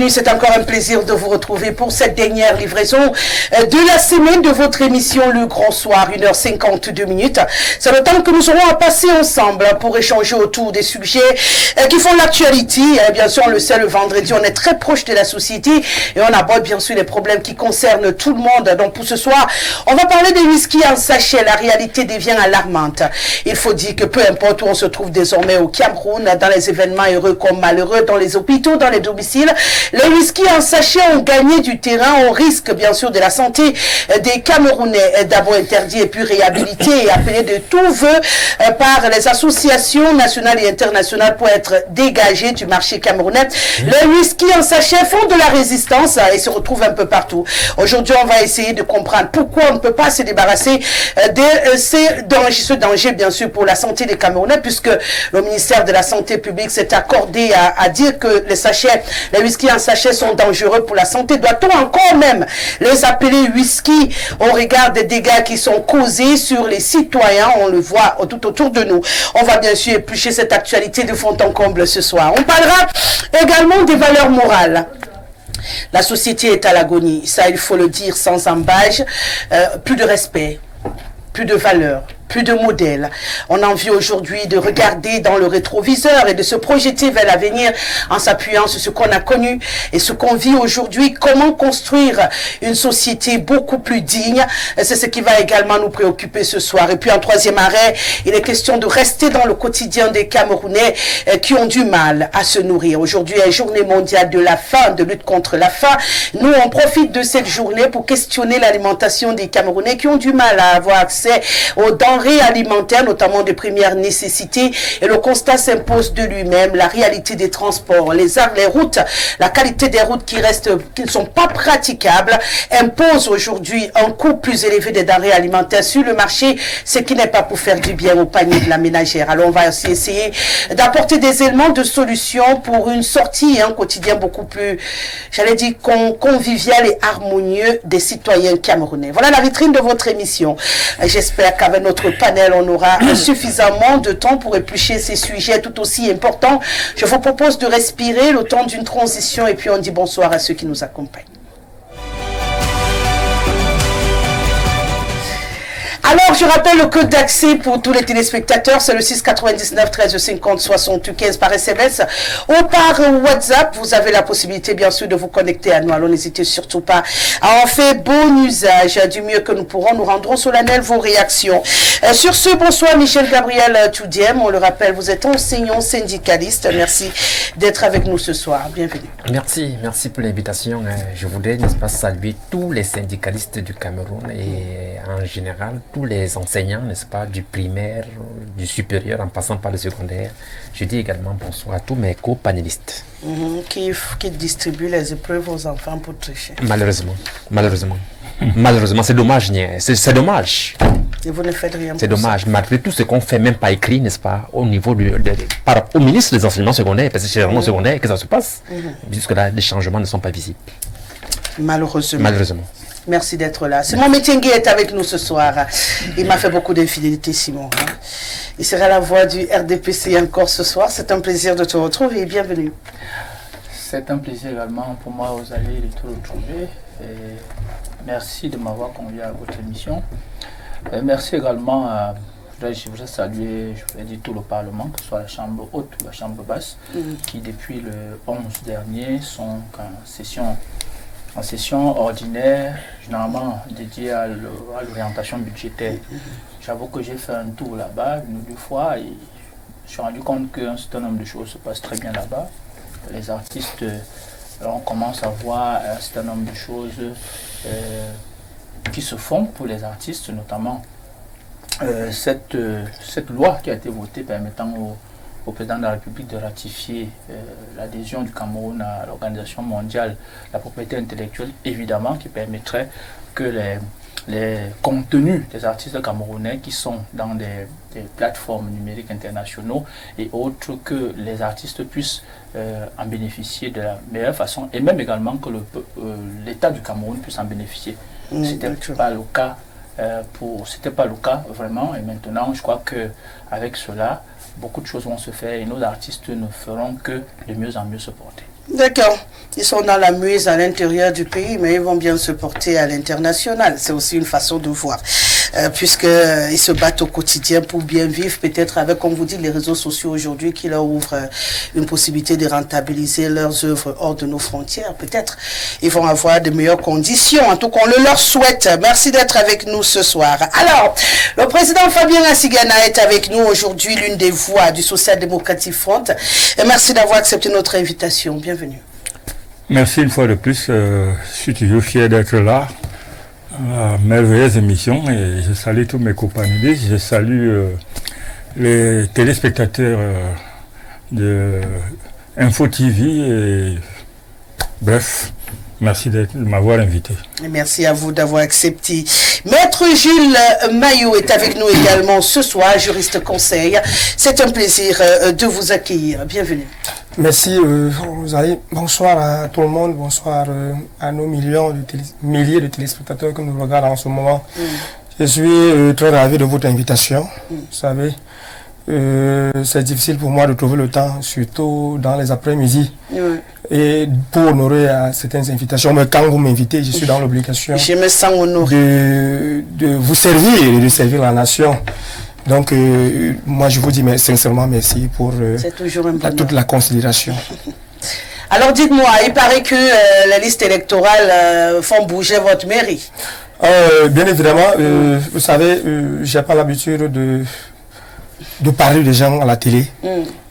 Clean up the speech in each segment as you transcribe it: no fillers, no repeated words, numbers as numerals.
C'est encore un plaisir de vous retrouver pour cette dernière livraison de la semaine de votre émission Le Grand Soir, 1h52 minutes. C'est le temps que nous aurons à passer ensemble pour échanger autour des sujets qui font l'actualité. Bien sûr, on le sait, le vendredi, on est très proche de la société et on aborde bien sûr les problèmes qui concernent tout le monde. Donc pour ce soir, on va parler des whisky en sachet. La réalité devient alarmante. Il faut dire que peu importe où on se trouve désormais au Cameroun, dans les événements heureux comme malheureux, dans les hôpitaux, dans les domiciles, les whisky en sachet ont gagné du terrain au risque, bien sûr, de la santé des Camerounais. D'abord interdit et puis réhabilité et appelé de tout vœu par les associations nationales et internationales pour être dégagés du marché camerounais. Les whisky en sachet font de la résistance et se retrouvent un peu partout. Aujourd'hui, on va essayer de comprendre pourquoi on ne peut pas se débarrasser de ce danger, bien sûr, pour la santé des Camerounais, puisque le ministère de la Santé publique s'est accordé à dire que les whisky en sachet sont dangereux pour la santé. Doit-on encore même les appeler whisky au regard des dégâts qui sont causés sur les citoyens? On le voit tout autour de nous. On va bien sûr éplucher cette actualité de fond en comble ce soir. On parlera également des valeurs morales. La société est à l'agonie, ça il faut le dire sans embâche. Plus de respect, plus de valeur, plus de modèles. On a envie aujourd'hui de regarder dans le rétroviseur et de se projeter vers l'avenir en s'appuyant sur ce qu'on a connu et ce qu'on vit aujourd'hui. Comment construire une société beaucoup plus digne? C'est ce qui va également nous préoccuper ce soir. Et puis en troisième arrêt, il est question de rester dans le quotidien des Camerounais qui ont du mal à se nourrir. Aujourd'hui est journée mondiale de la faim, de lutte contre la faim. Nous, on profite de cette journée pour questionner l'alimentation des Camerounais qui ont du mal à avoir accès aux denrées alimentaires, notamment de première nécessité, et le constat s'impose de lui-même. La réalité des transports, les routes, la qualité des routes qui ne sont pas praticables, impose aujourd'hui un coût plus élevé des denrées alimentaires sur le marché, ce qui n'est pas pour faire du bien au panier de la ménagère. Alors on va aussi essayer d'apporter des éléments de solution pour une sortie et un quotidien beaucoup plus, j'allais dire, convivial et harmonieux des citoyens camerounais. Voilà la vitrine de votre émission. J'espère qu'avec notre panel, on aura suffisamment de temps pour éplucher ces sujets tout aussi importants. Je vous propose de respirer le temps d'une transition et puis on dit bonsoir à ceux qui nous accompagnent. Alors, je rappelle le code d'accès pour tous les téléspectateurs, c'est le 699 13 50 75 par SMS ou par WhatsApp. Vous avez la possibilité, bien sûr, de vous connecter à nous. Alors, n'hésitez surtout pas à en faire bon usage. Du mieux que nous pourrons, nous rendrons solennels vos réactions. Sur ce, bonsoir Michel Gabriel Toudiem. On le rappelle, vous êtes enseignant syndicaliste. Merci d'être avec nous ce soir. Bienvenue. Merci pour l'invitation. Je voudrais, n'est-ce pas, saluer tous les syndicalistes du Cameroun et en général tous les enseignants, n'est-ce pas, du primaire, du supérieur en passant par le secondaire. Je dis également bonsoir à tous mes co-panélistes. Qui distribuent les épreuves aux enfants pour tricher. Malheureusement, c'est dommage. C'est dommage. Et vous ne faites rien. C'est dommage. Malgré tout ce qu'on fait, même pas écrit, n'est-ce pas, au niveau au ministre des enseignements secondaires, parce que c'est vraiment secondaire que ça se passe. Jusque-là, les changements ne sont pas visibles. Malheureusement. Merci d'être là. Simon Metengue est avec nous ce soir. Il m'a fait beaucoup d'infidélité, Simon. Il sera la voix du RDPC encore ce soir. C'est un plaisir de te retrouver. Bienvenue. C'est un plaisir également pour moi, Rosalie, de te retrouver. Et merci de m'avoir convié à votre émission. Et merci également à... Je voudrais saluer, je vais dire, tout le Parlement, que ce soit la Chambre haute ou la Chambre basse, qui depuis le 11 dernier sont en session ordinaire, généralement dédiée à l'orientation budgétaire. J'avoue que j'ai fait un tour là-bas, une ou deux fois, et je me suis rendu compte qu'un certain nombre de choses se passent très bien là-bas. Les artistes, on commence à voir un certain nombre de choses qui se font pour les artistes, notamment cette loi qui a été votée permettant au président de la République de ratifier l'adhésion du Cameroun à l'Organisation mondiale de la propriété intellectuelle, évidemment, qui permettrait que les contenus des artistes camerounais qui sont dans des plateformes numériques internationaux et autres, que les artistes puissent en bénéficier de la meilleure façon, et même également que l'État du Cameroun puisse en bénéficier. C'était pas le cas. C'était pas le cas vraiment, et maintenant je crois que avec cela beaucoup de choses vont se faire et nos artistes ne feront que de mieux en mieux se porter. D'accord. Ils sont dans la muse à l'intérieur du pays, mais ils vont bien se porter à l'international. C'est aussi une façon de voir. Puisqu'ils se battent au quotidien pour bien vivre, peut-être avec, comme vous dites, les réseaux sociaux aujourd'hui qui leur ouvrent une possibilité de rentabiliser leurs œuvres hors de nos frontières. Peut-être ils vont avoir de meilleures conditions. En tout cas, on le leur souhaite. Merci d'être avec nous ce soir. Alors, le président Fabien Assigana est avec nous aujourd'hui, l'une des voix du Social Democratic Front. Et merci d'avoir accepté notre invitation. Bienvenue. Merci une fois de plus. Je suis toujours fier d'être là. Merveilleuse émission et je salue tous mes compagnons. Je salue les téléspectateurs de Info TV et bref, merci de m'avoir invité. Merci à vous d'avoir accepté. Maître Jules Maillot est avec nous également ce soir, juriste conseil. C'est un plaisir de vous accueillir. Bienvenue. Merci, Rosalie. Bonsoir à tout le monde. Bonsoir à nos milliers de téléspectateurs que nous regardent en ce moment. Je suis très ravi de votre invitation. Vous savez, c'est difficile pour moi de trouver le temps, surtout dans les après-midi. Et pour honorer à certaines invitations, mais quand vous m'invitez, je suis dans l'obligation de vous servir et de servir la nation. Donc, moi, je vous dis sincèrement merci pour toute la considération. Alors, dites-moi, il paraît que les listes électorales font bouger votre mairie. Bien évidemment, vous savez, je n'ai pas l'habitude de parler des gens à la télé,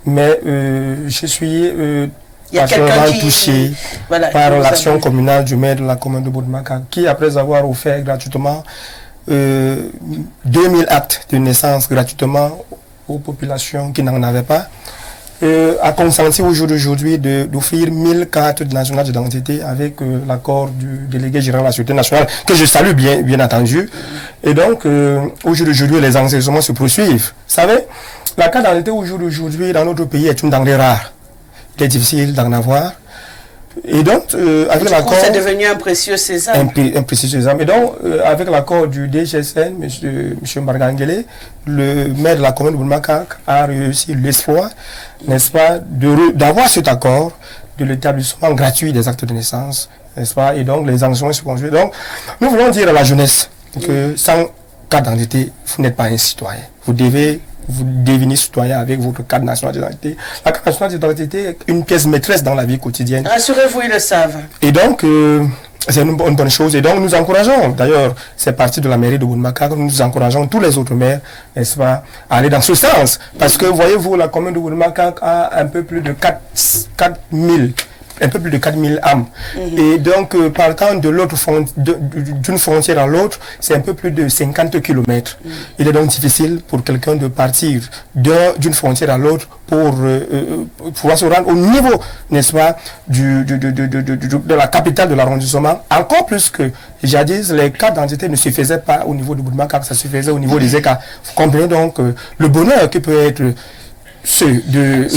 mais je suis particulièrement touché par l'action communale du maire de la commune de Boudmaka, qui, après avoir offert gratuitement 2000 actes de naissance gratuitement aux populations qui n'en avaient pas, a consenti au jour d'aujourd'hui d'offrir 1000 cartes nationales d'identité avec l'accord du délégué général de la Sûreté nationale, que je salue bien entendu. Et donc, au jour d'aujourd'hui, les enseignements se poursuivent. Vous savez, la carte d'identité au jour d'aujourd'hui dans notre pays est une denrée rare. Il est difficile d'en avoir. Et donc, avec l'accord... C'est devenu un précieux sésame. Un précieux sésame. Et donc, avec l'accord du DGSN, M. Bargangele, le maire de la commune de Boudmaka a réussi l'espoir, n'est-ce pas, d'avoir cet accord de l'établissement gratuit des actes de naissance, n'est-ce pas, et donc les enseignements se construisent. Donc, nous voulons dire à la jeunesse que sans carte d'identité, vous n'êtes pas un citoyen. Vous devez vous devenez citoyen avec votre carte nationale d'identité. La carte nationale d'identité est une pièce maîtresse dans la vie quotidienne. Rassurez-vous, ils le savent. Et donc, c'est une bonne chose. Et donc, nous encourageons, d'ailleurs, c'est parti de la mairie de Boudmaka, nous encourageons tous les autres maires, n'est-ce pas, à aller dans ce sens. Parce que, voyez-vous, la commune de Boudmaka a un peu plus de 4000 âmes. Et donc, partant de l'autre d'une frontière à l'autre, c'est un peu plus de 50 km. Il est donc difficile pour quelqu'un de partir d'une frontière à l'autre pour pouvoir se rendre au niveau, n'est-ce pas, de la capitale de l'arrondissement. Encore plus que, jadis, les cartes d'identité ne se faisaient pas au niveau de Boudmaka, ça se faisait au niveau des ECA. Vous comprenez donc le bonheur qui peut être celui des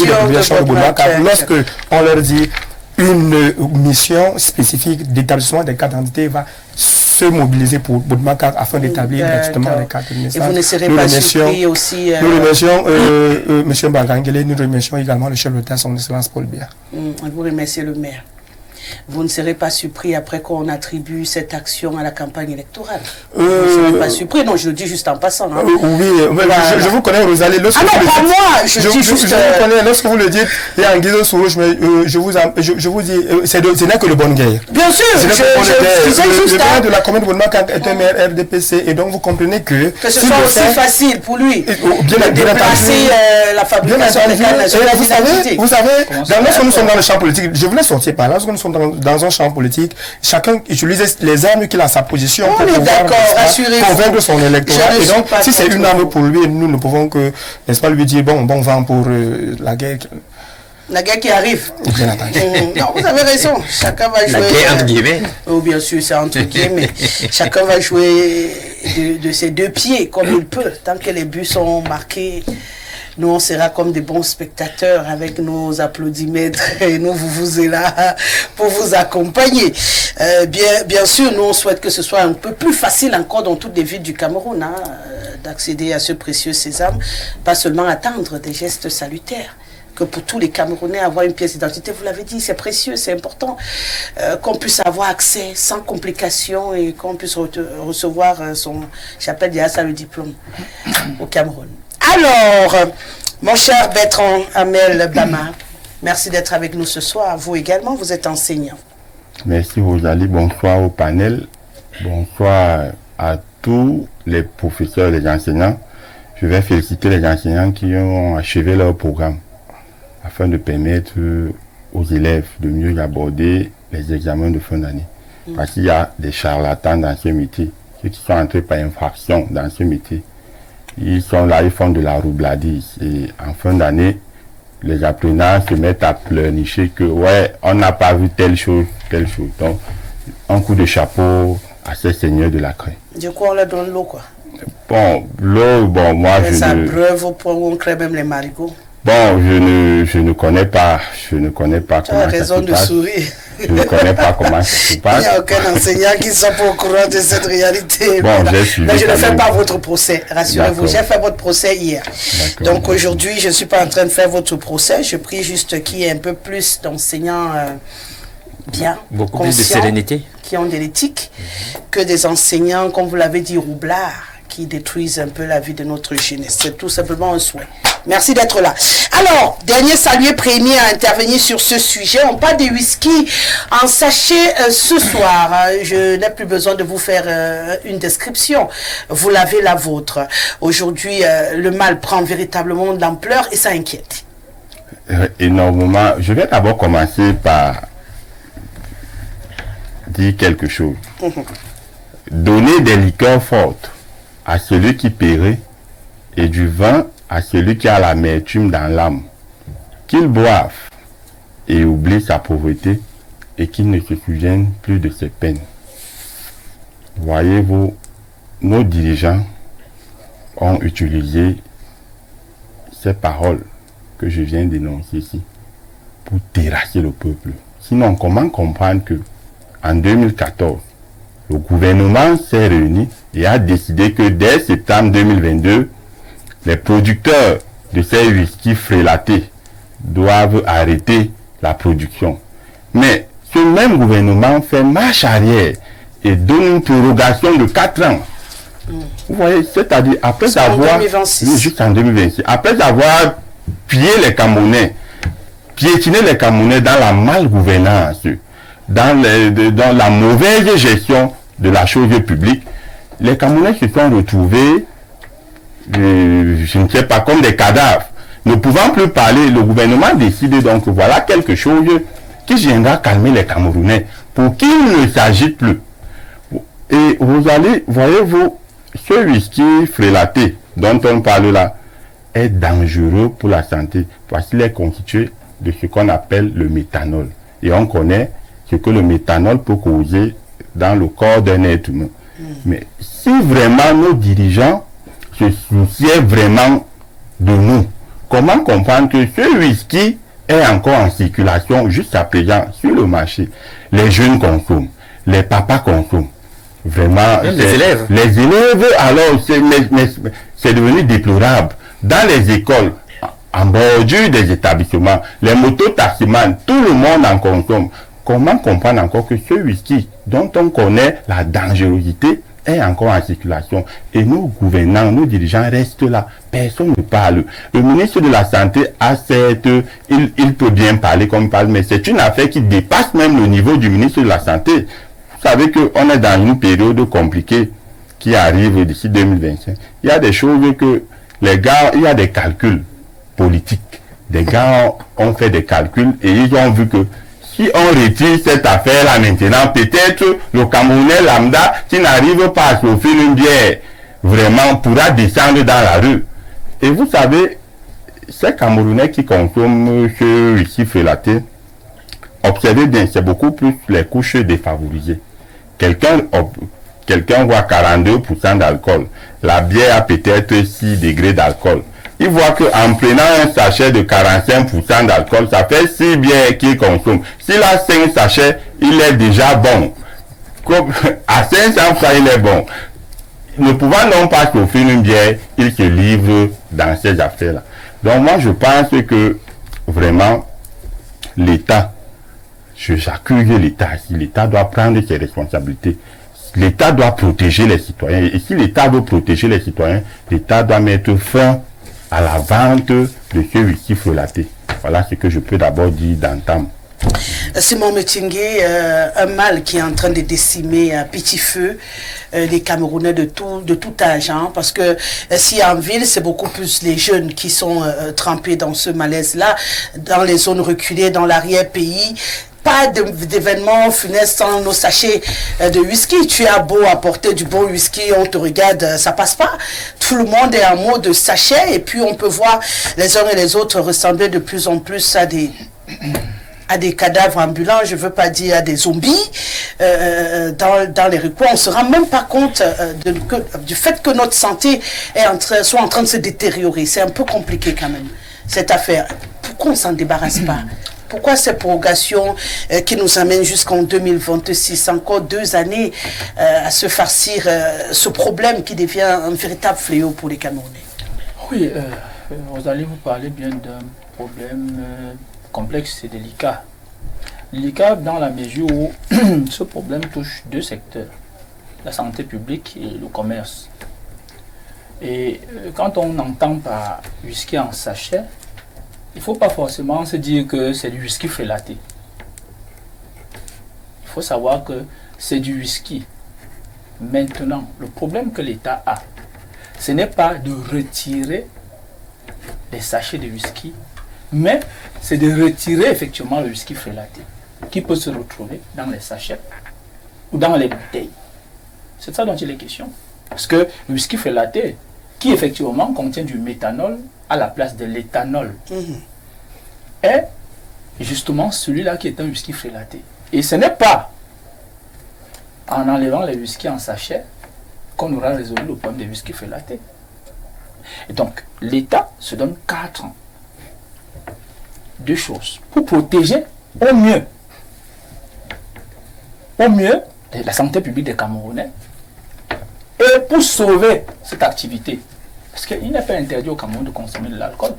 populations de Boudmaka, lorsque on leur dit une mission spécifique d'établissement des cartes d'identité va se mobiliser pour Boudmaka afin d'établir gratuitement les cartes de naissance. Et vous ne serez pas surpris aussi... Nous remercions M. Bagangele, nous remercions également le chef de l'État, son Excellence Paul Biya. Vous remerciez le maire. Vous ne serez pas surpris après qu'on attribue cette action à la campagne électorale. Vous ne serez pas surpris, non, je le dis juste en passant. Hein. Oui, je vous connais, Rosalie. Ah non, pas moi, je dis juste... Je vous connais, lorsque vous le dites, il y a un guide sous rouge, mais je vous dis, ce n'est que de bonne guerre. Bien sûr, je disais juste... Le maire de la commune de Boudmaka est un maire RDPC, et donc vous comprenez que ce soit aussi facile pour lui de déplacer la fabrication des cartes nationales d'identité. Vous savez, lorsque nous sommes dans le champ politique, je voulais sortir par là, lorsque nous sommes dans un champ politique, chacun utilise les armes qu'il a à sa position pour pouvoir convaincre son électorat. Et donc, si c'est une arme pour lui, nous ne pouvons que, n'est-ce pas, lui dire bon vent pour la guerre. La guerre qui arrive. Bien entendu. Non, vous avez raison. Chacun va jouer. La guerre entre guillemets. Oh, bien sûr, c'est entre guillemets. Chacun va jouer de ses deux pieds comme il peut. Tant que les buts sont marqués, nous, on sera comme des bons spectateurs avec nos applaudimètres et nous, vous êtes là pour vous accompagner. Bien sûr, nous, on souhaite que ce soit un peu plus facile encore dans toutes les villes du Cameroun d'accéder à ce précieux sésame, pas seulement attendre des gestes salutaires. que pour tous les Camerounais, avoir une pièce d'identité, vous l'avez dit, c'est précieux, c'est important, qu'on puisse avoir accès sans complications et qu'on puisse recevoir son, j'appelle déjà ça le diplôme au Cameroun. Alors, mon cher Bertrand Amel Bama, merci d'être avec nous ce soir. Vous également, vous êtes enseignant. Merci Rosalie, bonsoir au panel, bonsoir à tous les professeurs et les enseignants. Je vais féliciter les enseignants qui ont achevé leur programme afin de permettre aux élèves de mieux aborder les examens de fin d'année. Parce qu'il y a des charlatans dans ce métier, ceux qui sont entrés par infraction dans ce métier. Ils sont là, ils font de la roubladise. Et en fin d'année, les apprenants se mettent à pleurnicher que ouais, on n'a pas vu telle chose, telle chose. Donc, un coup de chapeau à ces seigneurs de la craie. Du coup, on leur donne l'eau, quoi. Bon, l'eau, bon, moi, ça breuve au point où on crée même les marigots. Bon, je ne connais pas comment tu as raison de sourire. Je ne connais pas comment ça se passe. Il n'y a aucun enseignant qui soit pas au courant de cette réalité. Bon, mais je ne fais pas votre procès, rassurez-vous. J'ai fait votre procès hier. Donc aujourd'hui, je ne suis pas en train de faire votre procès. Je prie juste qu'il y ait un peu plus d'enseignants bien, beaucoup plus de sérénité, qui ont de l'éthique, que des enseignants, comme vous l'avez dit, roublards, qui détruisent un peu la vie de notre jeunesse. C'est tout simplement un souhait. Merci d'être là. Alors, dernier salué premier à intervenir sur ce sujet. On parle des whisky en sachet ce soir. Je n'ai plus besoin de vous faire une description. Vous l'avez la vôtre. Aujourd'hui, le mal prend véritablement de l'ampleur et ça inquiète. Énormément. Je vais d'abord commencer par dire quelque chose. Donner des liqueurs fortes à celui qui paierait et du vin à celui qui a l'amertume dans l'âme, qu'il boive et oublie sa pauvreté et qu'il ne se souvienne plus de ses peines. Voyez-vous, nos dirigeants ont utilisé ces paroles que je viens d'énoncer ici pour terrasser le peuple. Sinon, comment comprendre que en 2014, le gouvernement s'est réuni et a décidé que dès septembre 2022, les producteurs de ces whisky frélatés doivent arrêter la production. Mais ce même gouvernement fait marche arrière et donne une prorogation de 4 ans. Vous voyez, c'est-à-dire après avoir... Juste en 2026. Après avoir pillé les Camerounais, piétiné les Camerounais dans la malgouvernance, dans la mauvaise gestion de la chose publique, les Camerounais se sont retrouvés, je ne sais pas, comme des cadavres. Ne pouvant plus parler, le gouvernement décide donc, voilà quelque chose qui viendra calmer les Camerounais pour qu'ils ne s'agitent plus. Et vous allez, voyez-vous, ce whisky frélaté dont on parle là est dangereux pour la santé parce qu'il est constitué de ce qu'on appelle le méthanol. Et on connaît ce que le méthanol peut causer dans le corps d'un être humain. Mais si vraiment nos dirigeants se souciaient vraiment de nous, comment comprendre que ce whisky est encore en circulation jusqu'à présent sur le marché? Les jeunes consomment, les papas consomment. Vraiment, les élèves. Les élèves, alors, c'est devenu déplorable. Dans les écoles, en bordure des établissements, les motos-taximans, tout le monde en consomme. Comment comprendre encore que ce whisky, dont on connaît la dangerosité, est encore en circulation? Et nos gouvernants, nos dirigeants restent là. Personne ne parle. Le ministre de la Santé a cette... Il peut bien parler comme il parle, mais c'est une affaire qui dépasse même le niveau du ministre de la Santé. Vous savez qu'on est dans une période compliquée qui arrive d'ici 2025. Il y a des choses que les gars, il y a des calculs politiques. Des gars ont fait des calculs et ils ont vu que si on retire cette affaire-là maintenant, peut-être le Camerounais lambda qui n'arrive pas à s'offrir une bière, vraiment pourra descendre dans la rue. Et vous savez, ces Camerounais qui consomment ce whisky frélaté, observez bien, c'est beaucoup plus les couches défavorisées. Quelqu'un voit 42% d'alcool. La bière a peut-être 6 degrés d'alcool. Il voit qu'en prenant un sachet de 45% d'alcool, ça fait 6 bières qu'il consomme. S'il a 5 sachets, il est déjà bon. À 500 francs, il est bon. Ne pouvant non pas s'offrir une bière, il se livre dans ces affaires-là. Donc moi, je pense que vraiment, l'État, j'accuse l'État. L'État doit prendre ses responsabilités. L'État doit protéger les citoyens. Et si l'État veut protéger les citoyens, l'État doit mettre fin à la vente de ce whisky frelaté. Voilà ce que je peux d'abord dire d'entame. Simon Metingué, un mal qui est en train de décimer à petit feu les Camerounais de tout âge, hein, parce que si en ville, c'est beaucoup plus les jeunes qui sont trempés dans ce malaise-là, dans les zones reculées, dans l'arrière-pays. Pas d'événements funestes sans nos sachets de whisky. Tu as beau apporter du bon whisky, on te regarde, ça passe pas. Tout le monde est en mode sachet et puis on peut voir les uns et les autres ressembler de plus en plus à des cadavres ambulants, je veux pas dire à des zombies dans les recoins. On se rend même pas compte du fait que notre santé soit en train de se détériorer. C'est un peu compliqué quand même, cette affaire. Pourquoi on s'en débarrasse pas? Pourquoi ces prorogations qui nous amènent jusqu'en 2026, encore 2 années à se farcir ce problème qui devient un véritable fléau pour les Camerounais? Oui, vous allez vous parler bien d'un problème complexe et délicat. Délicat dans la mesure où ce problème touche 2 secteurs, la santé publique et le commerce. Et quand on entend par whisky en sachet, il ne faut pas forcément se dire que c'est du whisky frelaté. Il faut savoir que c'est du whisky. Maintenant, le problème que l'État a, ce n'est pas de retirer les sachets de whisky, mais c'est de retirer effectivement le whisky frelaté, qui peut se retrouver dans les sachets ou dans les bouteilles. C'est ça dont il est question. Parce que le whisky frelaté, qui effectivement contient du méthanol à la place de l'éthanol, est justement celui-là qui est un whisky frelaté. Et ce n'est pas en enlevant les whisky en sachet qu'on aura résolu le problème des whisky frelatés. Et donc, l'État se donne 4 ans. 2 choses. Pour protéger au mieux la santé publique des Camerounais et pour sauver cette activité. Parce qu'il n'est pas interdit au Cameroun de consommer de l'alcool.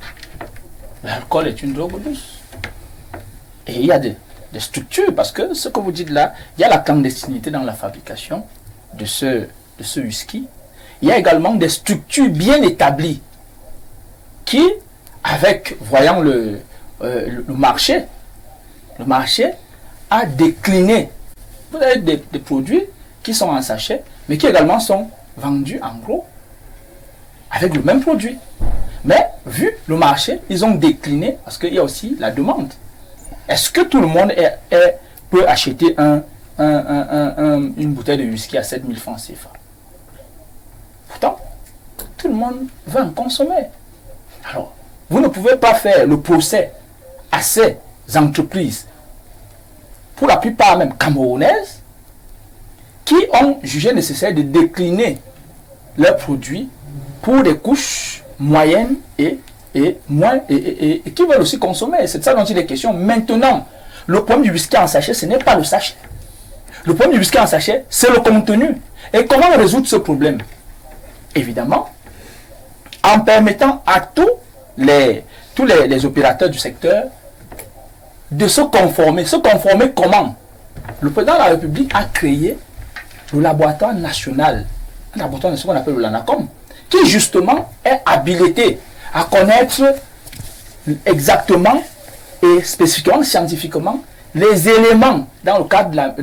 L'alcool est une drogue douce. Et il y a des structures, parce que ce que vous dites là, il y a la clandestinité dans la fabrication de ce whisky. Il y a également des structures bien établies qui, voyant le marché a décliné. Vous avez des produits qui sont en sachet, mais qui également sont vendus en gros avec le même produit. Mais vu le marché, ils ont décliné parce qu'il y a aussi la demande. Est-ce que tout le monde peut acheter une bouteille de whisky à 7000 francs CFA? Pourtant, tout le monde veut en consommer. Alors, vous ne pouvez pas faire le procès à ces entreprises, pour la plupart même camerounaises, qui ont jugé nécessaire de décliner leurs produits pour des couches moyennes et qui veulent aussi consommer. C'est de ça dont il est question. Maintenant, le problème du whisky en sachet, ce n'est pas le sachet. Le problème du whisky en sachet, c'est le contenu. Et comment résoudre ce problème? Évidemment, en permettant à tous les opérateurs du secteur de se conformer. Se conformer comment? Le président de la République a créé le laboratoire national, un laboratoire national qu'on appelle le LANACOM, qui justement est habilité à connaître exactement et spécifiquement, scientifiquement, les éléments dans le cadre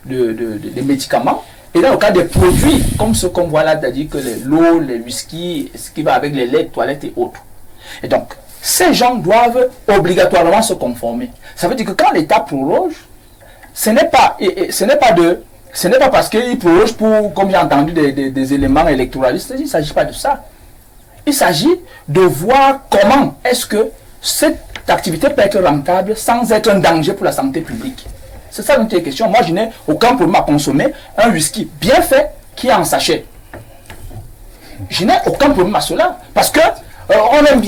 des médicaments et dans le cadre des produits, comme ce qu'on voit là, c'est-à-dire que l'eau, les whisky, ce qui va avec les laits, toilettes et autres. Et donc, ces gens doivent obligatoirement se conformer. Ça veut dire que quand l'État proroge, ce n'est pas parce qu'il proroge pour, comme j'ai entendu, des éléments électoralistes. Il ne s'agit pas de ça. Il s'agit de voir comment est-ce que cette activité peut être rentable sans être un danger pour la santé publique. C'est ça dont il est question. Moi, je n'ai aucun problème à consommer un whisky bien fait qui est en sachet. Je n'ai aucun problème à cela. Parce que on aime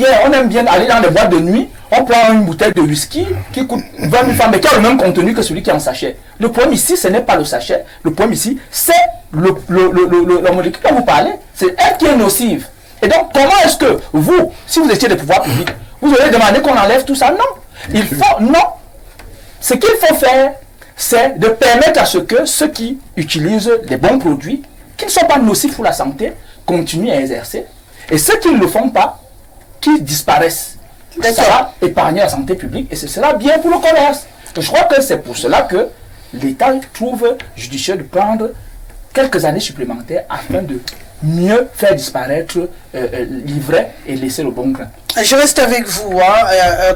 bien aller dans les boîtes de nuit, on prend une bouteille de whisky qui coûte 20 000 francs, mais qui a le même contenu que celui qui est en sachet. Le problème ici, ce n'est pas le sachet. Le problème ici, c'est la molécule dont vous parlez. C'est elle qui est nocive. Et donc, comment est-ce que vous, si vous étiez des pouvoirs publics, Vous allez demander qu'on enlève tout ça? Non. Non. Ce qu'il faut faire, c'est de permettre à ce que ceux qui utilisent des bons produits, qui ne sont pas nocifs pour la santé, continuent à exercer. Et ceux qui ne le font pas, qu'ils disparaissent. Ça va épargner la santé publique et ce sera bien pour le commerce. Je crois que c'est pour cela que l'État trouve judicieux de prendre quelques années supplémentaires afin de mieux faire disparaître l'ivraie et laisser le bon grain. Je reste avec vous,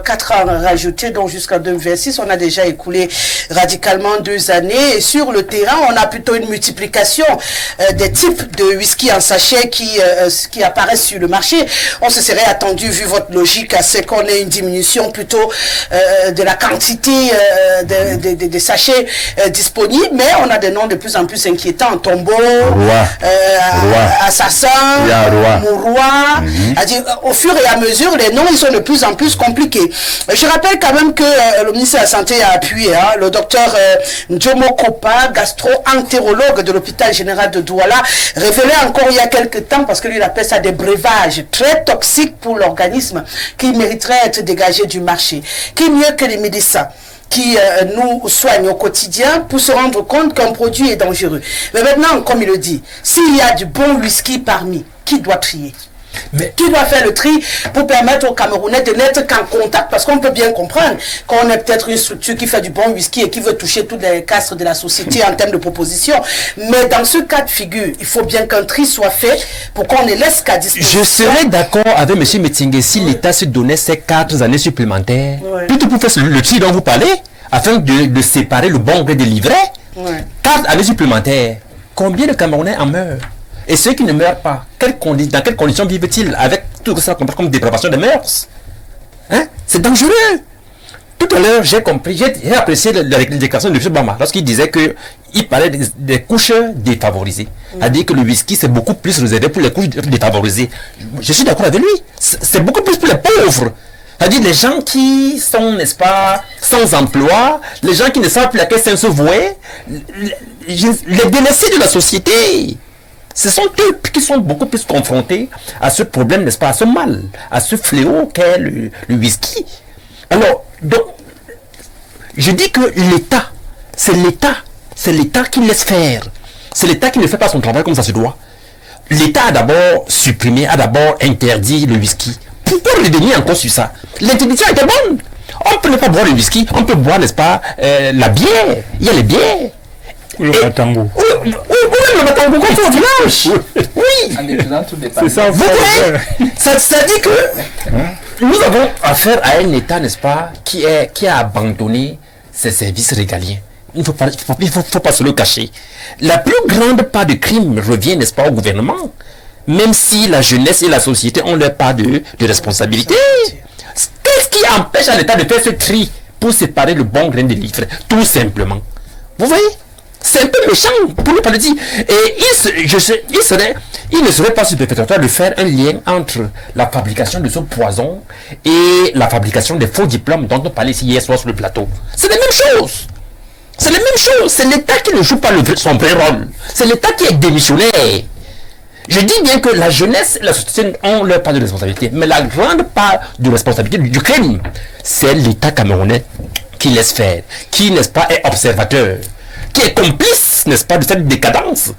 4 ans rajoutés, donc jusqu'en 2026, on a déjà écoulé radicalement 2 années. Et sur le terrain, on a plutôt une multiplication des types de whisky en sachet qui apparaissent sur le marché. On se serait attendu, vu votre logique, à ce qu'on ait une diminution plutôt de la quantité des sachets disponibles, mais on a des noms de plus en plus inquiétants. Tombeau, Assassin, Mouroua. Au fur et à mesure, les noms ils sont de plus en plus compliqués. Je rappelle quand même que le ministère de la Santé a appuyé le docteur Njomo Kopa, gastro-entérologue de l'hôpital général de Douala, révélait encore il y a quelques temps, parce que lui il appelle ça des breuvages très toxiques pour l'organisme, qui mériteraient d'être dégagés du marché. Qui mieux que les médecins qui nous soignent au quotidien pour se rendre compte qu'un produit est dangereux. Mais maintenant, comme il le dit, s'il y a du bon whisky parmi, qui doit trier? Mais qui doit faire le tri pour permettre aux Camerounais de n'être qu'en contact? Parce qu'on peut bien comprendre qu'on est peut-être une structure qui fait du bon whisky et qui veut toucher toutes les castres de la société en termes de propositions. Mais dans ce cas de figure, il faut bien qu'un tri soit fait pour qu'on ne laisse qu'à disposition. Je serais d'accord avec M. Metingue si l'État se donnait ces 4 années supplémentaires, plutôt pour faire le tri dont vous parlez, afin de séparer le bon gré des livrets. 4 années supplémentaires. Combien de Camerounais en meurent? Et ceux qui ne meurent pas, dans quelles conditions vivent-ils avec tout ça comme dépravation des mœurs? C'est dangereux. Tout à l'heure, j'ai compris, j'ai apprécié la déclaration de M. Bama lorsqu'il disait qu'il parlait des couches défavorisées. C'est-à-dire que le whisky, c'est beaucoup plus réservé pour les couches défavorisées. Je suis d'accord avec lui. C'est beaucoup plus pour les pauvres. C'est-à-dire les gens qui sont, n'est-ce pas, sans emploi, les gens qui ne savent plus à quel sens se vouer, les délaissés de la société. Ce sont eux qui sont beaucoup plus confrontés à ce problème, n'est-ce pas, à ce mal, à ce fléau qu'est le whisky. Alors, donc, je dis que l'État, c'est l'État qui laisse faire. C'est l'État qui ne fait pas son travail comme ça se doit. L'État a d'abord supprimé, a d'abord interdit le whisky. Pourquoi revenir encore sur ça? L'interdiction était bonne. On peut ne pas boire le whisky, on peut boire, n'est-ce pas, la bière. Il y a les bières. Le matango. Oui, le matango, quand on dimanche. Oui. C'est ça. Vous voyez, ça dit que nous avons affaire à un État, n'est-ce pas, qui a abandonné ses services régaliens. Il ne faut pas se le cacher. La plus grande part de crimes revient, n'est-ce pas, au gouvernement, même si la jeunesse et la société ont leur part de responsabilité. Qu'est-ce qui empêche à l'État de faire ce tri pour séparer le bon grain des livres? Tout simplement. Vous voyez? C'est un peu méchant, pour ne pas le dire. Et il ne serait pas superfétatoire de faire un lien entre la fabrication de ce poison et la fabrication des faux diplômes dont on parlait ici hier soir sur le plateau. C'est la même chose. C'est la même chose. C'est l'État qui ne joue pas son vrai rôle. C'est l'État qui est démissionnaire. Je dis bien que la jeunesse et la société ont leur part de responsabilité. Mais la grande part de responsabilité du crime, c'est l'État camerounais qui laisse faire, qui, n'est-ce pas, est observateur, qui est complice, n'est-ce pas, de cette décadence.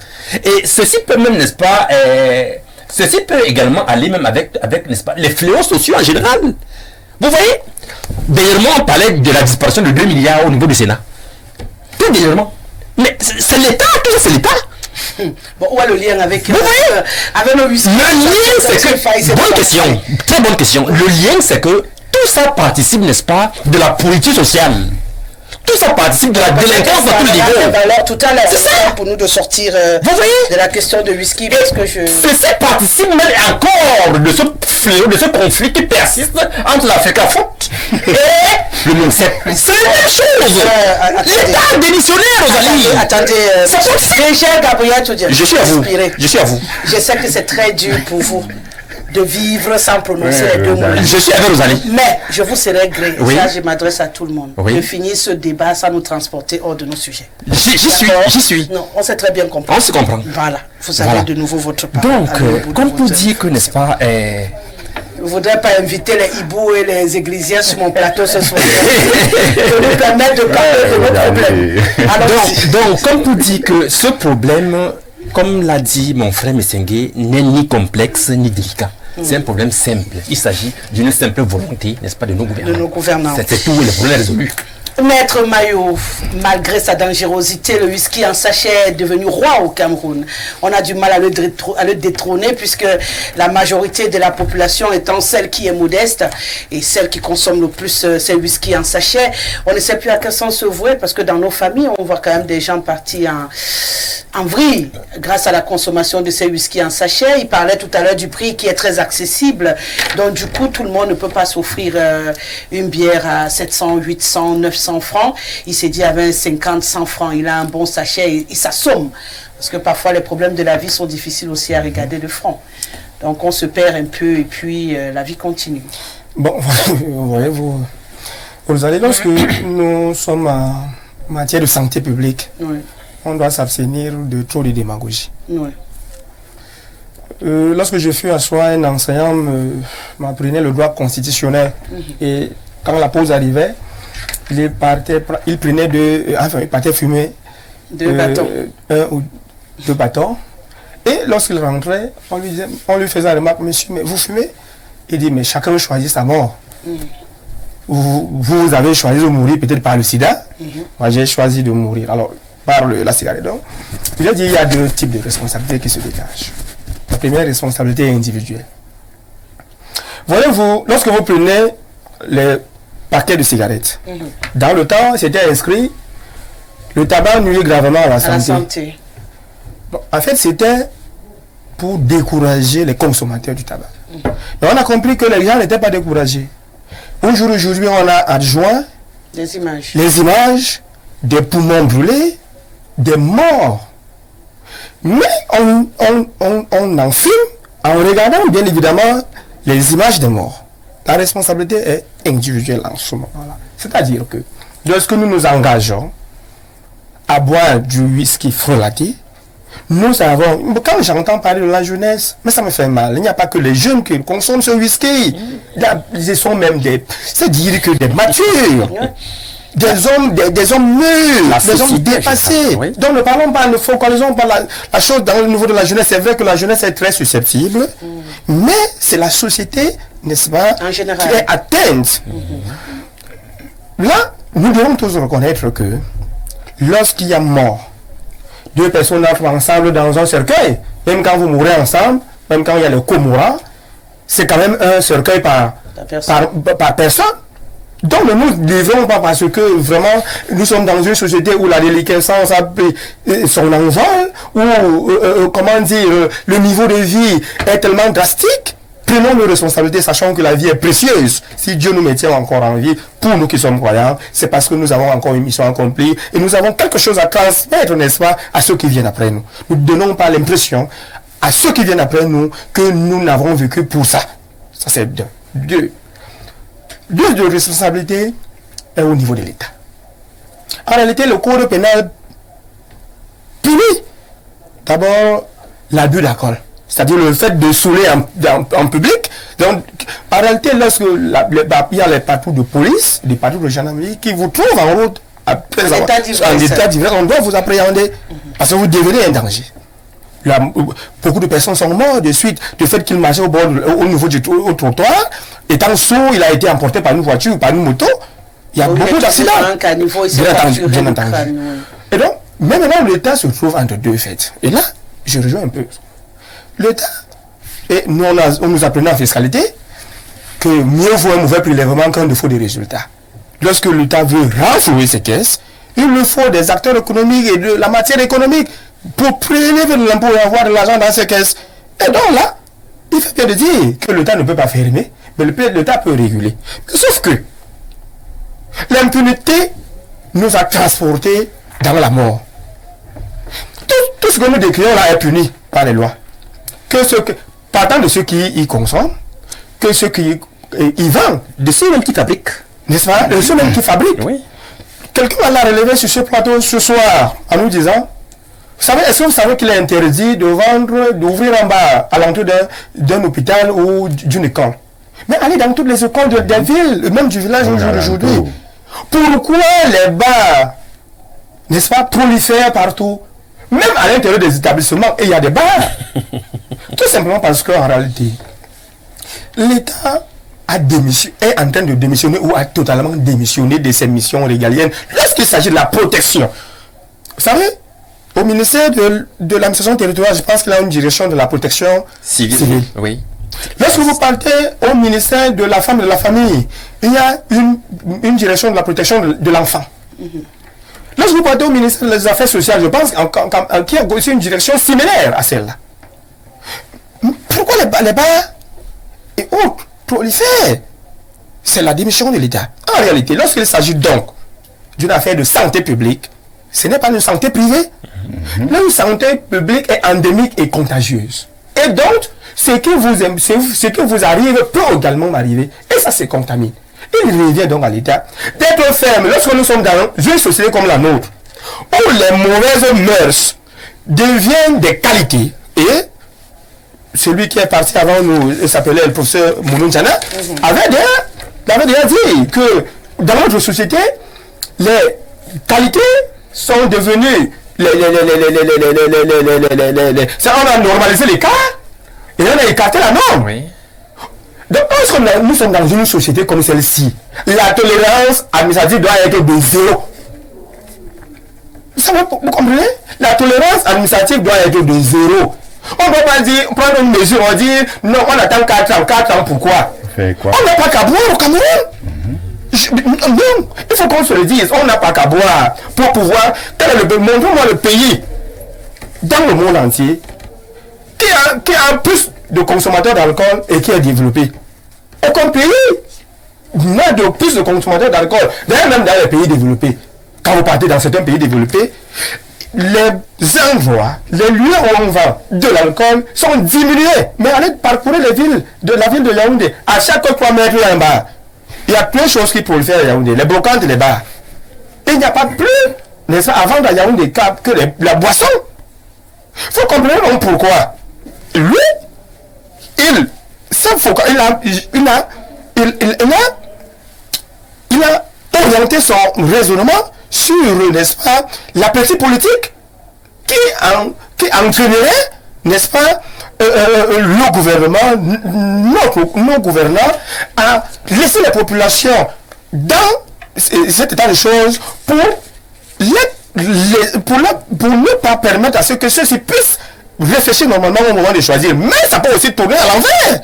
Et ceci peut même, n'est-ce pas, ceci peut également aller même avec n'est-ce pas, les fléaux sociaux en général. Vous voyez, dernièrement, on parlait de la disparition de 2 milliards au niveau du Sénat. Tout dernièrement. Mais c'est l'État, tout ça, c'est l'État. Bon, où est le lien avec, avec le whisky? Le lien, c'est que... Bonne question, très bonne question. Le lien, c'est que tout ça participe, n'est-ce pas, de la politique sociale. Tout ça participe de la délinquance à tous les niveaux. Alors, tout à l'heure, c'est pour nous de sortir de la question de whisky. Parce que ça participe même encore de ce fléau, de ce conflit qui persiste entre l'Afrique et le MINSEP. C'est la même chose. L'État a démissionné, Rosalie. Attendez, cher Gabriel Toudian, je suis à vous. Je suis à vous. Je sais que c'est très dur pour vous de vivre sans prononcer les deux mots. Je suis avec Rosalie. Mais je vous serais gré, ça je m'adresse à tout le monde, de finir ce débat sans nous transporter hors de nos sujets. J'y suis. Non, on s'est très bien compris. On se comprend. Voilà, vous avez de nouveau votre part. Donc, comme pour dire que, n'est-ce pas, Je ne voudrais pas inviter les hiboux et les églisiens sur mon plateau ce soir. Pour nous permettre de parler de nos problèmes. Donc, comme pour dire que ce problème, comme l'a dit mon frère Messengue, n'est ni complexe ni délicat. C'est un problème simple. Il s'agit d'une simple volonté, n'est-ce pas, de nos gouvernants. De nos gouvernants. C'est tout, le problème est résolu. Maître Mayo, malgré sa dangerosité, le whisky en sachet est devenu roi au Cameroun. On a du mal à le détrôner puisque la majorité de la population étant celle qui est modeste et celle qui consomme le plus ces whisky en sachet, on ne sait plus à quel sens se vouer parce que dans nos familles, on voit quand même des gens partis en vrille grâce à la consommation de ces whisky en sachet. Il parlait tout à l'heure du prix qui est très accessible. Donc du coup, tout le monde ne peut pas s'offrir une bière à 700, 800, 900 francs. Il s'est dit avec 50, 100 francs, il a un bon sachet et il s'assomme. Parce que parfois les problèmes de la vie sont difficiles aussi à regarder de front. Donc on se perd un peu et puis la vie continue. Bon, vous voyez, vous allez, lorsque nous sommes en matière de santé publique, oui, on doit s'abstenir de trop de démagogie. Oui. Lorsque je fus à soi, un enseignant m'apprenait le droit constitutionnel. Et quand la pause arrivait, il partait fumer un ou deux bâtons. Et lorsqu'il rentrait, on lui faisait la remarque, monsieur, mais vous fumez? Il dit, mais chacun choisit sa mort. Vous avez choisi de mourir peut-être par le sida. Moi, j'ai choisi de mourir. Alors, par la cigarette. Donc, il a dit, il y a deux types de responsabilités qui se dégagent. La première responsabilité est individuelle. Voyez-vous, lorsque vous prenez les paquets de cigarettes, dans le temps, c'était inscrit, le tabac nuit gravement à la santé. Bon, en fait, c'était pour décourager les consommateurs du tabac. Et on a compris que les gens n'étaient pas découragés. Aujourd'hui, on a adjoint les images des poumons brûlés, des morts. Mais on en filme en regardant bien évidemment les images des morts. La responsabilité est individuelle en ce moment-là. C'est-à-dire que lorsque nous nous engageons à boire du whisky frelaté, nous avons, quand j'entends parler de la jeunesse, mais ça me fait mal. Il n'y a pas que les jeunes qui consomment ce whisky. Ils sont même c'est-à-dire que des matures. Des hommes mûrs, des hommes dépassés. Oui. Donc ne parlons pas, ne focalisons pas la chose dans le niveau de la jeunesse. C'est vrai que la jeunesse est très susceptible, mais c'est la société, n'est-ce pas, qui est atteinte. Là, nous devons tous reconnaître que lorsqu'il y a mort, deux personnes entrent ensemble dans un cercueil, même quand vous mourrez ensemble, même quand il y a le co-mourant, c'est quand même un cercueil par personne. Donc ne nous livrons pas parce que vraiment nous sommes dans une société où la déliquescence a pris son envol, où comment dire, le niveau de vie est tellement drastique. Prenons nos responsabilités, sachant que la vie est précieuse. Si Dieu nous maintient encore en vie, pour nous qui sommes croyants, c'est parce que nous avons encore une mission accomplie et nous avons quelque chose à transmettre, n'est-ce pas, à ceux qui viennent après nous. Nous ne donnons pas l'impression à ceux qui viennent après nous que nous n'avons vécu pour ça. Ça c'est deux. Deux de responsabilité est au niveau de l'État. En réalité, le code pénal punit d'abord l'abus d'alcool, c'est-à-dire le fait de saouler en public. Donc, en réalité, lorsque il y a les patrouilles de police, des patrouilles de gendarmerie qui vous trouvent en route après en état d'ivresse, on doit vous appréhender parce que vous devenez un danger. Là, beaucoup de personnes sont mortes de suite du fait qu'ils marchaient au niveau du trottoir. Étant sourd, il a été emporté par une voiture ou par une moto. Il y a beaucoup d'accidents. Bien entendu. Et donc, mais maintenant, l'État se trouve entre deux faits. Et là, je rejoins un peu. L'État, et nous, on nous apprenait en fiscalité que mieux vaut un mauvais prélèvement qu'un défaut de résultat. Lorsque l'État veut renflouer ses caisses, il lui faut des acteurs économiques et de la matière économique pour prélever de l'impôt et avoir de l'argent dans ses caisses. Et donc là, il fait bien de dire que l'État ne peut pas fermer, mais l'État peut réguler. Sauf que l'impunité nous a transportés dans la mort. Tout ce que nous décrivons là est puni par les lois. Partant de ceux qui y consomment, que ceux qui y vendent, de ceux même qui fabriquent, n'est-ce pas? De ceux même qui fabriquent. Oui. Quelqu'un l'a relevé sur ce plateau ce soir en nous disant, est-ce que vous savez qu'il est interdit de vendre, d'ouvrir un bar à l'entrée d'un hôpital ou d'une école? Mais allez dans toutes les écoles des villes, même du village aujourd'hui. Pourquoi les bars, n'est-ce pas, prolifèrent partout? Même à l'intérieur des établissements, il y a des bars. Tout simplement parce qu'en réalité, l'État est en train de démissionner ou a totalement démissionné de ses missions régaliennes lorsqu'il s'agit de la protection. Vous savez, au ministère de l'administration territoriale, je pense qu'il y a une direction de la protection civile. Oui. Lorsque vous partez au ministère de la femme et de la famille, il y a une direction de la protection de l'enfant. Lorsque vous partez au ministère des Affaires sociales, je pense qu'il y a aussi une direction similaire à celle-là. Pourquoi les bars et autres prolifèrent? C'est la démission de l'État. En réalité, lorsqu'il s'agit donc d'une affaire de santé publique, ce n'est pas une santé privée. La santé publique est endémique et contagieuse. Et donc, ce qui vous arrive peut également m'arriver. Et ça se contamine. Il revient donc à l'État d'être ferme lorsque nous sommes dans une société comme la nôtre, où les mauvaises mœurs deviennent des qualités. Et celui qui est parti avant nous, il s'appelait le professeur Mounou Tchana, avait déjà dit que dans notre société, les qualités sont devenues on a normalisé les cas et on a écarté la norme. Oui. Donc, nous sommes dans une société comme celle-ci. La tolérance administrative doit être de 0. Vous comprenez? La tolérance administrative doit être de 0. On ne peut pas dire, prendre une mesure, on dit, non, on attend 4 ans, pourquoi? On n'a pas qu'à boire au Cameroun. Non, il faut qu'on se le dise, on n'a pas qu'à boire pour pouvoir. Montrez-moi le pays dans le monde entier qui a plus de consommateurs d'alcool et qui est développé. Aucun pays n'a de plus de consommateurs d'alcool. D'ailleurs, même dans les pays développés, quand vous partez dans certains pays développés, les endroits, les lieux où on vend de l'alcool sont diminués. Mais allez parcourir les villes de la ville de Yaoundé. À chaque 3 mètres, il y a un bar. Il y a plein de choses qui prolifèrent à Yaoundé. Les brocantes et les bars. Et il n'y a pas plus, n'est-ce pas, avant à Yaoundé que la boisson. Il faut comprendre pourquoi. Lui, il a orienté son raisonnement sur, n'est-ce pas, la partie politique qui entraînerait, n'est-ce pas, le gouvernement, nos gouvernants, à laisser les populations dans cet état de choses pour ne pas permettre à ce que ceux-ci puissent réfléchir normalement au moment de choisir. Mais ça peut aussi tourner à l'envers.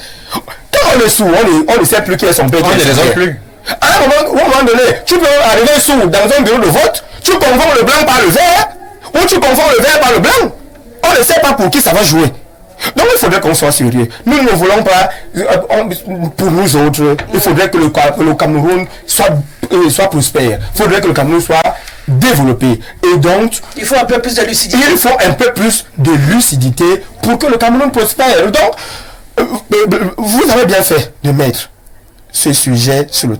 Quand on est sourd, on ne sait plus qui est son père. On ne les raisonne plus. À un moment donné, tu peux arriver sourd dans un bureau de vote, tu confonds le blanc par le vert, ou tu confonds le vert par le blanc. On ne sait pas pour qui ça va jouer. Donc il faudrait qu'on soit sérieux. Nous ne voulons pas, pour nous autres, il faudrait que le Cameroun soit prospère. Il faudrait que le Cameroun soit développé. Et donc, il faut un peu plus de lucidité. Il faut un peu plus de lucidité pour que le Cameroun prospère. Donc, vous avez bien fait de mettre ce sujet sur la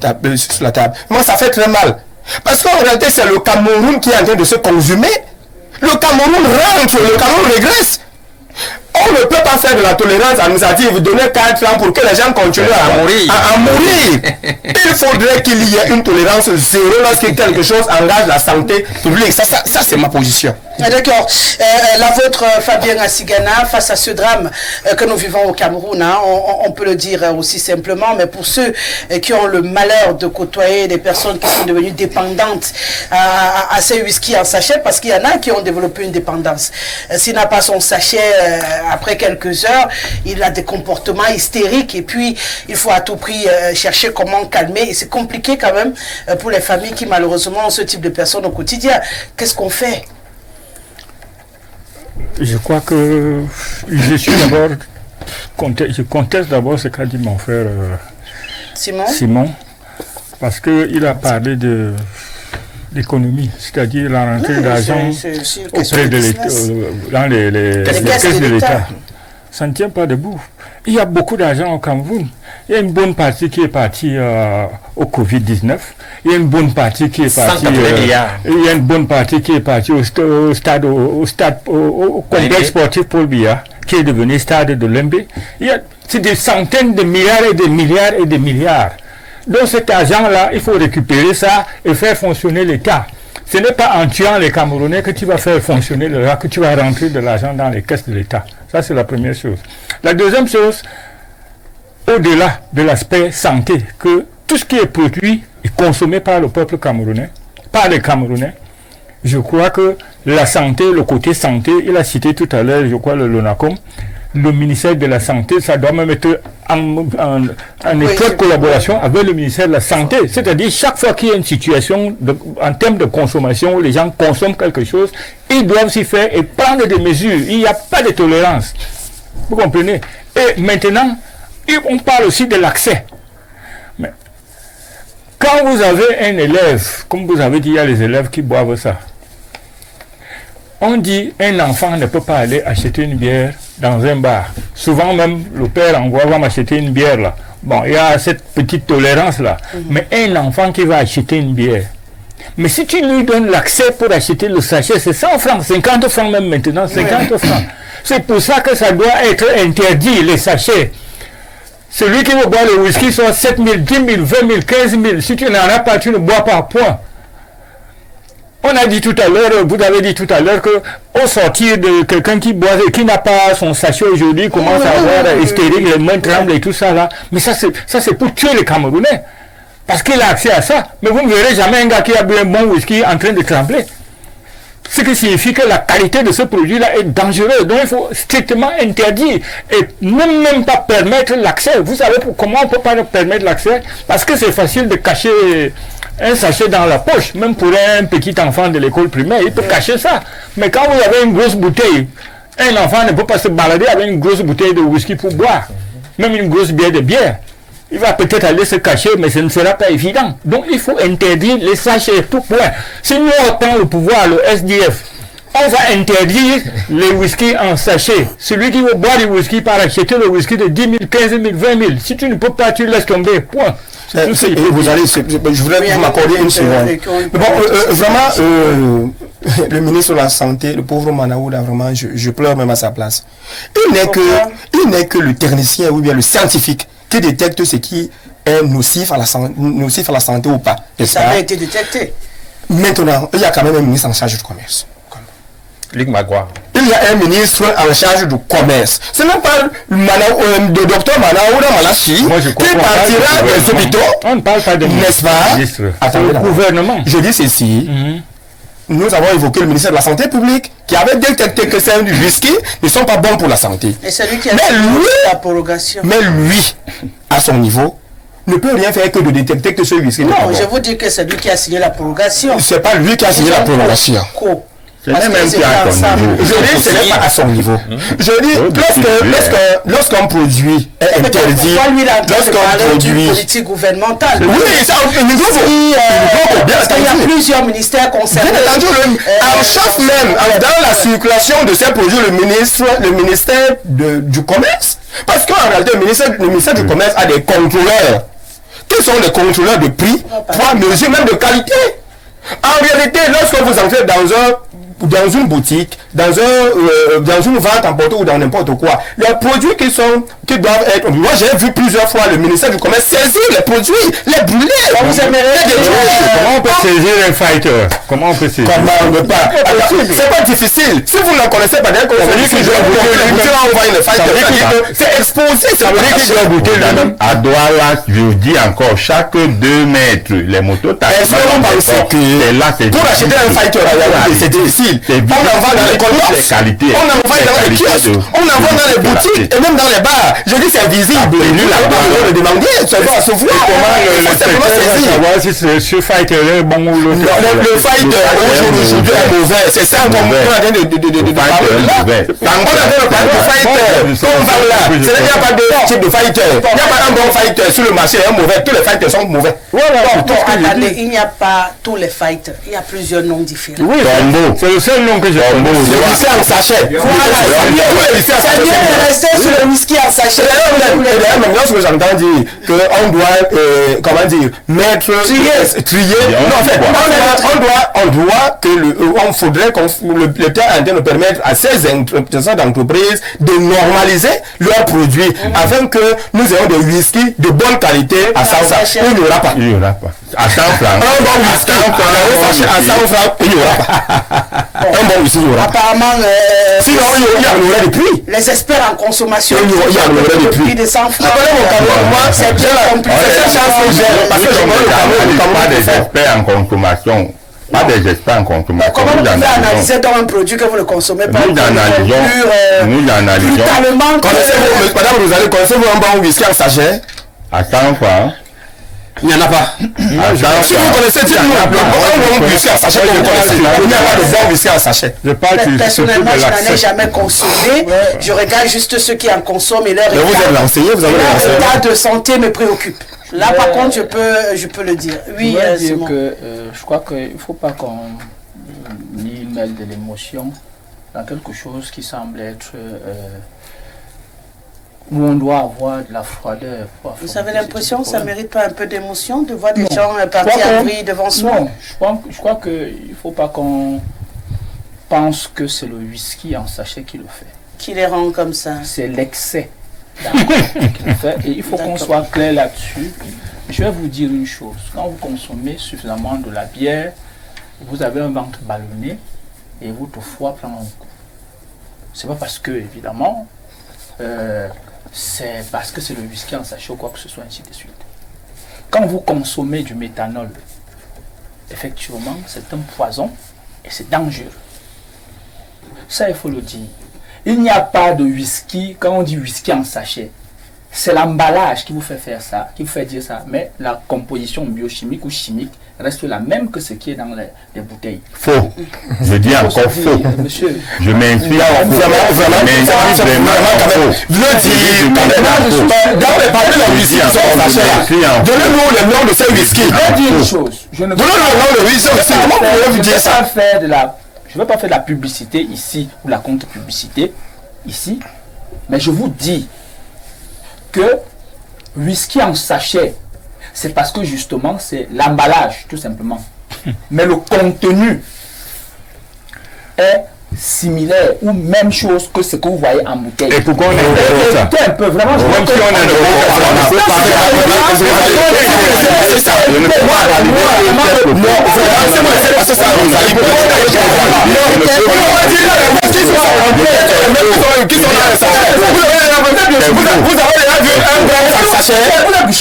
table. Moi, ça fait très mal. Parce qu'en réalité, c'est le Cameroun qui est en train de se consumer. Le Cameroun rentre, le Cameroun régresse. On ne peut pas faire de la tolérance administrative, donner 4 ans pour que les gens continuent à mourir. Il faudrait qu'il y ait une tolérance zéro lorsque quelque chose engage la santé publique. Ça c'est ma position. D'accord. La vôtre, Fabien Assigana, face à ce drame que nous vivons au Cameroun, hein, on peut le dire aussi simplement, mais pour ceux qui ont le malheur de côtoyer des personnes qui sont devenues dépendantes à ces whisky en sachet, parce qu'il y en a qui ont développé une dépendance. S'il n'a pas son sachet après quelques heures, il a des comportements hystériques et puis il faut à tout prix chercher comment calmer. Et c'est compliqué quand même pour les familles qui malheureusement ont ce type de personnes au quotidien. Qu'est-ce qu'on fait? Je crois que je conteste d'abord ce qu'a dit mon frère Simon, parce qu'il a parlé de l'économie, c'est-à-dire la rentrée d'argent auprès de l'État, dans les caisses de l'État. Ça ne tient pas debout. Il y a beaucoup d'argent au Cameroun. Il y a une bonne partie qui est partie au Covid-19. Il y a une bonne partie qui est partie. Il y a une bonne partie qui est partie au complexe sportif Paul Biya, qui est devenu stade de Lembe. Il y a C'est des centaines de milliards et des milliards et des milliards. Donc cet argent-là, il faut récupérer ça et faire fonctionner l'État. Ce n'est pas en tuant les Camerounais que tu vas faire fonctionner l'État, que tu vas rentrer de l'argent dans les caisses de l'État. Ça, c'est la première chose. La deuxième chose, au-delà de l'aspect santé, que tout ce qui est produit et consommé par le peuple camerounais, par les Camerounais, je crois que la santé, le côté santé, il a cité tout à l'heure, je crois, le LONACOM, le ministère de la Santé, ça doit même être en étroite collaboration avec le ministère de la Santé. C'est-à-dire, chaque fois qu'il y a une situation en termes de consommation où les gens consomment quelque chose, ils doivent s'y faire et prendre des mesures. Il n'y a pas de tolérance. Vous comprenez? Et maintenant, on parle aussi de l'accès. Mais quand vous avez un élève, comme vous avez dit, il y a les élèves qui boivent ça. On dit un enfant ne peut pas aller acheter une bière dans un bar. Souvent même, le père envoie va m'acheter une bière là. Bon, il y a cette petite tolérance là. Mais un enfant qui va acheter une bière. Mais si tu lui donnes l'accès pour acheter le sachet, c'est 100 francs, 50 francs même maintenant, 50 francs. C'est pour ça que ça doit être interdit, les sachets. Celui qui veut boire le whisky soit 7 000, 10 000, 20 000, 15 000. Si tu n'en as pas, tu ne bois pas, point. On a dit tout à l'heure, vous avez dit tout à l'heure que au sortir de quelqu'un qui boit et qui n'a pas son sachet aujourd'hui commence à avoir hystérique, les mains tremblent et tout ça là. Mais ça c'est pour tuer les Camerounais. Parce qu'il a accès à ça. Mais vous ne verrez jamais un gars qui a bu un bon whisky en train de trembler. Ce qui signifie que la qualité de ce produit-là est dangereuse. Donc il faut strictement interdire et ne même pas permettre l'accès. Vous savez comment on ne peut pas permettre l'accès? Parce que c'est facile de cacher un sachet dans la poche. Même pour un petit enfant de l'école primaire, il peut cacher ça. Mais quand vous avez une grosse bouteille, un enfant ne peut pas se balader avec une grosse bouteille de whisky pour boire. Même une grosse bière de bière. Il va peut-être aller se cacher, mais ce ne sera pas évident. Donc il faut interdire les sachets, tout point. Si nous on prend le pouvoir, le SDF, on va interdire les whisky en sachet. Celui qui veut boire du whisky par acheter le whisky de 10 000, 15 000, 20 000. Si tu ne peux pas, tu laisses tomber, point. Vous allez, je voudrais vous m'accorder une seconde. Bon, vraiment, le ministre de la Santé, le pauvre Manaouda, vraiment, je pleure même à sa place. Il n'est que le technicien ou bien le scientifique qui détecte ce qui est nocif à la santé ou pas. Ça a été détecté. Maintenant, il y a quand même un ministre en charge du commerce. Luc Magua. Il y a un ministre en charge du commerce. Ce n'est pas le docteur Manaouda Malassi qui partira des hôpitaux. On ne parle pas de n'est-ce pas? Attendez, le gouvernement. Je dis ceci. Nous avons évoqué le ministère de la Santé publique qui avait détecté que c'est du whisky ne sont pas bons pour la santé. Et c'est lui qui a la prorogation. Mais lui, à son niveau, ne peut rien faire que de détecter que ce whisky. Non, je vous dis que c'est lui qui a signé la prorogation. C'est pas lui qui a signé la prorogation. Ce n'est même pas à son niveau. Je dis, ce n'est pas à son niveau. Je dis, lorsqu'un produit est interdit, lorsqu'un produit... politique gouvernementale. Oui, ça, au niveau parce qu'il y a plusieurs ministères concernés. Bien entendu, en chef même, dans la circulation de ces produits, le ministère du Commerce, parce qu'en réalité, le ministère du Commerce a des contrôleurs. Qui sont les contrôleurs de prix, pour mesurer même de qualité. En réalité, lorsque vous entrez dans une boutique, dans une vente emportée ou dans n'importe quoi, les produits qui doivent être... Moi, j'ai vu plusieurs fois le ministère du Commerce saisir les produits, les brûler. Vous aimeriez comment on peut saisir un fighter? Comment on peut saisir? Comment on ne peut pas? C'est pas difficile. Si vous ne connaissez pas, dès que vous dites que je vais goûter, on va une fighter. C'est exposé. Ça veut dire qu'il doit goûter lui-même. À Douala, je vous dis encore, chaque 2 mètres, les motos taxis. Est-ce qu'on pense que pour acheter un fighter, c'est difficile. On envoie dans les colloques, on envoie dans les kiosques, on envoie dans les boutiques et même dans les bars. Je dis c'est visible. Nous l'avons demandé, ça doit se voir. Savoir si ce fighter est bon ou l'autre. Le fighter aujourd'hui est mauvais. C'est ça qu'on est en train de parler là. On est en train de parler de fighter. Comme là, il n'y a pas de type de fighter. Il n'y a pas un bon fighter sur le marché et un mauvais. Tous les fighters sont mauvais. Attendez, il n'y a pas tous les fighters. Il y a plusieurs noms différents. Oui, c'est le seul nom que j'ai connu. Le whisky en sachet. Voilà, c'est mieux de rester sur le whisky en sachet. D'ailleurs, maintenant, ce que j'entends dire, qu'on doit, comment dire, mettre, trier. Non, en fait, on faudrait que le terre interne permettre à ces entreprises de normaliser leurs produits afin que nous ayons des whisky de bonne qualité à 100 francs. Il n'y aura pas. Il n'y aura pas. À 100 francs. Un bon whisky à 100 francs, il n'y aura pas. Un bon whisky, il n'y aura pas. Apparemment, Sinon, il y a des prix. les experts en consommation, Il y a le prix de 100 francs. C'est bien compliqué. Pas des experts en consommation. Pas des experts en consommation. Comment vous pouvez analyser dans un produit que vous ne consommez pas? Nous analysons. Madame Rosalie, connaissez-vous un bon whisky en sachet? À 100 francs. Il n'y en a pas. Si vous connaissez, dites-nous. Un bon whisky en sachet, vous connaissez. Il n'y a pas de bon whisky en sachet. Personnellement, je n'en ai jamais consommé. Je regarde juste ceux qui en consomment et leur état de santé me préoccupe. Là, par contre, je peux le dire. Oui, Simon. Je crois qu'il ne faut pas qu'on y mêle de l'émotion dans quelque chose qui semble être où on doit avoir de la froideur. Vous avez l'impression que ça ne mérite pas un peu d'émotion de voir des gens partis à vrille devant soi? Non, je crois qu'il ne faut pas qu'on pense que c'est le whisky en sachet qui le fait. Qui les rend comme ça? C'est l'excès qui le fait. Et il faut qu'on soit clair là-dessus. Je vais vous dire une chose. Quand vous consommez suffisamment de la bière, vous avez un ventre ballonné et votre foie prend un coup. C'est pas parce que, évidemment, c'est parce que c'est le whisky en sachet ou quoi que ce soit, ainsi de suite. Quand vous consommez du méthanol, effectivement, c'est un poison et c'est dangereux. Ça, il faut le dire. Il n'y a pas de whisky, quand on dit whisky en sachet, c'est l'emballage qui vous fait faire ça, qui vous fait dire ça, mais la composition biochimique ou chimique reste la même que ce qui est dans les bouteilles. Faux. Je dis encore faux. Monsieur. Je m'inscris en faux. Donnez-nous le nom de ce whisky. Je vais dire une chose. Je ne veux pas faire de la publicité ici, ou la contre-publicité ici, mais je vous dis que whisky en sachet, c'est parce que justement c'est l'emballage, tout simplement. Mais le contenu est similaire ou même chose que ce que vous voyez en bouteille. Et pourquoi on est ça? Un peu, vraiment, Même si on est vous avez déjà vu un grand sachet. Vous avez vu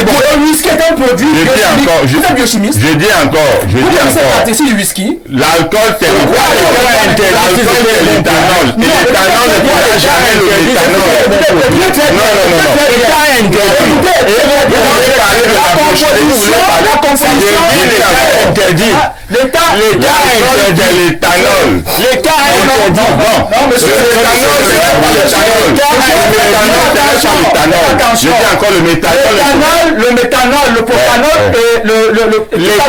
quand le whisky est un produit biochimique. Je dis encore. Du whisky. L'alcool, c'est l'éthanol. Et l'éthanol ne pourra jamais le méthanol. L'État interdit l'éthanol. L'État interdit. Non, monsieur, l'éthanol, c'est pas l'éthanol. Je dis encore le méthanol. Le méthanol, le propanol et l'État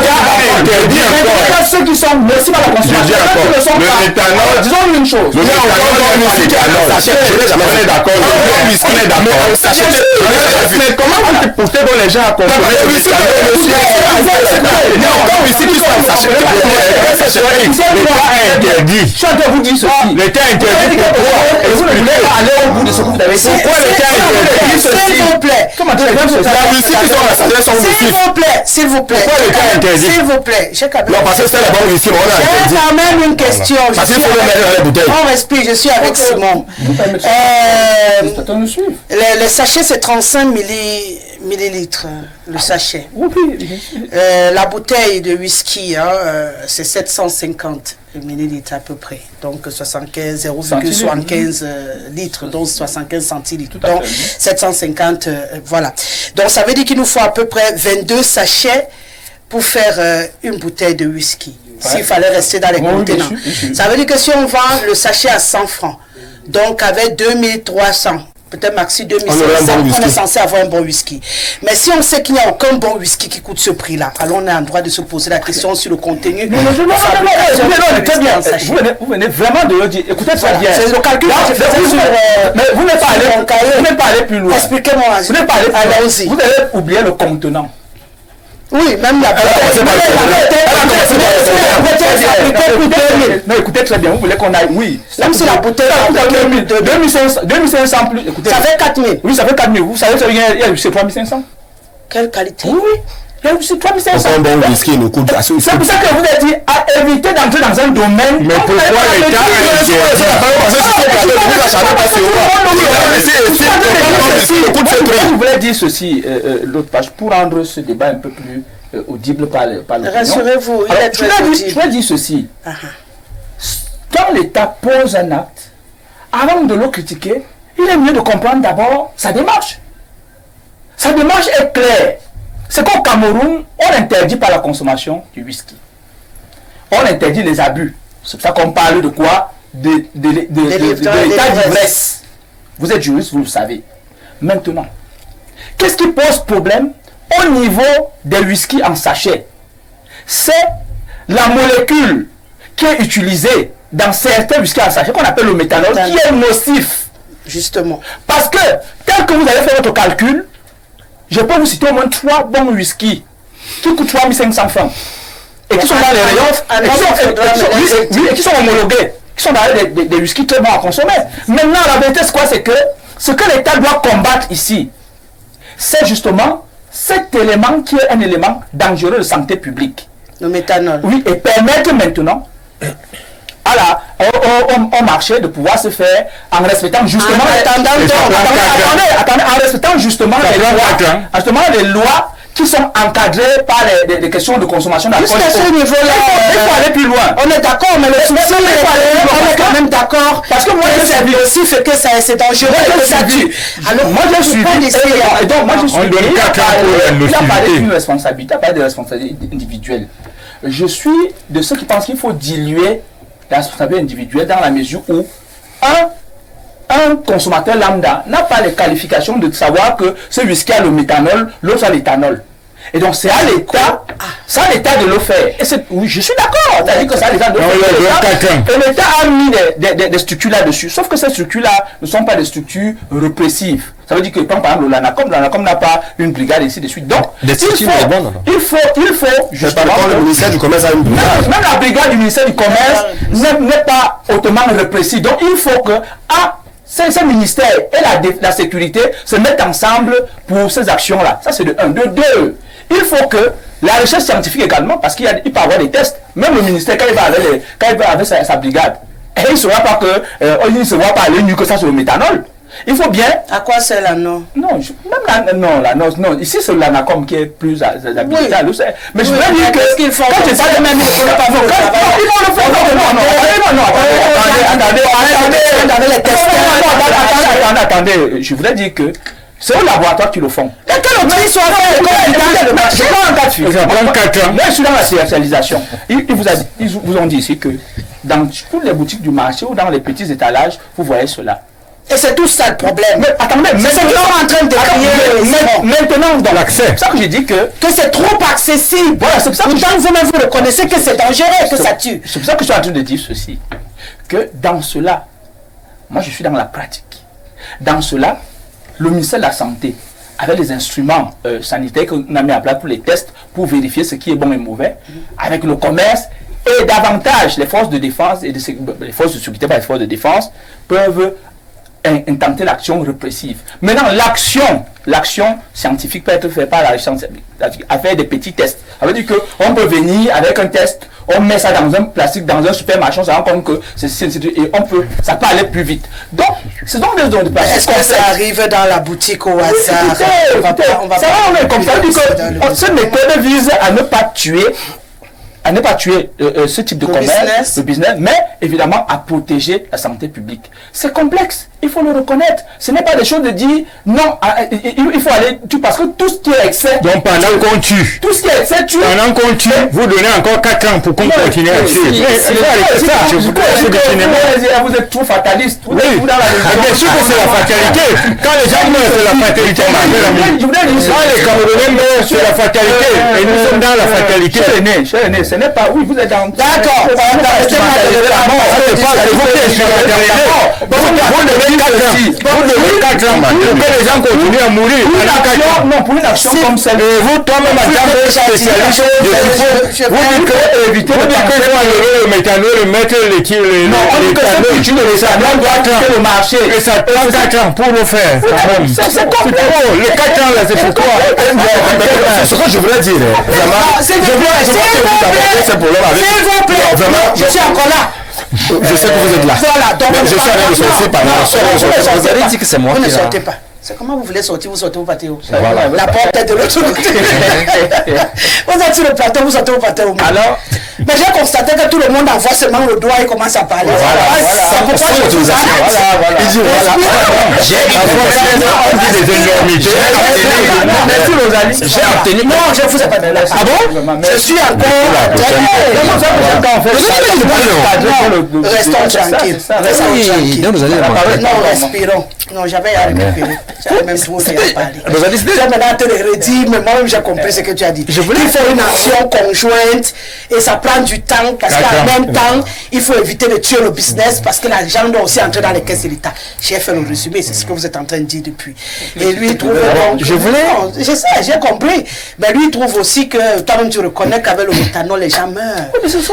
interdit encore. Ceux qui sont merci par la consommation. Le méthanol. Disons une chose. Le méthanol, on est d'accord. On est d'accord. Mais comment vous poussez les gens à consommer le méthanol? Interdit. Je suis en train de vous dire ceci. L'État interdit. Pourquoi? Et vous ne voulez pas aller au bout de ce que vous avez dit. Pourquoi l'État interdit ceci? S'il vous plaît. Comment tu as dit S'il vous plaît. Pourquoi l'État interdit? S'il vous plaît. J'ai quand même une question. On respire, je suis avec Simon. Le sachet, c'est 35 millilitres. Le sachet. La bouteille de whisky, c'est 750 millilitres à peu près. Donc 0,75 litres, donc 75 centilitres. Donc 750, voilà. Donc ça veut dire qu'il nous faut à peu près 22 sachets pour faire une bouteille de whisky. S'il fallait rester dans les contenants. Ça veut dire que si on vend le sachet à 100 francs, donc avec 2300 peut-être maxi On aurait un 2500, bon whisky. on est censé avoir un bon whisky. Mais si on sait qu'il n'y a aucun bon whisky qui coûte ce prix-là, alors on a le droit de se poser la question sur le contenu. Non, très bien. Vous venez vraiment de le dire. Écoutez très bien. C'est le calcul que je faisais sur... Mais vous n'êtes pas allé plus loin. Expliquez-moi. Vous n'êtes pas allé plus loin. Allons-y. Vous avez oublié le contenant. Oui, même la Non, écoutez très bien, vous voulez qu'on aille, oui. Même si la bouteille de 2500 plus, écoutez. ça fait 4000. Oui, ça fait 4000. Vous savez, c'est 3500. Quelle qualité? Oui, c'est 3500. Un bon whisky nous coûte assez. C'est pour ça que vous avez dit à éviter d'entrer dans un domaine. Mais pourquoi l'État Je voulais dire ceci, l'autre page, pour rendre ce débat un peu plus audible par le rassurez-vous, il est très audible. Je voulais dire ceci. Quand l'État pose un acte, avant de le critiquer, il est mieux de comprendre d'abord sa démarche. Sa démarche est claire. C'est qu'au Cameroun, on interdit pas la consommation du whisky. On interdit les abus. C'est pour ça qu'on parle de quoi? De l'état d'ivresse. Vous êtes juriste, vous le savez. Maintenant, qu'est-ce qui pose problème au niveau des whisky en sachet? C'est la molécule qui est utilisée dans certains whisky en sachet, qu'on appelle le méthanol, qui est nocif. Justement. Parce que, tel que vous avez fait votre calcul, je peux vous citer au moins 3 bons whisky qui coûtent 3500 francs. Et qui sont dans les rayons, et qui sont homologués, qui sont dans des whisky très bons à consommer. Maintenant, la vérité, c'est quoi? C'est que ce que l'État doit combattre ici, c'est justement cet élément qui est un élément dangereux de santé publique. Le méthanol. Oui, et permettre maintenant au marché de pouvoir se faire en respectant justement en respectant justement les lois qui sont encadrées par les questions de consommation d'alcool. Jusqu'à ce niveau-là, il faut aller plus loin. On est d'accord, mais le souci, on est quand même d'accord. Parce que moi, c'est aussi fait que c'est dangereux et que ça tue. Alors, moi, je suis et donc, moi, je suis il a parlé d'une responsabilité, il a parlé de responsabilité individuelle. Je suis de ceux qui pensent qu'il faut diluer la responsabilité individuelle dans la mesure où un consommateur lambda n'a pas les qualifications de savoir que ce whisky a le méthanol, l'autre a l'éthanol. Et donc c'est à l'État, de le faire. Et oui, je suis d'accord, c'est-à-dire que c'est à l'État de le faire. Et l'État a mis des structures là-dessus. Sauf que ces structures-là ne sont pas des structures répressives. Ça veut dire que quand par exemple l'ANACOM n'a pas une brigade ici de suite. Donc il faut justement le ministère du Commerce a une brigade. Même la brigade du ministère du Commerce n'est pas hautement répressive. Donc il faut que ces ministères et la sécurité se mettent ensemble pour ces actions-là. Ça, c'est de 1. De 2, il faut que la recherche scientifique également, parce qu'il peut y avoir des tests, même le ministère, quand il va avec sa brigade, et il ne saura pas il ne se voit pas aller nu que ça sur le méthanol. Il faut bien... À quoi c'est la non? Non, non. Ici, c'est l'ANACOM qui est plus habilité à le faire. Mais je veux dire que... Qu'ils font quand tu parles de même... Ils vont le faire. Attendez, je voulais dire que c'est au laboratoire qui le font. Et que le pays soit fait, je prends un cas de figure. Moi, je suis dans la spécialisation. Ils vous ont dit ici que dans toutes les boutiques du marché ou dans les petits étalages, vous voyez cela. Et c'est tout ça le problème. Mais attendez, c'est ce qu'ils sont en train de crier. Maintenant, dans l'accès. C'est ça que j'ai dit que c'est trop accessible. Voilà, c'est pour ça que vous reconnaissez que c'est dangereux, que ça tue. C'est pour ça que je suis en train de dire ceci. Que dans cela, moi je suis dans la pratique. Dans cela, le ministère de la Santé, avec les instruments sanitaires qu'on a mis à place pour les tests, pour vérifier ce qui est bon et mauvais, avec le commerce, et davantage les forces de défense et les forces de sécurité, pas les forces de défense, peuvent intenter l'action répressive. Maintenant, l'action scientifique peut être faite par la scientifique, à faire des petits tests. Ça veut dire qu'on peut venir avec un test, on met ça dans un plastique, dans un supermarché, on se rend compte que et ça peut aller plus vite. Donc, c'est donc des zones de plastique. Est-ce que ça arrive dans la boutique au hasard? On va comme ça, dit que cette méthode vise à ne pas tuer à ne pas tuer ce type de commerce, le business, mais évidemment à protéger la santé publique. C'est complexe, il faut le reconnaître. Ce n'est pas des choses de dire non, il faut aller tuer parce que tout ce qui est excès. Donc pendant qu'on tue, tout ce qui est excès tue. Pendant qu'on tue, vous donnez encore 4 ans pour qu'on continue à tuer. Vous êtes trop fataliste. Oui, bien sûr que c'est la fatalité. Quand les gens meurent, c'est la fatalité. Quand les Camerounais meurent, c'est la fatalité. Et nous sommes dans la fatalité. Cher aîné, ce n'est pas... Oui, vous êtes dans... D'accord. Vous devez 4 ans pour que les gens continuent à mourir. Non, pour une action comme celle. Vous, toi-même, en tant que spécialiste, vous dites que éviter le méthanol, mettre les non, on dit que c'est plus de ça. On doit quitter le marché. Et ça prend 4 ans pour le faire. C'est complet. Les 4 ans là, c'est pourquoi. C'est ce que je voulais dire. S'il vous plaît, je suis encore là. Je sais que vous êtes là. Voilà, donc je suis allé me sortir par là. Vous avez dit que c'est moi qui là. ne sortez pas. C'est comment vous voulez sortir, vous sortez au pâté. Voilà. La porte est de l'autre côté. Vous êtes sur le plateau, vous sortez au pâté. Alors, mais j'ai constaté que tout le monde envoie seulement le doigt et commence à parler. C'est pourquoi je vous arrête. Il dit j'ai obtenu. Non, je ne vous ai pas donné. Ah bon? Je suis encore. Restons tranquilles. Non, respirons. Non, j'avais à récupérer. J'avais même trop fait à parler. J'ai maintenant te le redit, mais moi-même j'ai compris ce que tu as dit. Il faut une action conjointe et ça prend du temps parce qu'en même temps, il faut éviter de tuer le business parce que l'argent doit aussi entrer dans les caisses de l'État. J'ai fait le résumé, c'est ce que vous êtes en train de dire depuis. Et lui, il trouve. Je sais, j'ai compris. Mais lui, il trouve aussi que toi-même tu reconnais qu'avec le méthanol, les gens meurent.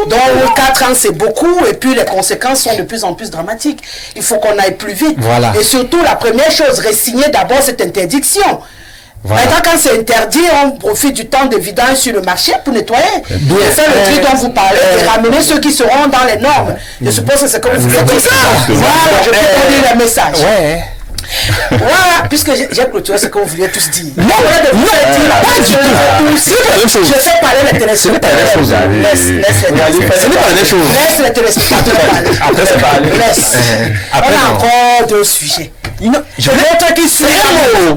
Donc 4 ans, c'est beaucoup et puis les conséquences sont de plus en plus dramatiques. Il faut qu'on aille plus vite. Voilà. Et surtout, la première chose, ressigner d'abord cette interdiction. Voilà. Maintenant, quand c'est interdit, on profite du temps de vidange sur le marché pour nettoyer. Pour faire le tri dont vous parlez et ramener ceux qui seront dans les normes. Je suppose que c'est comme vous faites ça. Voilà, je peux donner le message. Ouais. Voilà, puisque j'ai clôturé ce que vous vouliez tous dire. Non, je fais parler les téléspectateurs. Laisse les téléspectateurs parler. Après, c'est parler. Laisse. On a encore 2 sujets. Non, je l'autre qui suit.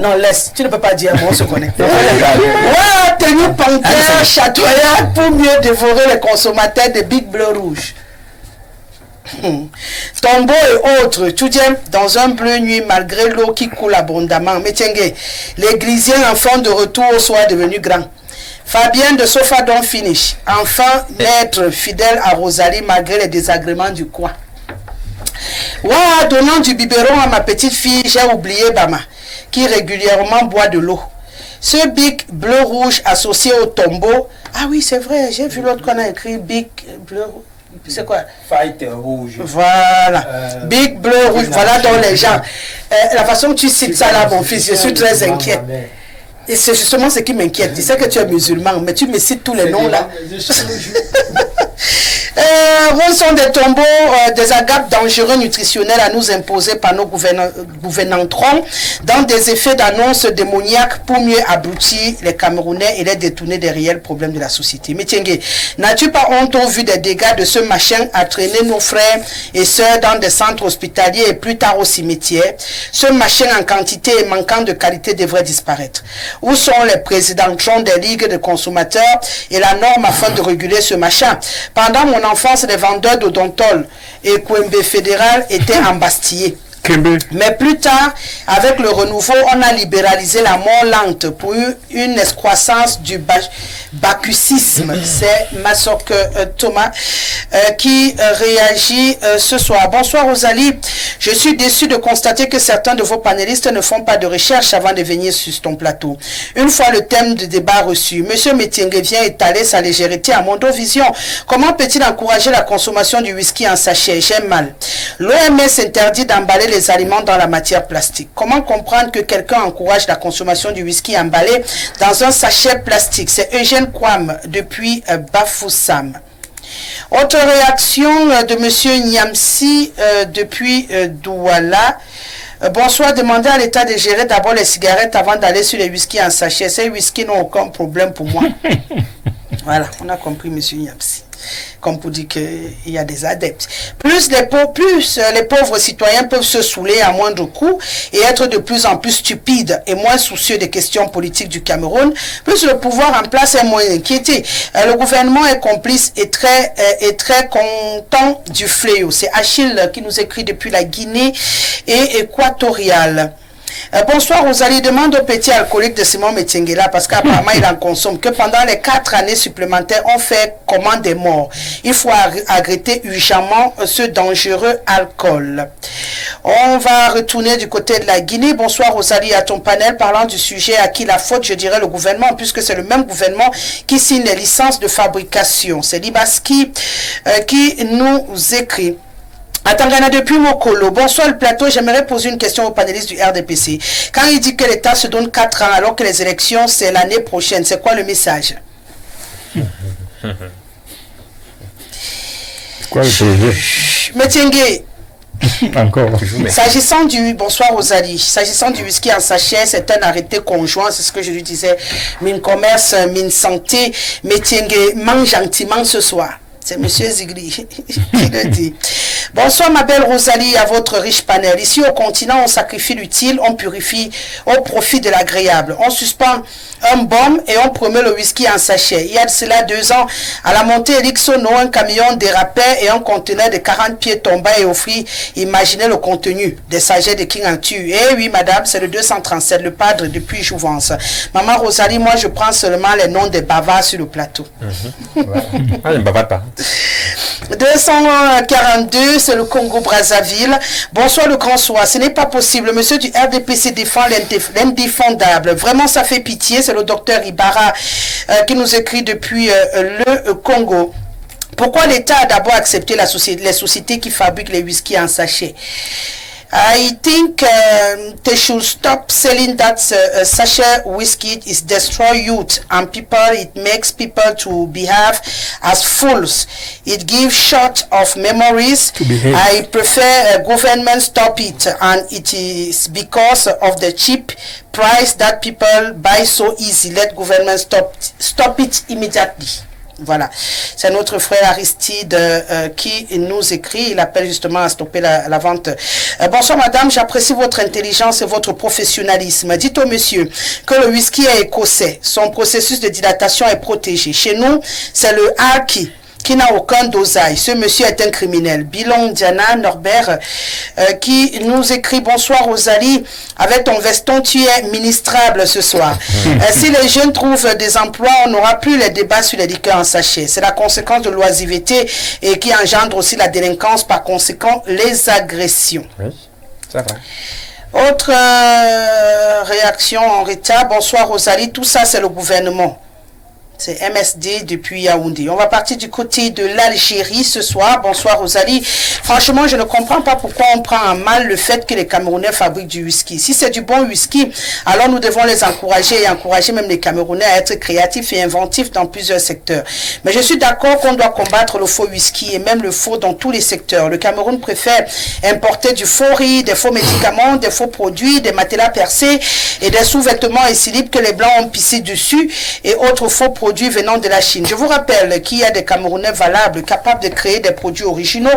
Non, laisse. Tu ne peux pas dire, moi on se connaît. Ouais, tenue panthère chatoyante pour mieux dévorer les consommateurs de Big Bleu Rouge. Tombeau et autres, tout vient dans un bleu nuit malgré l'eau qui coule abondamment. Mais tiens, l'église enfant de retour soit devenu grand. Fabien de Sofadon finish. Enfant naître fidèle à Rosalie malgré les désagréments du coin. Ouah, donnant du biberon à ma petite fille, j'ai oublié Bama, qui régulièrement boit de l'eau. Ce Big Bleu Rouge associé au tombeau. Ah oui, c'est vrai, j'ai vu l'autre qu'on a écrit Big Bleu Rouge. C'est quoi? Fight rouge. Voilà. Big Bleu Rouge. Voilà donc les gens. La façon que tu cites ça là, mon fils, je suis très inquiet. Et c'est justement ce qui m'inquiète. Tu sais que tu es musulman, mais tu me cites tous les noms là. Sont des tombeaux, des agapes dangereux nutritionnels à nous imposer par nos gouvernantrons dans des effets d'annonce démoniaques pour mieux abrutir les Camerounais et les détourner des réels problèmes de la société. Mais tiens, n'as-tu pas honte au vu des dégâts de ce machin à traîner nos frères et sœurs dans des centres hospitaliers et plus tard au cimetière? Ce machin en quantité et manquant de qualité devrait disparaître. Où sont les présidentrons des ligues de consommateurs et la norme afin de réguler ce machin? Pendant mon enfance, les vendeurs d'odontol et Kwembe fédéral étaient embastillés. Mais plus tard, avec le renouveau, on a libéralisé la mort lente pour une excroissance du bacucisme. C'est Masok Thomas qui réagit ce soir. Bonsoir Rosalie. Je suis déçu de constater que certains de vos panélistes ne font pas de recherche avant de venir sur ton plateau. Une fois le thème de débat reçu, M. Metingue vient étaler sa légèreté à Mondovision. Comment peut-il encourager la consommation du whisky en sachet? J'aime mal. L'OMS interdit d'emballer les aliments dans la matière plastique. Comment comprendre que quelqu'un encourage la consommation du whisky emballé dans un sachet plastique? C'est Eugène Kwam depuis Bafoussam. Autre réaction de M. Niamsi depuis Douala. Bonsoir, demandez à l'État de gérer d'abord les cigarettes avant d'aller sur les whisky en sachet. Ces whisky n'ont aucun problème pour moi. Voilà, on a compris, monsieur Niamsi. Comme pour dire qu'il y a des adeptes. Plus les pauvres citoyens peuvent se saouler à moindre coût et être de plus en plus stupides et moins soucieux des questions politiques du Cameroun, plus le pouvoir en place est moins inquiété. Le gouvernement est complice et très content du fléau. C'est Achille qui nous écrit depuis la Guinée et équatoriale. Bonsoir, Rosalie. Demande au petit alcoolique de Simon Metiengela, parce qu'apparemment il en consomme, que pendant les 4 années supplémentaires, on fait comment des morts. Il faut arrêter urgemment ce dangereux alcool. On va retourner du côté de la Guinée. Bonsoir, Rosalie, à ton panel. Parlant du sujet, à qui la faute, je dirais le gouvernement, puisque c'est le même gouvernement qui signe les licences de fabrication. C'est Libaski qui nous écrit. Atangana depuis Mokolo. Bonsoir le plateau. J'aimerais poser une question aux panélistes du RDPC. Quand il dit que l'État se donne 4 ans alors que les élections c'est l'année prochaine, c'est quoi le message? Quoi le projet? Metienge. Encore. S'agissant du bonsoir Rosalie, s'agissant du whisky en sachet, c'est un arrêté conjoint, c'est ce que je lui disais. Mine commerce, mine santé, Metienge mange gentiment ce soir. C'est monsieur Zigri qui le dit. Bonsoir ma belle Rosalie, à votre riche panel. Ici au continent, on sacrifie l'utile, on purifie au profit de l'agréable. On suspend un baume et on promet le whisky en sachet. Il y a de cela 2 ans, à la montée Elixono, un camion dérapait et un conteneur de 40 pieds tomba et offrit. Imaginez le contenu des sachets de King Antu. Eh oui madame, c'est le 237, le padre depuis Jouvence. Maman Rosalie, moi je prends seulement les noms des bavards sur le plateau. Ah, ne bavard pas. 242, c'est le Congo-Brazzaville. Bonsoir le grand soir. Ce n'est pas possible. Le monsieur du RDPC défend l'indéfendable. Vraiment, ça fait pitié. C'est le docteur Ibarra qui nous écrit depuis le Congo. Pourquoi l'État a d'abord accepté les sociétés qui fabriquent les whisky en sachet? I think they should stop selling that sachet whiskey. It destroys youth and people. It makes people to behave as fools. It gives short of memories. I prefer government stop it, and it is because of the cheap price that people buy so easy. Let government stop it immediately. Voilà, c'est notre frère Aristide qui nous écrit, il appelle justement à stopper la vente. Bonsoir madame, j'apprécie votre intelligence et votre professionnalisme. Dites au monsieur que le whisky est écossais, son processus de dilatation est protégé. Chez nous, c'est le Arki qui n'a aucun dosage. Ce monsieur est un criminel. Bilon Diana Norbert qui nous écrit: bonsoir Rosalie, avec ton veston tu es ministrable ce soir. Si les jeunes trouvent des emplois, on n'aura plus les débats sur les liqueurs en sachet. C'est la conséquence de l'oisiveté et qui engendre aussi la délinquance, par conséquent les agressions. Oui, ça va. Autre réaction en retard. Bonsoir Rosalie, tout ça c'est le gouvernement. C'est MSD depuis Yaoundé. On va partir du côté de l'Algérie ce soir. Bonsoir Rosalie. Franchement, je ne comprends pas pourquoi on prend en mal le fait que les Camerounais fabriquent du whisky. Si c'est du bon whisky, alors nous devons les encourager et encourager même les Camerounais à être créatifs et inventifs dans plusieurs secteurs. Mais je suis d'accord qu'on doit combattre le faux whisky et même le faux dans tous les secteurs. Le Cameroun préfère importer du faux riz, des faux médicaments, des faux produits, des matelas percés et des sous-vêtements et slips que les Blancs ont pissé dessus et autres faux produits venant de la Chine. Je vous rappelle qu'il y a des Camerounais valables, capables de créer des produits originaux.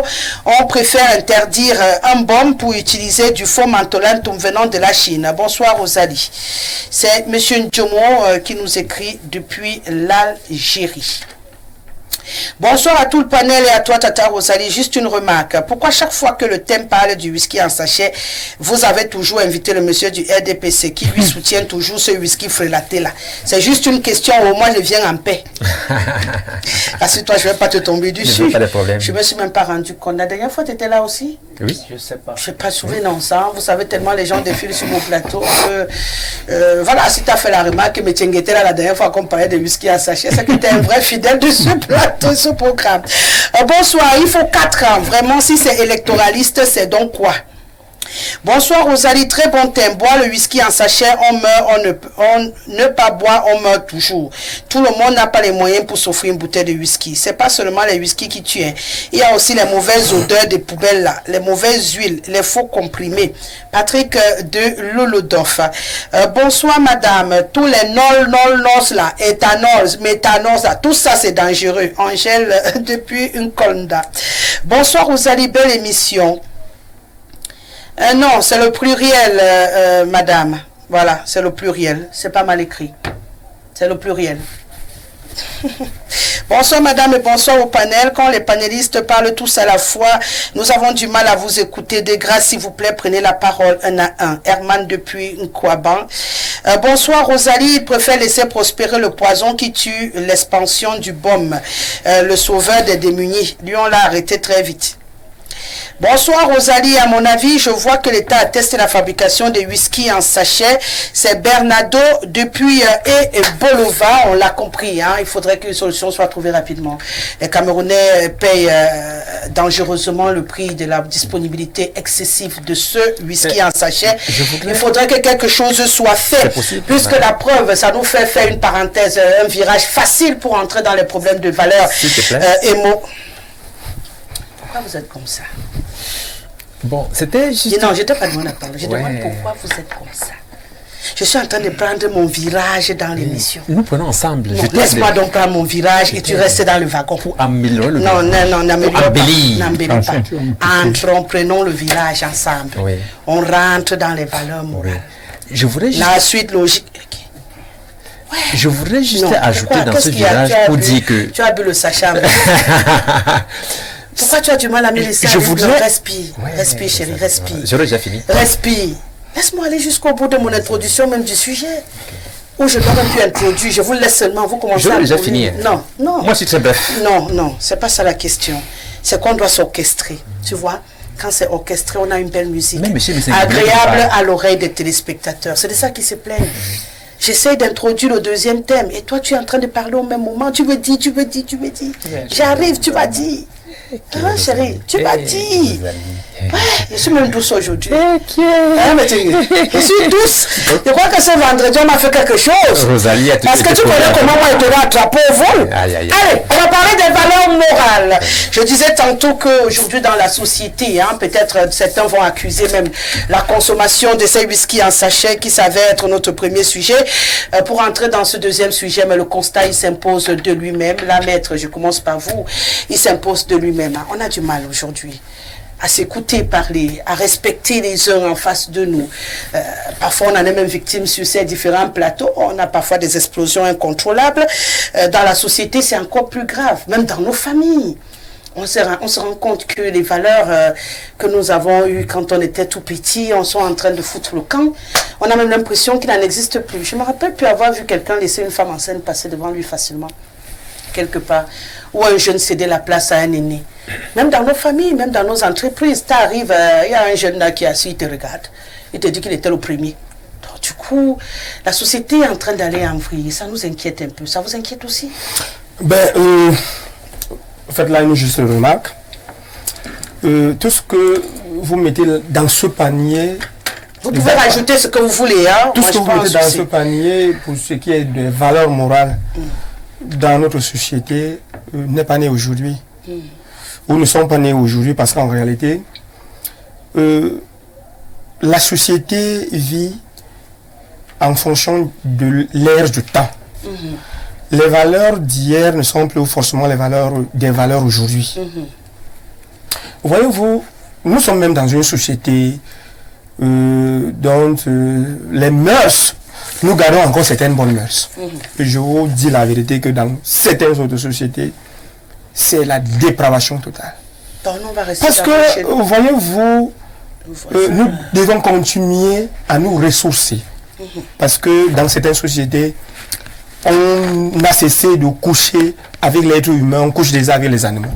On préfère interdire un baume pour utiliser du faux mentholatum venant de la Chine. Bonsoir Rosalie. C'est M. Ndjomo qui nous écrit depuis l'Algérie. Bonsoir à tout le panel et à toi Tata Rosalie. Juste une remarque. Pourquoi chaque fois que le thème parle du whisky en sachet, vous avez toujours invité le monsieur du RDPC qui lui soutient toujours ce whisky frélaté là? C'est juste une question, au moins je viens en paix. Parce que toi je ne vais pas te tomber dessus. Pas de problème. Je me suis même pas rendu compte. La dernière fois tu étais là aussi? Oui. Je sais pas. Je n'ai pas souvenir non ça. Vous savez tellement les gens défilent sur mon plateau que voilà, si tu as fait la remarque que Metienge était là la dernière fois qu'on parlait de whisky en sachet, c'est que tu es un vrai fidèle de ce plateau, ce programme. Bonsoir, il faut 4 ans. Vraiment, si c'est électoraliste, c'est donc quoi? Bonsoir Rosalie, très bon thème. Boire le whisky en sachet, on meurt, on ne pas boire, on meurt toujours. Tout le monde n'a pas les moyens pour s'offrir une bouteille de whisky. C'est pas seulement les whisky qui tuent. Il y a aussi les mauvaises odeurs des poubelles là, les mauvaises huiles, les faux comprimés. Patrick de Lolodorf. Bonsoir madame. Tous les nol là, éthanol, méthanol, là, tout ça c'est dangereux. Angèle depuis une colonda. Bonsoir Rosalie, belle émission. Non, c'est le pluriel, madame. Voilà, c'est le pluriel. C'est pas mal écrit. C'est le pluriel. Bonsoir madame et bonsoir au panel. Quand les panélistes parlent tous à la fois, nous avons du mal à vous écouter. De grâce, s'il vous plaît, prenez la parole un à un. Herman depuis Nkwaban. Bonsoir Rosalie, il préfère laisser prospérer le poison qui tue l'expansion du baume. Le sauveur des démunis. Lui, on l'a arrêté très vite. Bonsoir Rosalie, à mon avis, je vois que l'État atteste la fabrication des whisky en sachet. C'est Bernardo depuis et Bolova, on l'a compris. Hein, il faudrait qu'une solution soit trouvée rapidement. Les Camerounais payent dangereusement le prix de la disponibilité excessive de ce whisky en sachet. Il faudrait que quelque chose soit fait. Puisque la preuve, ça nous fait faire une parenthèse, un virage facile pour entrer dans les problèmes de valeur. Pourquoi vous êtes comme ça? Bon, c'était juste... Non, je ne t'ai pas demandé à parler. Je demande pourquoi vous êtes comme ça. Je suis en train de prendre mon virage dans l'émission. Nous prenons ensemble. Laisse-moi donc prendre mon virage et tu restes dans le wagon. Pour améliorer le Non, n'améliore pas. N'embellis pas. Entrons, prenons le virage ensemble. Oui. On rentre dans les valeurs morales. Je voudrais juste... La suite logique. Ouais. Je voudrais juste ajouter dans ce virage pour dire que... Tu as bu le sachet. Pourquoi tu as du mal à me laisser? Respire, respire chérie, respire. J'aurais déjà fini. Respire. Laisse-moi aller jusqu'au bout de mon introduction, même du sujet. Où je n'aurais pu introduire. Je vous laisse seulement, vous commencez à... J'aurais déjà fini. Non. Moi, c'est très bref. Non, c'est pas ça la question. C'est qu'on doit s'orchestrer, tu vois. Quand c'est orchestré, on a une belle musique. Agréable à l'oreille des téléspectateurs. C'est de ça qu'ils se plaignent. J'essaie d'introduire le deuxième thème. Et toi, tu es en train de parler au même moment. Tu me dis. J'arrive, tu m'as dit. Ah, chérie, tu m'as dit. Ouais, je suis même douce aujourd'hui. Je suis douce. Je crois que ce vendredi, on m'a fait quelque chose. Rosalie, parce que tu connais comment moi, je te dois attraper au vol. Allez, on va parler des valeurs morales. Je disais tantôt qu'aujourd'hui, dans la société, peut-être certains vont accuser même la consommation de ces whisky en sachet qui s'avère être notre premier sujet. Pour entrer dans ce deuxième sujet, mais le constat, il s'impose de lui-même. La maître, je commence par vous, il s'impose de lui-même. On a du mal aujourd'hui à s'écouter parler, à respecter les uns en face de nous. Parfois, on en est même victime sur ces différents plateaux. On a parfois des explosions incontrôlables. Dans la société, c'est encore plus grave, même dans nos familles. On se rend compte que les valeurs que nous avons eues quand on était tout petit, on sont en train de foutre le camp. On a même l'impression qu'il n'en existe plus. Je me rappelle plus avoir vu quelqu'un laisser une femme enceinte passer devant lui facilement, quelque part, ou un jeune céder la place à un aîné. Même dans nos familles, même dans nos entreprises, tu arrives, il y a un jeune là qui est assis, il te regarde, il te dit qu'il était le premier. Donc, du coup, la société est en train d'aller en vrille, ça nous inquiète un peu. Ça vous inquiète aussi? Faites là une juste remarque. Tout ce que vous mettez dans ce panier... Vous pouvez rajouter ce que vous voulez. Tout ce que vous mettez dans ce panier, pour ce qui est des valeurs morales, dans notre société, n'est pas né aujourd'hui. Ou ne sont pas nés aujourd'hui parce qu'en réalité, la société vit en fonction de l'ère du temps. Les valeurs d'hier ne sont plus forcément des valeurs aujourd'hui. Voyez-vous, nous sommes même dans une société dont les mœurs, nous gardons encore certaines bonnes mœurs. Et je vous dis la vérité que dans certaines autres sociétés, c'est la dépravation totale. Parce que, voyez-vous, nous devons continuer à nous ressourcer. Parce que dans certaines sociétés, on a cessé de coucher avec l'être humain, on couche déjà avec les animaux.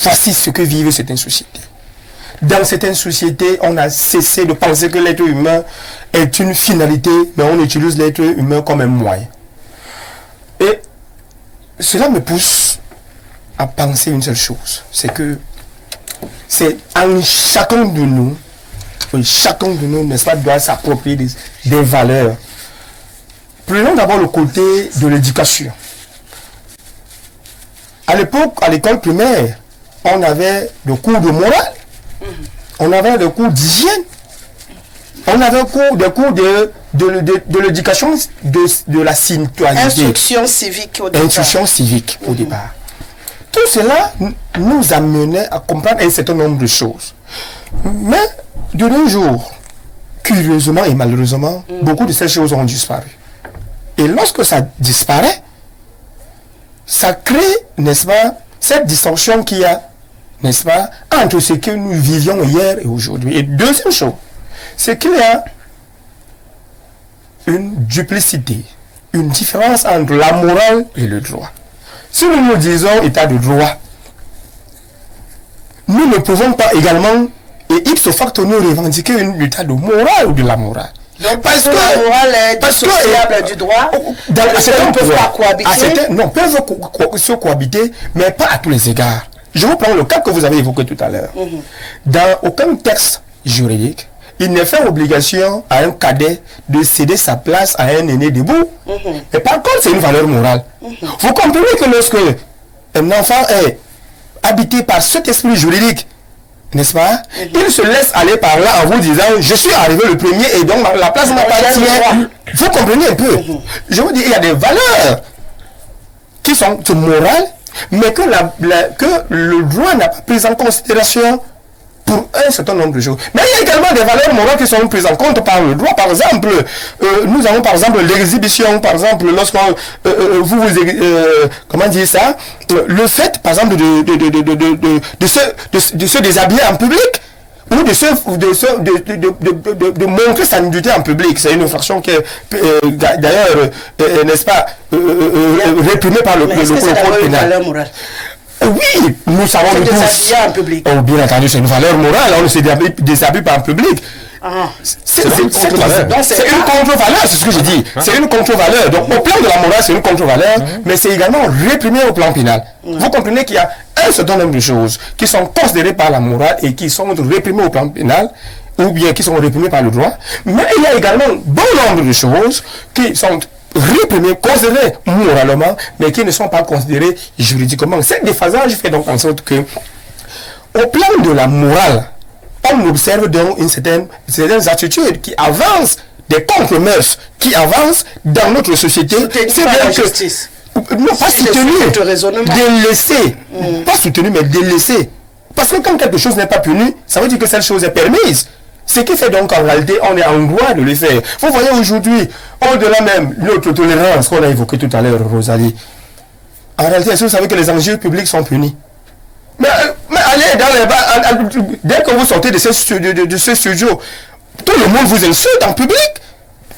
Voici ce que vivent certaines sociétés. Dans certaines sociétés, on a cessé de penser que l'être humain est une finalité, mais on utilise l'être humain comme un moyen. Et cela me pousse à penser une seule chose, c'est que c'est en chacun de nous chacun de nous, n'est-ce pas, doit s'approprier des valeurs. Prenons d'abord le côté de l'éducation. À l'époque, à l'école primaire, on avait des cours de morale, on avait des cours d'hygiène, on avait des cours de l'éducation de la citoyenneté. Instruction civique au départ. Instruction civique au départ. Tout cela nous amenait à comprendre un certain nombre de choses. Mais de nos jours, curieusement et malheureusement, beaucoup de ces choses ont disparu. Et lorsque ça disparaît, ça crée, n'est-ce pas, cette distorsion qu'il y a, n'est-ce pas, entre ce que nous vivions hier et aujourd'hui. Et deuxième chose, c'est qu'il y a une duplicité, une différence entre la morale et le droit. Si nous nous disons état de droit, nous ne pouvons pas également, et ipso facto, nous revendiquer un état de morale ou de la morale. Donc, parce que la morale est dissociable du droit, certains ne peuvent pas cohabiter. Non, peuvent se cohabiter, mais pas à tous les égards. Je vous prends le cas que vous avez évoqué tout à l'heure. Dans aucun texte juridique, il n'est fait obligation à un cadet de céder sa place à un aîné debout. Et par contre, c'est une valeur morale. Vous comprenez que lorsque un enfant est habité par cet esprit juridique, n'est-ce pas, il se laisse aller par là en vous disant je suis arrivé le premier et donc la place m'appartient. Vous comprenez un peu. Je vous dis, il y a des valeurs qui sont morales, mais que le droit n'a pas pris en considération pour un certain nombre de choses. Mais il y a également des valeurs morales qui sont prises en compte par le droit. Par exemple, nous avons par exemple l'exhibition, par exemple, lorsqu'on comment dire ça, le fait par exemple de se déshabiller en public ou de montrer sa nudité en public. C'est une infraction qui est d'ailleurs, n'est-ce pas, réprimée par le code pénal. Oui, nous savons le tous. En public. Oh, bien entendu, c'est une valeur morale. On ne se déshabille pas en public. C'est une contre-valeur, c'est ce que je dis. C'est une contre-valeur. Donc, au plan de la morale, c'est une contre-valeur, mais c'est également réprimé au plan pénal. Vous comprenez qu'il y a un certain nombre de choses qui sont considérées par la morale et qui sont réprimées au plan pénal, ou bien qui sont réprimées par le droit. Mais il y a également bon nombre de choses qui sont réprimés, considérés moralement, mais qui ne sont pas considérés juridiquement. Cette déphasage fait donc en sorte que, au plan de la morale, on observe donc certaines attitudes qui avancent, des contre-mœurs qui avancent dans notre société. C'est bien la justice. Non, pas soutenu, délaissé. Pas soutenu, mais délaissé. Parce que quand quelque chose n'est pas puni, ça veut dire que cette chose est permise. Ce qui fait donc en réalité, on est en droit de le faire. Vous voyez aujourd'hui, au-delà même notre tolérance qu'on a évoquée tout à l'heure, Rosalie, en réalité, est-ce que vous savez que les enjeux publics sont punis? Mais allez dans les bars, dès que vous sortez de ce studio, tout le monde vous insulte en public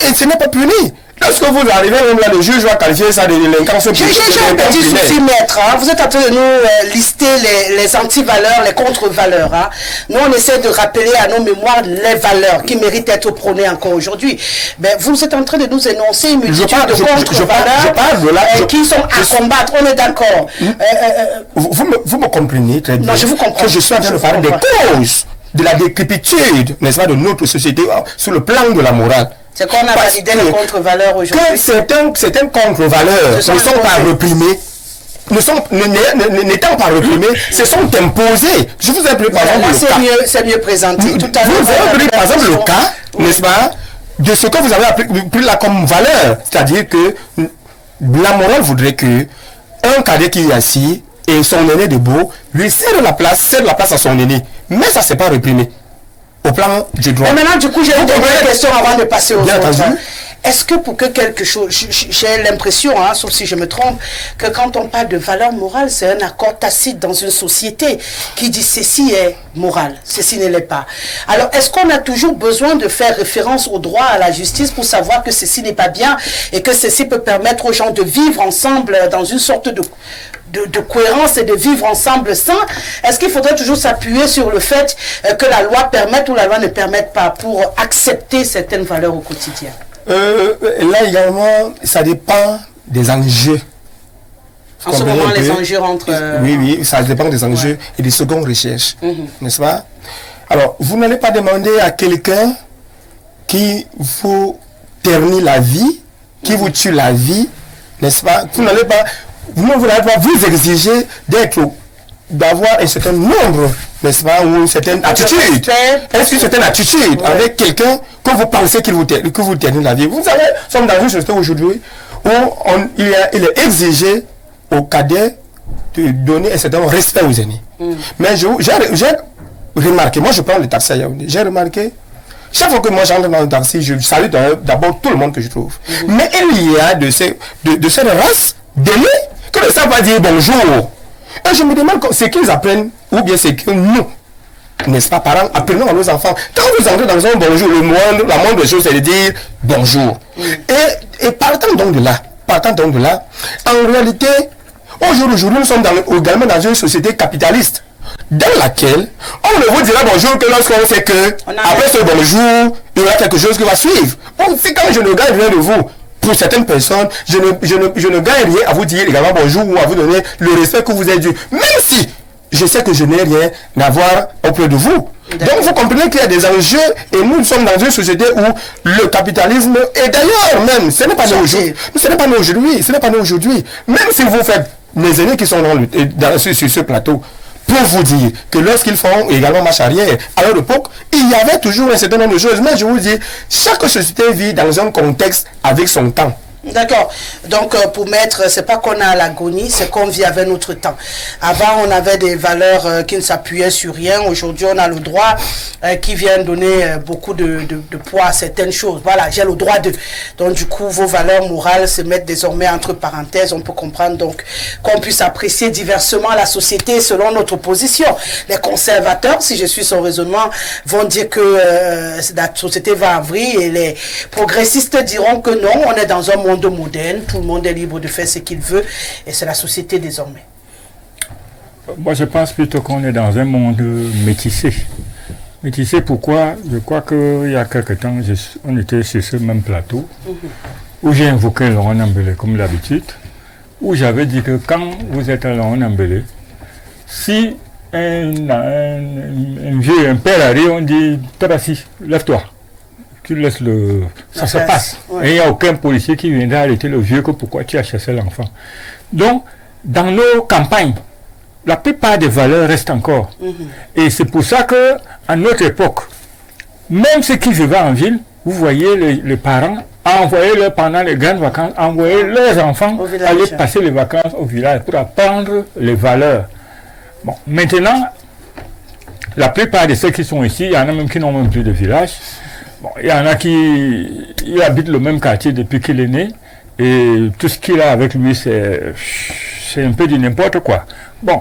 et ce n'est pas puni. Lorsque vous arrivez, même là, le juge va qualifier ça de délinquance. J'ai un petit souci, maître. Vous êtes en train de nous lister les anti-valeurs, les contre-valeurs. Nous, on essaie de rappeler à nos mémoires les valeurs qui méritent d'être prônées encore aujourd'hui. Mais vous êtes en train de nous énoncer une multitude de contre-valeurs qui sont à combattre. On est d'accord. Vous me comprenez très bien. Non, je vous comprends. Que je suis en train de parler des causes de la décrépitude, n'est-ce pas, de notre société sur le plan de la morale. C'est qu'on a validé les contre-valeurs aujourd'hui. Que certaines contre-valeurs ne sont pas reprimées, n'étant pas reprimées, se sont imposées. Je vous ai pris par exemple le cas. C'est mieux présenté. Vous avez pris par exemple le cas, n'est-ce pas, de ce que vous avez pris là comme valeur. C'est-à-dire que la morale voudrait que un cadet qui est assis et son aîné debout lui cède la place à son aîné. Mais ça, c'est pas reprimé. Au plan du droit. Et maintenant, du coup, j'ai une dernière question avant de passer aux autres. Entendu. Est-ce que pour que quelque chose, j'ai l'impression, sauf si je me trompe, que quand on parle de valeur morale, c'est un accord tacite dans une société qui dit ceci est moral, ceci ne l'est pas. Alors, est-ce qu'on a toujours besoin de faire référence au droit, à la justice pour savoir que ceci n'est pas bien et que ceci peut permettre aux gens de vivre ensemble dans une sorte de cohérence et de vivre ensemble sain? Est-ce qu'il faudrait toujours s'appuyer sur le fait que la loi permette ou la loi ne permette pas pour accepter certaines valeurs au quotidien? Là également, ça dépend des enjeux. En ce moment, les enjeux rentrent... Oui, ça dépend des enjeux et des secondes recherches, n'est-ce pas? Alors, vous n'allez pas demander à quelqu'un qui vous ternit la vie, qui vous tue la vie, n'est-ce pas? Vous n'allez pas vous exiger d'avoir un certain nombre, n'est-ce pas, ou une certaine attitude. Est-ce qu'une certaine attitude avec quelqu'un que vous pensez que vous ternit la vie? Vous savez, nous sommes dans une société aujourd'hui où il est exigé aux cadets de donner un certain respect aux aînés. Mais j'ai remarqué, moi je prends le taxi à Yaoundé, j'ai remarqué, chaque fois que moi j'entre dans le taxi, je salue d'abord tout le monde que je trouve. Mais il y a de cette race d'aînés qui ne savent pas dire bonjour. Et je me demande ce qu'ils apprennent, ou bien c'est que nous, n'est-ce pas, parents, apprenons à nos enfants. Quand vous entrez dans un bonjour, la moindre chose c'est de dire bonjour. Et partant donc de là, en réalité, aujourd'hui nous sommes également dans une société capitaliste, dans laquelle on ne vous dira bonjour que lorsqu'on sait que après ce bonjour, il y aura quelque chose qui va suivre. Bon, c'est quand je ne gagne rien de vous. Pour certaines personnes, je ne gagne rien à vous dire également bonjour ou à vous donner le respect que vous êtes dû. Même si je sais que je n'ai rien à voir auprès de vous. Donc vous comprenez qu'il y a des enjeux et nous sommes dans une société où le capitalisme, et d'ailleurs même, ce n'est pas nous aujourd'hui, même si vous faites les aînés qui sont sur ce plateau, pour vous dire que lorsqu'ils font également marche arrière, à leur époque, il y avait toujours un certain nombre de choses. Mais je vous dis, chaque société vit dans un contexte avec son temps. D'accord. Donc, pour mettre, c'est pas qu'on a à l'agonie, c'est qu'on vit avec notre temps. Avant, on avait des valeurs qui ne s'appuyaient sur rien. Aujourd'hui, on a le droit qui vient donner beaucoup de poids à certaines choses. Voilà, j'ai le droit de. Donc, du coup, vos valeurs morales se mettent désormais entre parenthèses. On peut comprendre donc qu'on puisse apprécier diversement la société selon notre position. Les conservateurs, si je suis son raisonnement, vont dire que la société va en vrille et les progressistes diront que non, on est dans un monde moderne, tout le monde est libre de faire ce qu'il veut et c'est la société désormais. Moi je pense plutôt qu'on est dans un monde métissé. Métissé pourquoi? Je crois qu'il y a quelque temps, on était sur ce même plateau où j'ai invoqué Laurent Nambélé comme d'habitude, où j'avais dit que quand vous êtes à Laurent Nambélé, si un vieux, un père arrive, on dit Tabassi, lève-toi. Tu laisses ça se passe. Ouais. Et il n'y a aucun policier qui viendra arrêter le vieux que pourquoi tu as chassé l'enfant. Donc, dans nos campagnes, la plupart des valeurs restent encore. Et c'est pour ça que, à notre époque, même ceux qui vivaient en ville, vous voyez les parents envoyer pendant les grandes vacances, envoyer leurs enfants aller passer les vacances au village pour apprendre les valeurs. Bon, maintenant, la plupart de ceux qui sont ici, il y en a même qui n'ont même plus de village. Bon, il y en a qui habitent le même quartier depuis qu'il est né et tout ce qu'il a avec lui c'est un peu du n'importe quoi. Bon,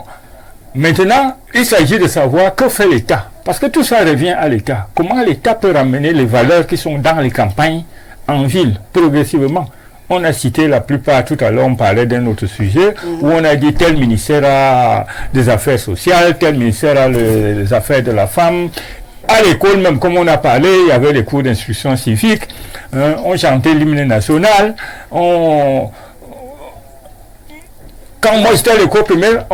maintenant il s'agit de savoir que fait l'État, parce que tout ça revient à l'État. Comment l'État peut ramener les valeurs qui sont dans les campagnes en ville progressivement? On a cité la plupart tout à l'heure, on parlait d'un autre sujet où on a dit tel ministère a des affaires sociales, tel ministère a les affaires de la femme. À l'école, même comme on a parlé, il y avait les cours d'instruction civique, on chantait l'hymne national, quand moi j'étais à l'école primaire,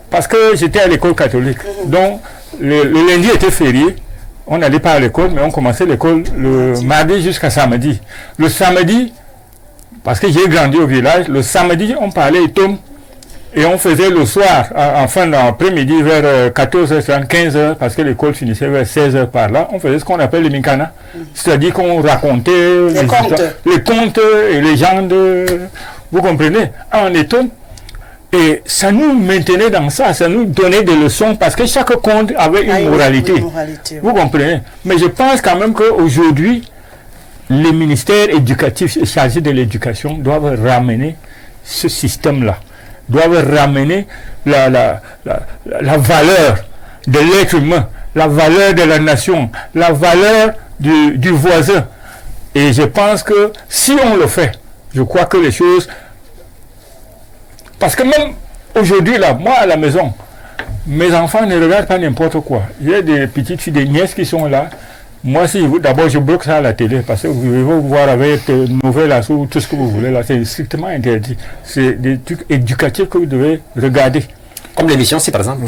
parce que j'étais à l'école catholique, donc le lundi était férié, on n'allait pas à l'école, mais on commençait l'école le mardi jusqu'à samedi. Le samedi, parce que j'ai grandi au village, le samedi on parlait Itom. Et on faisait le soir, en fin d'après-midi, vers 14h30, 15h, parce que l'école finissait vers 16h par là, on faisait ce qu'on appelle les Minkana. C'est-à-dire qu'on racontait les contes et les légendes, vous comprenez, en étonne. Et ça nous maintenait dans ça, ça nous donnait des leçons, parce que chaque conte avait une moralité. Vous comprenez. Mais je pense quand même qu'aujourd'hui, les ministères éducatifs chargés de l'éducation doivent ramener ce système-là. Doivent ramener la valeur de l'être humain, la valeur de la nation, la valeur du voisin. Et je pense que si on le fait, je crois que les choses... Parce que même aujourd'hui, là, moi à la maison, mes enfants ne regardent pas n'importe quoi. Il y a des petites filles, des nièces qui sont là. Moi, d'abord, je bloque ça à la télé, parce que vous pouvez vous voir avec nouvelles ou tout ce que vous voulez là, c'est strictement interdit. C'est des trucs éducatifs que vous devez regarder. Comme l'émission, c'est par exemple.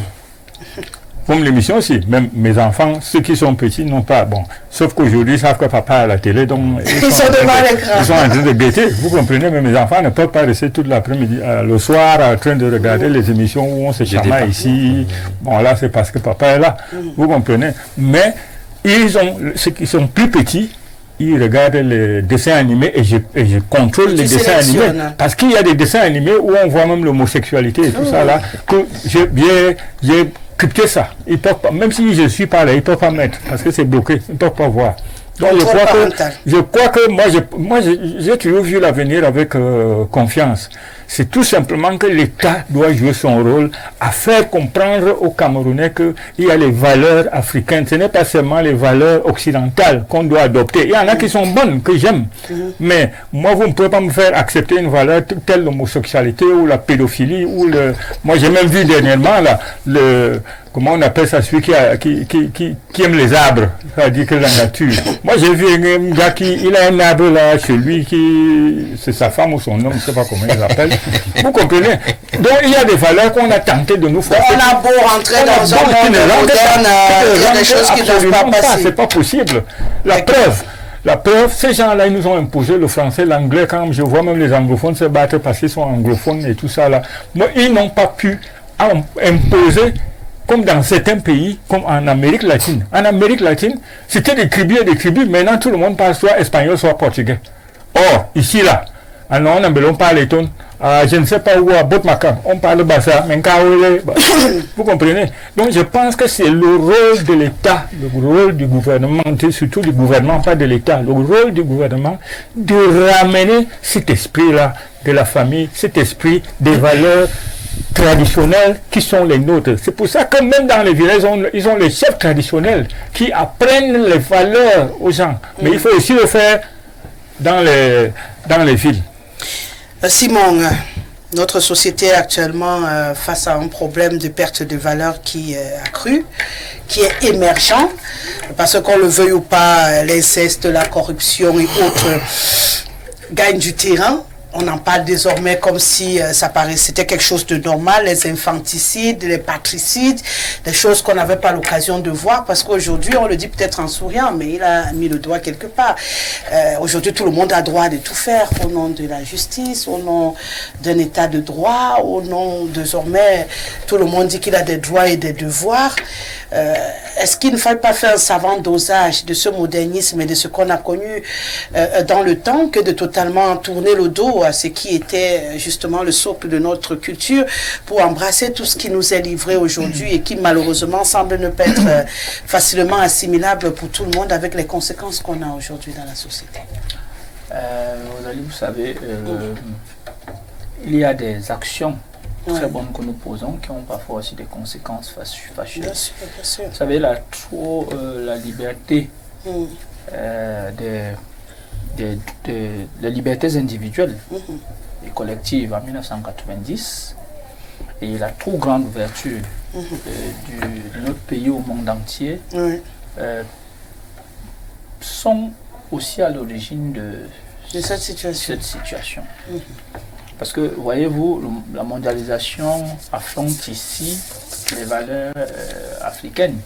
Comme l'émission aussi, même mes enfants, ceux qui sont petits n'ont pas, bon, sauf qu'aujourd'hui ils savent que papa est à la télé, donc ils sont devant l'écran. Ils sont en train de guetter, vous comprenez, mais mes enfants ne peuvent pas rester toute l'après-midi, le soir, en train de regarder les émissions où on se chamaille ici. Bon, là, c'est parce que papa est là, vous comprenez. Mais ceux qui sont plus petits, ils regardent les dessins animés et je contrôle les dessins animés. Parce qu'il y a des dessins animés où on voit même l'homosexualité et tout ça là, que j'ai crypté ça. Ils peuvent pas, même si je ne suis pas là, ils ne peuvent pas mettre parce que c'est bloqué, ils ne peuvent pas voir. Donc je crois que moi j'ai toujours vu l'avenir avec confiance. C'est tout simplement que l'État doit jouer son rôle à faire comprendre aux Camerounais qu'il y a les valeurs africaines. Ce n'est pas seulement les valeurs occidentales qu'on doit adopter. Il y en a qui sont bonnes, que j'aime. Mais moi, vous ne pouvez pas me faire accepter une valeur telle l'homosexualité ou la pédophilie. Moi, j'ai même vu dernièrement là, comment on appelle ça, celui qui aime les arbres, c'est-à-dire que la nature. Moi, j'ai vu un gars il a un arbre là chez lui, c'est sa femme ou son homme, je ne sais pas comment il l'appelle. Vous comprenez? Donc, il y a des valeurs qu'on a tenté de nous faire. On a beau rentrer dans un monde moderne, il y a des choses qui ne doivent pas passer. C'est pas possible. La preuve, ces gens-là, ils nous ont imposé le français, l'anglais, quand je vois même les anglophones se battre parce qu'ils sont anglophones et tout ça là. Mais ils n'ont pas pu imposer comme dans certains pays, comme en Amérique latine. En Amérique latine, c'était des tribus et des tribus. Maintenant, tout le monde parle soit espagnol, soit portugais. Or, ici, là, alors on parle étonne. Je ne sais pas où, à Botmaka, on parle bassa, vous comprenez? Donc, je pense que c'est le rôle de l'État, le rôle du gouvernement, surtout du gouvernement, pas de l'État, le rôle du gouvernement de ramener cet esprit-là de la famille, cet esprit des valeurs traditionnels qui sont les nôtres. C'est pour ça que même dans les villages, ils ont les chefs traditionnels qui apprennent les valeurs aux gens. Mais il faut aussi le faire dans les villes. Simon, notre société est actuellement face à un problème de perte de valeur qui est accru, qui est émergent, parce qu'on le veuille ou pas, l'inceste, la corruption et autres gagnent du terrain. On en parle désormais comme si c'était quelque chose de normal, les infanticides, les patricides, des choses qu'on n'avait pas l'occasion de voir, parce qu'aujourd'hui, on le dit peut-être en souriant, mais il a mis le doigt quelque part. Aujourd'hui, tout le monde a droit de tout faire au nom de la justice, au nom d'un état de droit, au nom, désormais, tout le monde dit qu'il a des droits et des devoirs. Est-ce qu'il ne fallait pas faire un savant dosage de ce modernisme et de ce qu'on a connu dans le temps que de totalement tourner le dos à ce qui était justement le socle de notre culture pour embrasser tout ce qui nous est livré aujourd'hui et qui malheureusement semble ne pas être facilement assimilable pour tout le monde avec les conséquences qu'on a aujourd'hui dans la société? Vous savez, il y a des actions très bonnes que nous posons qui ont parfois aussi des conséquences fâcheuses. Bien sûr, bien sûr. Vous savez, la liberté des libertés individuelles et collectives en 1990 et la trop grande ouverture de notre pays au monde entier sont aussi à l'origine de cette situation. Parce que, voyez-vous, la mondialisation affronte ici les valeurs africaines.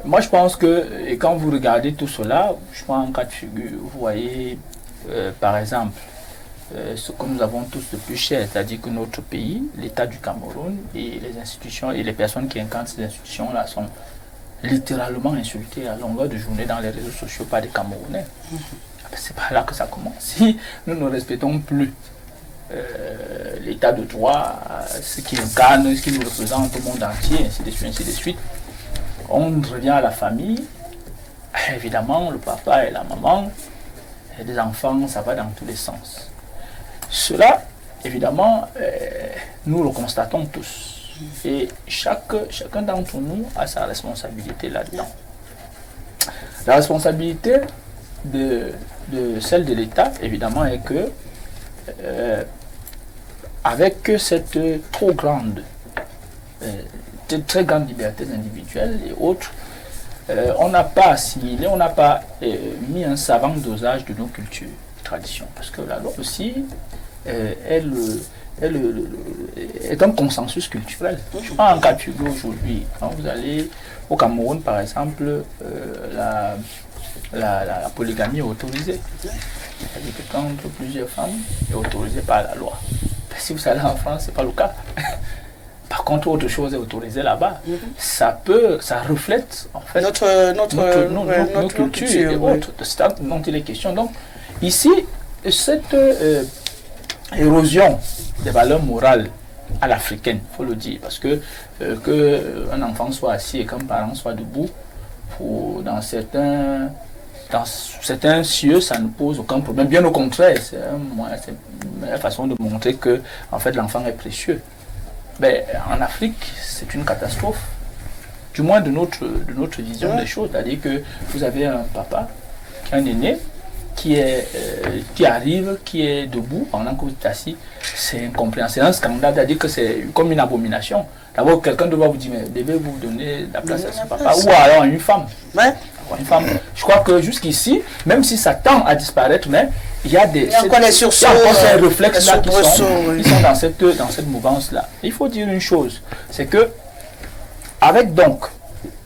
Moi, je pense que, et quand vous regardez tout cela, je prends un cas de figure, vous voyez, par exemple, ce que nous avons tous de plus cher, c'est-à-dire que notre pays, l'État du Cameroun et les institutions et les personnes qui incarnent ces institutions-là sont littéralement insultées à longueur de journée dans les réseaux sociaux par des Camerounais. C'est pas là que ça commence. Si nous ne respectons plus l'état de droit, ce qui incarne, ce qui nous représente au monde entier, ainsi de suite, on revient à la famille. Évidemment, le papa et la maman, et des enfants, ça va dans tous les sens. Cela, évidemment, nous le constatons tous. Et chacun d'entre nous a sa responsabilité là-dedans. La responsabilité de celle de l'État, évidemment, est que avec cette très grande liberté individuelle et autres, on n'a pas assimilé, on n'a pas mis un savant dosage de nos cultures, traditions. Parce que la loi aussi, elle est un consensus culturel. Je prends un cas de figure aujourd'hui. Quand vous allez au Cameroun, par exemple, la polygamie est autorisée. C'est-à-dire que quand plusieurs femmes est autorisée par la loi. Si vous allez en France, ce n'est pas le cas. Par contre, autre chose est autorisée là-bas. Ça reflète en fait notre culture et autres. C'est dont il est question. Donc, ici, cette érosion des valeurs morales à l'africaine, il faut le dire, parce que qu'un enfant soit assis et qu'un parent soit debout, dans certains cieux, ça ne pose aucun problème. Bien au contraire, c'est une façon de montrer que en fait, l'enfant est précieux. Mais en Afrique, c'est une catastrophe, du moins de notre vision des choses. C'est-à-dire que vous avez un papa, qui est un aîné, qui arrive, qui est debout pendant que vous êtes assis. C'est incompréhensible, c'est un scandale, c'est-à-dire que c'est comme une abomination. D'abord, quelqu'un doit vous dire, mais devez-vous donner la place à ce papa, ou alors à une femme. Une femme. Je crois que jusqu'ici, même si ça tend à disparaître, mais il y a encore ces réflexes-là qui sont dans cette mouvance-là. Il faut dire une chose, c'est que avec donc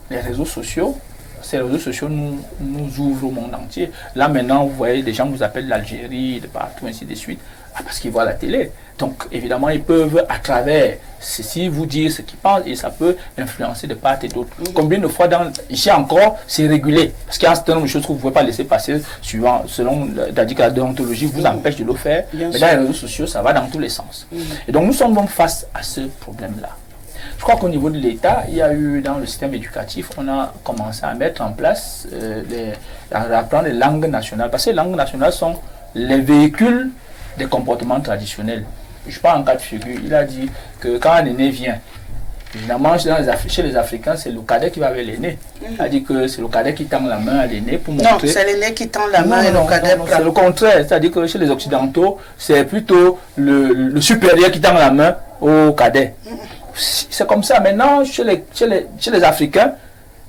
les réseaux sociaux, ces réseaux sociaux nous ouvrent au monde entier. Là maintenant, vous voyez, des gens vous appellent l'Algérie, de partout, ainsi de suite, parce qu'ils voient la télé. Donc évidemment, ils peuvent à travers ceci vous dire ce qu'ils pensent et ça peut influencer de part et d'autre. Combien de fois ici encore, c'est régulé. Parce qu'il y a un certain nombre de choses que vous ne pouvez pas laisser passer selon la déontologie vous empêche de le faire. Mais dans les réseaux sociaux, ça va dans tous les sens. Et donc nous sommes donc face à ce problème-là. Je crois qu'au niveau de l'État, il y a eu dans le système éducatif, on a commencé à mettre en place, à apprendre les langues nationales. Parce que les langues nationales sont les véhicules des comportements traditionnels. Je prends un cas de figure, il a dit que quand un aîné vient, évidemment chez les Africains, c'est le cadet qui va avec l'aîné. Il a dit que c'est le cadet qui tend la main à l'aîné pour montrer... Non, c'est l'aîné qui tend la main et le cadet... Non, c'est le contraire, c'est-à-dire que chez les Occidentaux, c'est plutôt le supérieur qui tend la main au cadet. C'est comme ça. Maintenant, chez les Africains,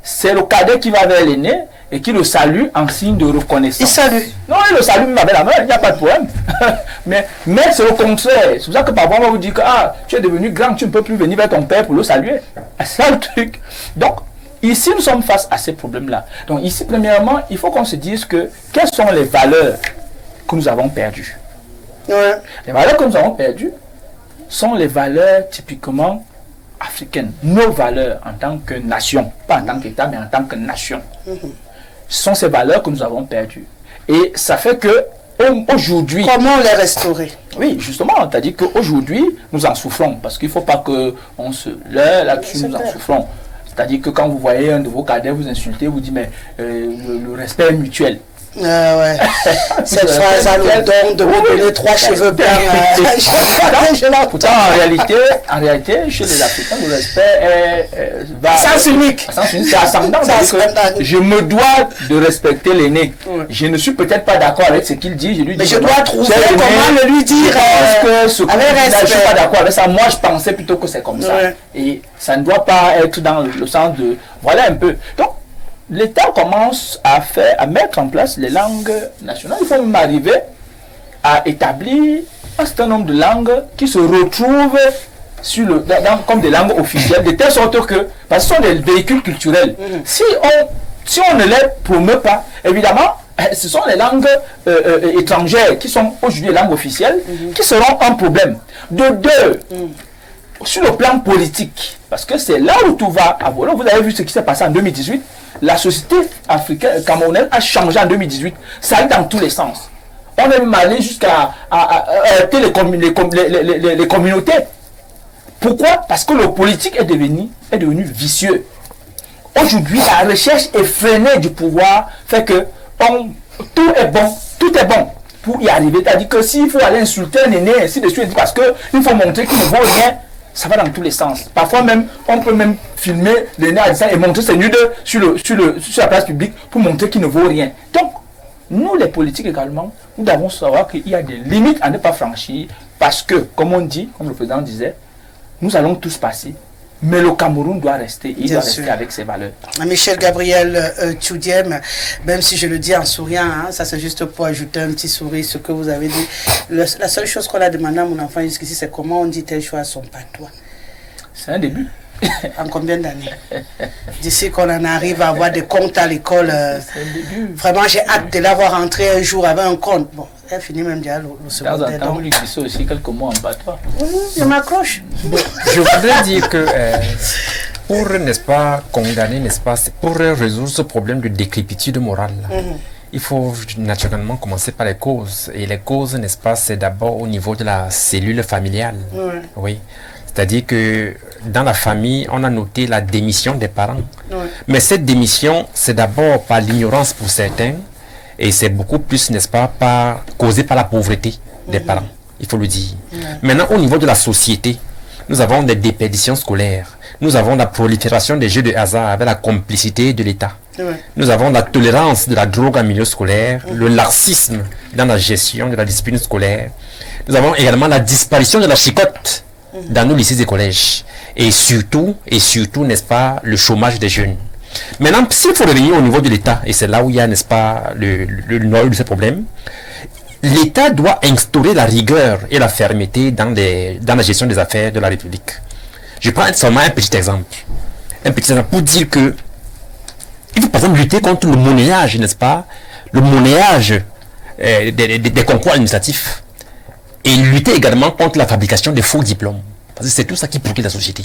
c'est le cadet qui va vers l'aîné et qui le salue en signe de reconnaissance. Il salue. Non, il le salue même avec la main, il n'y a pas de problème. mais c'est le contraire. C'est pour ça que parfois on va vous dire que tu es devenu grand, tu ne peux plus venir vers ton père pour le saluer. C'est ça le truc. Donc, ici, nous sommes face à ces problèmes-là. Donc, ici, premièrement, il faut qu'on se dise quelles sont les valeurs que nous avons perdues. Les valeurs que nous avons perdues sont les valeurs typiquement africaines. Nos valeurs en tant que nation, pas en tant qu'État, mais en tant que nation. Ce sont ces valeurs que nous avons perdues. Et ça fait que aujourd'hui... Comment les restaurer? Oui, justement, c'est-à-dire qu'aujourd'hui, nous en souffrons. Parce qu'il ne faut pas qu'on se leurre là-dessus, nous en souffrons. C'est-à-dire que quand vous voyez un de vos cadets vous insulter, vous dites, mais le respect est mutuel. Cette phrase a le don de me donner 3 cheveux blancs. Pourtant, en réalité, chez les Africains, le respect est sens unique. C'est ascendant. Je me dois de respecter l'aîné. Je ne suis peut-être pas d'accord avec ce qu'il dit. Mais je dois trouver comment le lui dire. Je ne suis pas d'accord avec ça. Moi, je pensais plutôt que c'est comme ça. Et ça ne doit pas être dans le sens de... Voilà un peu. Donc, l'État commence à mettre en place les langues nationales. Il faut même arriver à établir un certain nombre de langues qui se retrouvent comme des langues officielles, de telle sorte que, parce que ce sont des véhicules culturels. Si on ne les promeut pas, évidemment, ce sont les langues étrangères qui sont aujourd'hui les langues officielles, qui seront un problème. De deux, sur le plan politique, parce que c'est là où tout va à voler. Vous avez vu ce qui s'est passé en 2018. La société africaine, camerounaise a changé en 2018. Ça allait dans tous les sens. On est même allé jusqu'à heurter les communautés. Pourquoi? Parce que le politique est devenu vicieux. Aujourd'hui, la recherche effrénée du pouvoir fait que tout est bon pour y arriver. C'est-à-dire que s'il faut aller insulter un aîné, ainsi de suite, parce qu'il faut montrer qu'il ne vaut rien, ça va dans tous les sens. Parfois même, on peut même filmer l'aîné à distance et montrer ses nudes sur la place publique pour montrer qu'il ne vaut rien. Donc, nous les politiques également, nous devons savoir qu'il y a des limites à ne pas franchir parce que, comme on dit, comme le président disait, nous allons tous passer. Mais le Cameroun doit rester, il Bien doit sûr. rester avec ses valeurs. Michel Gabriel Tchoudiem, même si je le dis en souriant, hein, ça c'est juste pour ajouter un petit sourire, ce que vous avez dit. La seule chose qu'on a demandé à mon enfant jusqu'ici, c'est comment on dit tel choix à son patois. C'est un début. En combien d'années? D'ici qu'on en arrive à avoir des comptes à l'école, C'est un début. vraiment j'ai hâte de l'avoir rentré un jour avec un compte. Bon, elle finit même déjà le De temps en secondaire. temps, vous Donc, lui glissez aussi quelques mots en patois. je m'accroche. Je voudrais dire que pour, n'est-ce pas, condamner, n'est-ce pas, pour résoudre ce problème de décrépitude morale, il faut naturellement commencer par les causes. Et les causes, n'est-ce pas, c'est d'abord au niveau de la cellule familiale. Ouais. Oui. C'est-à-dire que dans la famille, on a noté la démission des parents. Ouais. Mais cette démission, c'est d'abord par l'ignorance pour certains, et c'est beaucoup plus, n'est-ce pas, causé par la pauvreté des parents. Il faut le dire. Maintenant, au niveau de la société, nous avons des déperditions scolaires. Nous avons la prolifération des jeux de hasard avec la complicité de l'État. Ouais. Nous avons la tolérance de la drogue en milieu scolaire, le laxisme dans la gestion de la discipline scolaire. Nous avons également la disparition de la chicotte dans nos lycées et collèges. Et surtout, n'est-ce pas, le chômage des jeunes. Maintenant, s'il faut revenir au niveau de l'État, et c'est là où il y a, n'est-ce pas, le noyau de ce problème, l'État doit instaurer la rigueur et la fermeté dans la gestion des affaires de la République. Je prends seulement un petit exemple. Un petit exemple pour dire que il faut par exemple lutter contre le monnayage, n'est-ce pas? Le monnayage des concours administratifs. Et lutter également contre la fabrication des faux diplômes. Parce que c'est tout ça qui pourrit la société.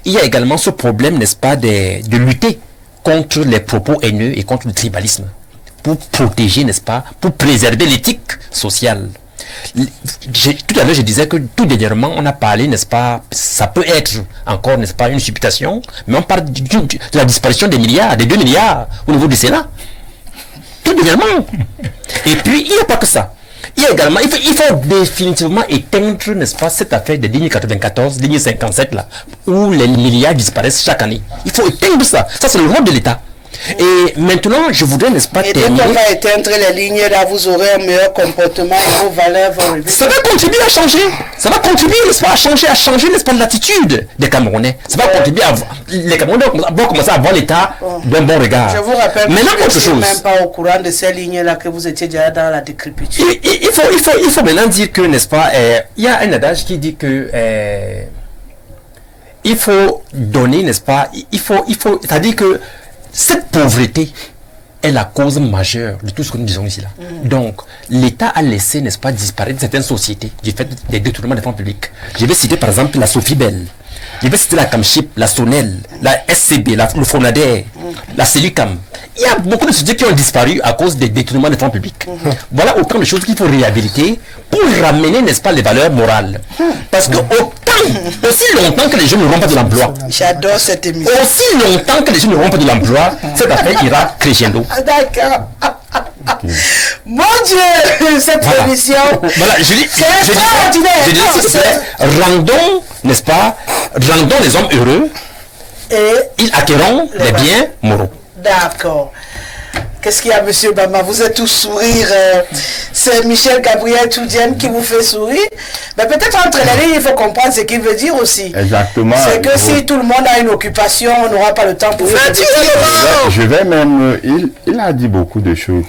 Il y a également ce problème, n'est-ce pas, de lutter contre les propos haineux et contre le tribalisme. Pour protéger, n'est-ce pas, pour préserver l'éthique sociale. Tout à l'heure, je disais que tout dernièrement, on a parlé, n'est-ce pas, ça peut être encore, n'est-ce pas, une supputation, mais on parle de la disparition des 2 milliards au niveau du Sénat. Tout dernièrement. Et puis, il n'y a pas que ça. Il y a également, il faut définitivement éteindre, n'est-ce pas, cette affaire de ligne 94, ligne 57 là, où les milliards disparaissent chaque année. Il faut éteindre ça. Ça, c'est le rôle de l'État. Et maintenant, je voudrais, n'est-ce pas, Et dès terminer. qu'on va éteindre les lignes là, vous aurez un meilleur comportement et vos valeurs vont revenir. Ça va contribuer à changer. Ça va contribuer, n'est-ce pas, à changer, n'est-ce pas, l'attitude des Camerounais. Ça va contribuer à. Les Camerounais vont commencer à voir l'État d'un bon regard. Je vous rappelle Maintenant, que autre vous chose. n'êtes même pas au courant de ces lignes-là, que vous étiez déjà dans la décrépitude. Il faut maintenant dire que, n'est-ce pas, il y a un adage qui dit que il faut donner, n'est-ce pas, c'est-à-dire que cette pauvreté est la cause majeure de tout ce que nous disons ici là. Donc, l'État a laissé, n'est-ce pas, disparaître certaines sociétés du fait des détournements des fonds publics. Je vais citer par exemple la Sophie Bell. Je vais citer la Camchip, la Sonel, la SCB, le Fonader, la Celicam. Il y a beaucoup de sociétés qui ont disparu à cause des détournements des fonds publics. Voilà autant de choses qu'il faut réhabiliter pour ramener, n'est-ce pas, les valeurs morales. Parce que aussi longtemps que les jeunes n'auront pas de l'emploi, J'adore cette émission. aussi longtemps que les jeunes n'auront pas de l'emploi, cette affaire ira crescendo. Ah, d'accord. Mon Dieu, cette Voilà. émission. Voilà, je dis, C'est extraordinaire. s'il te plaît, rendons, n'est-ce pas, rendons les hommes heureux, Et ils acquerront les biens moraux. d'accord. Qu'est-ce qu'il y a, monsieur Bama? Vous êtes tous sourire. C'est Michel Gabriel Tchoudiem qui vous fait sourire. Mais peut-être entre les lignes, il faut comprendre ce qu'il veut dire aussi. Exactement. C'est que si tout le monde a une occupation, on n'aura pas le temps pour faire du Je vais même. Il a dit beaucoup de choses.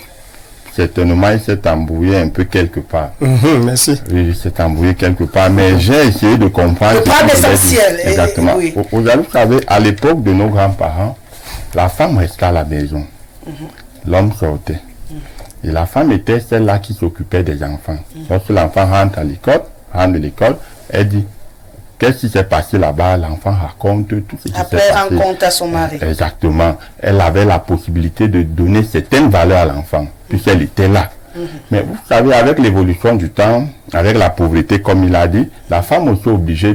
Certainement, il s'est embrouillé un peu quelque part. Merci. Oui, il s'est embrouillé quelque part, mais j'ai essayé de comprendre. Le ce prendre qu'il voulait l'essentiel, dire. Exactement. oui. Vous savez, à l'époque de nos grands-parents, la femme restait à la maison. L'homme sortait. Et la femme était celle-là qui s'occupait des enfants. Lorsque l'enfant rentre de l'école, elle dit qu'est-ce qui s'est passé là-bas. L'enfant raconte tout ce qui s'est Après, passé. rend compte à son mari. Exactement. Elle avait la possibilité de donner certaines valeurs à l'enfant, puisqu'elle était là. Mais vous savez, avec l'évolution du temps, avec la pauvreté, comme il a dit, la femme aussi est obligée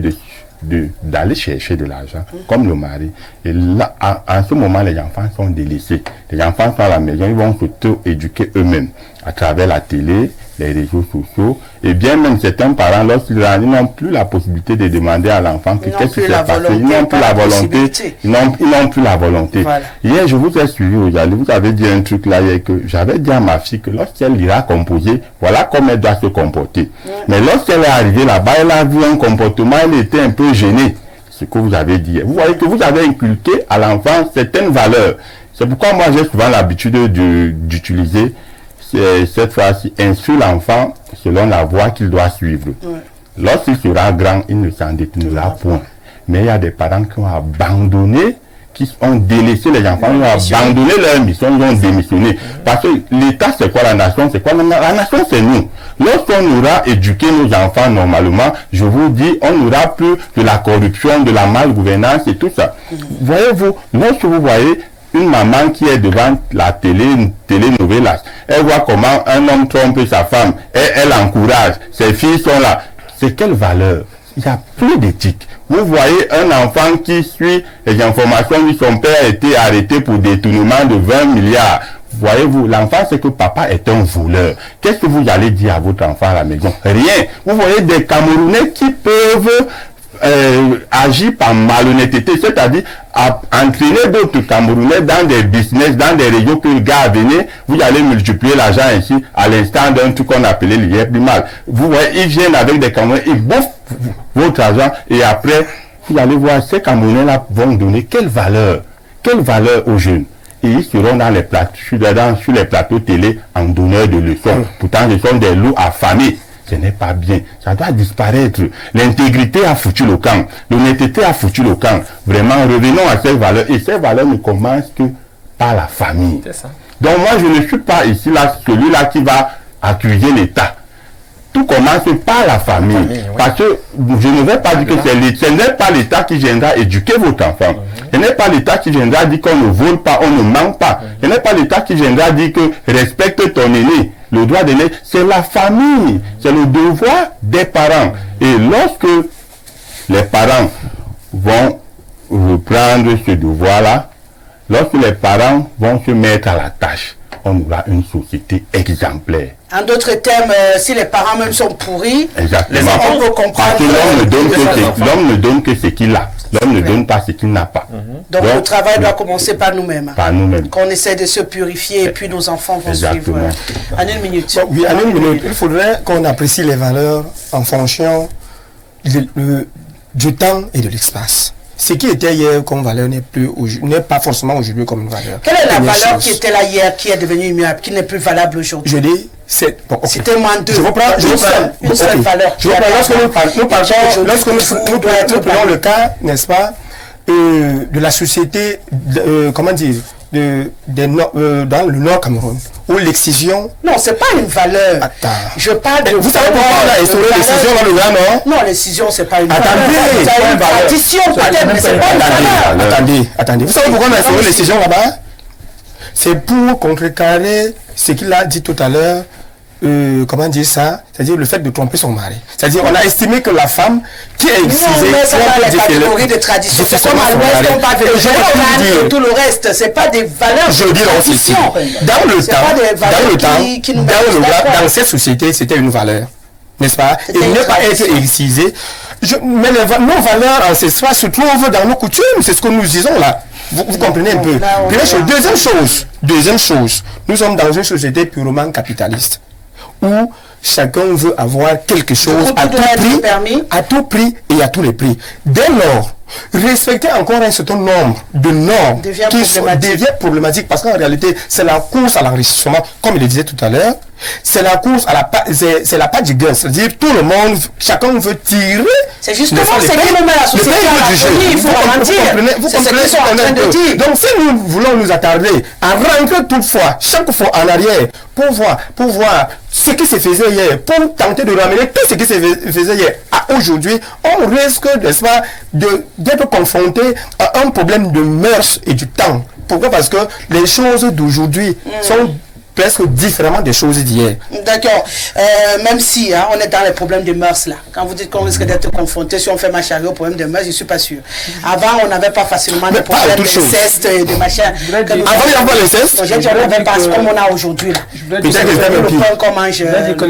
d'aller chercher de l'argent, comme le mari. Et là, en ce moment, les enfants sont délaissés. Les enfants sont à la maison, ils vont s'auto-éduquer eux-mêmes à travers la télé, les réseaux sociaux. Et bien même certains parents, lorsqu'ils n'ont plus la possibilité de demander à l'enfant que qu'est-ce qui s'est passé, ils n'ont plus la volonté. Ils n'ont plus la volonté. Voilà. Hier, je vous ai suivi aujourd'hui, vous avez dit un truc là, hier, que j'avais dit à ma fille que lorsqu'elle ira composer, voilà comment elle doit se comporter. Mais lorsqu'elle est arrivée là-bas, elle a vu un comportement, elle était un peu gênée. ce que vous avez dit. Vous voyez que vous avez inculqué à l'enfant certaines valeurs. C'est pourquoi moi j'ai souvent l'habitude d'utiliser cette phrase, instruire l'enfant selon la voie qu'il doit suivre. Ouais. Lorsqu'il sera grand, il ne s'en détournera point. Mais il y a des parents qui ont abandonné, qui ont délaissé les enfants, ils ont abandonné leur mission, ils ont démissionné. Parce que l'État, c'est quoi la nation? C'est quoi la nation? C'est nous. Lorsqu'on aura éduqué nos enfants normalement, je vous dis, on n'aura plus de la corruption, de la malgouvernance et tout ça. Voyez-vous, lorsque vous voyez une maman qui est devant la télé, une télénovelas, elle voit comment un homme trompe sa femme, et elle encourage, ses filles sont là. C'est quelle valeur? Il n'y a plus d'éthique. Vous voyez un enfant qui suit les informations que son père a été arrêté pour détournement de 20 milliards. Voyez-vous, l'enfant sait que papa est un voleur. Qu'est-ce que vous allez dire à votre enfant à la maison? Rien. Vous voyez des Camerounais qui peuvent agir par malhonnêteté, c'est-à-dire entraîner d'autres Camerounais dans des business, dans des régions que le gars venait, vous allez multiplier l'argent ici à l'instant d'un truc qu'on appelait l'IEP-mal. Vous voyez, ils viennent avec des Camerounais, ils bouffent votre argent et après, vous allez voir, ces Camerounais-là vont donner quelle valeur aux jeunes. Et ils seront dans les plateaux, sur les plateaux télé en donneur de leçons. Pourtant, ce sont des loups affamés. Ce n'est pas bien. Ça doit disparaître. L'intégrité a foutu le camp. L'honnêteté a foutu le camp. Vraiment, revenons à ces valeurs. Et ces valeurs ne commencent que par la famille. C'est ça. Donc moi, je ne suis pas ici, là, celui-là qui va accuser l'État. Tout commence par la famille. Oui. Parce que je ne vais pas dire que ce n'est pas l'État qui viendra éduquer votre enfant. Ce n'est pas l'État qui viendra dire qu'on ne vole pas, on ne ment pas. Ce n'est pas l'État qui viendra dire que respecte ton aîné. Le droit d'aîné, c'est la famille. C'est le devoir des parents. Et lorsque les parents vont reprendre ce devoir-là, lorsque les parents vont se mettre à la tâche, on aura une société exemplaire. En d'autres termes, si les parents même sont pourris, exactement, on peut comprendre. Parce que l'homme ne donne que ce qu'il a. L'homme ne donne pas ce qu'il n'a pas. Donc le travail doit commencer par nous-mêmes. Par nous-mêmes. Qu'on essaie de se purifier et puis nos enfants vont suivre. En une minute. Bon, oui, en une minute. Il faudrait qu'on apprécie les valeurs en fonction du temps et de l'espace. Ce qui était hier comme valeur n'est pas forcément aujourd'hui comme une valeur. Quelle est la valeur qui était là hier, qui est devenue immuable, qui n'est plus valable aujourd'hui? Je dis, c'est... Bon, okay. C'était moins deux. Je reprends une seule valeur. Lorsque nous prenons le cas, n'est-ce pas, de la société, comment dire, dans le Nord Cameroun, où l'excision... Non, c'est pas une valeur. Attends. Je parle de... Vous savez pourquoi on a instauré l'excision dans le Grand Nord? Non, l'excision, c'est pas une valeur. Attendez, c'est une tradition peut-être, mais c'est pas une valeur. Attendez. Vous savez pourquoi on a instauré l'excision là-bas? C'est pour contrecarrer ce qu'il a dit tout à l'heure. Comment dire ça? C'est-à-dire le fait de tromper son mari. C'est-à-dire on a estimé que la femme qui est excisée... Non, mais c'est pas les catégories de tradition. C'est comme à l'Ouest, on parle de tout le reste. C'est pas des valeurs de tradition. Dans cette société, c'était une valeur. N'est-ce pas? Et ne pas être excisé. Mais nos valeurs ancestrales se trouvent dans nos coutumes. C'est ce que nous disons là. Vous comprenez un peu. Deuxième chose, nous sommes dans une société purement capitaliste, où chacun veut avoir quelque chose à tout prix et à tous les prix. Dès lors, respecter encore un certain nombre de normes devient problématique parce qu'en réalité, c'est la course à l'enrichissement, comme il le disait tout à l'heure. C'est la course à c'est la patte du gain. C'est-à-dire tout le monde, chacun veut tirer. C'est justement ce qui nous met la société à la folie, il faut ralentir. C'est ce qu'ils sont en train de dire. Donc si nous voulons nous attarder à rentrer toutefois, chaque fois en arrière, pour voir ce qui se faisait hier, pour tenter de ramener tout ce qui se faisait hier à aujourd'hui, on risque, n'est-ce pas, d'être confronté à un problème de mœurs et du temps. Pourquoi? Parce que les choses d'aujourd'hui sont presque différemment des choses d'hier. D'accord. Même si on est dans les problèmes de mœurs là. Quand vous dites qu'on risque d'être confronté, si on fait marche arrière au problème de mœurs, je ne suis pas sûr. Avant, on n'avait pas facilement de problèmes d'inceste et de machin. Avant, il n'y avait pas l'inceste. On n'avait pas comme on a aujourd'hui là. Peut-être le pain qu'on mange. Je voudrais dire que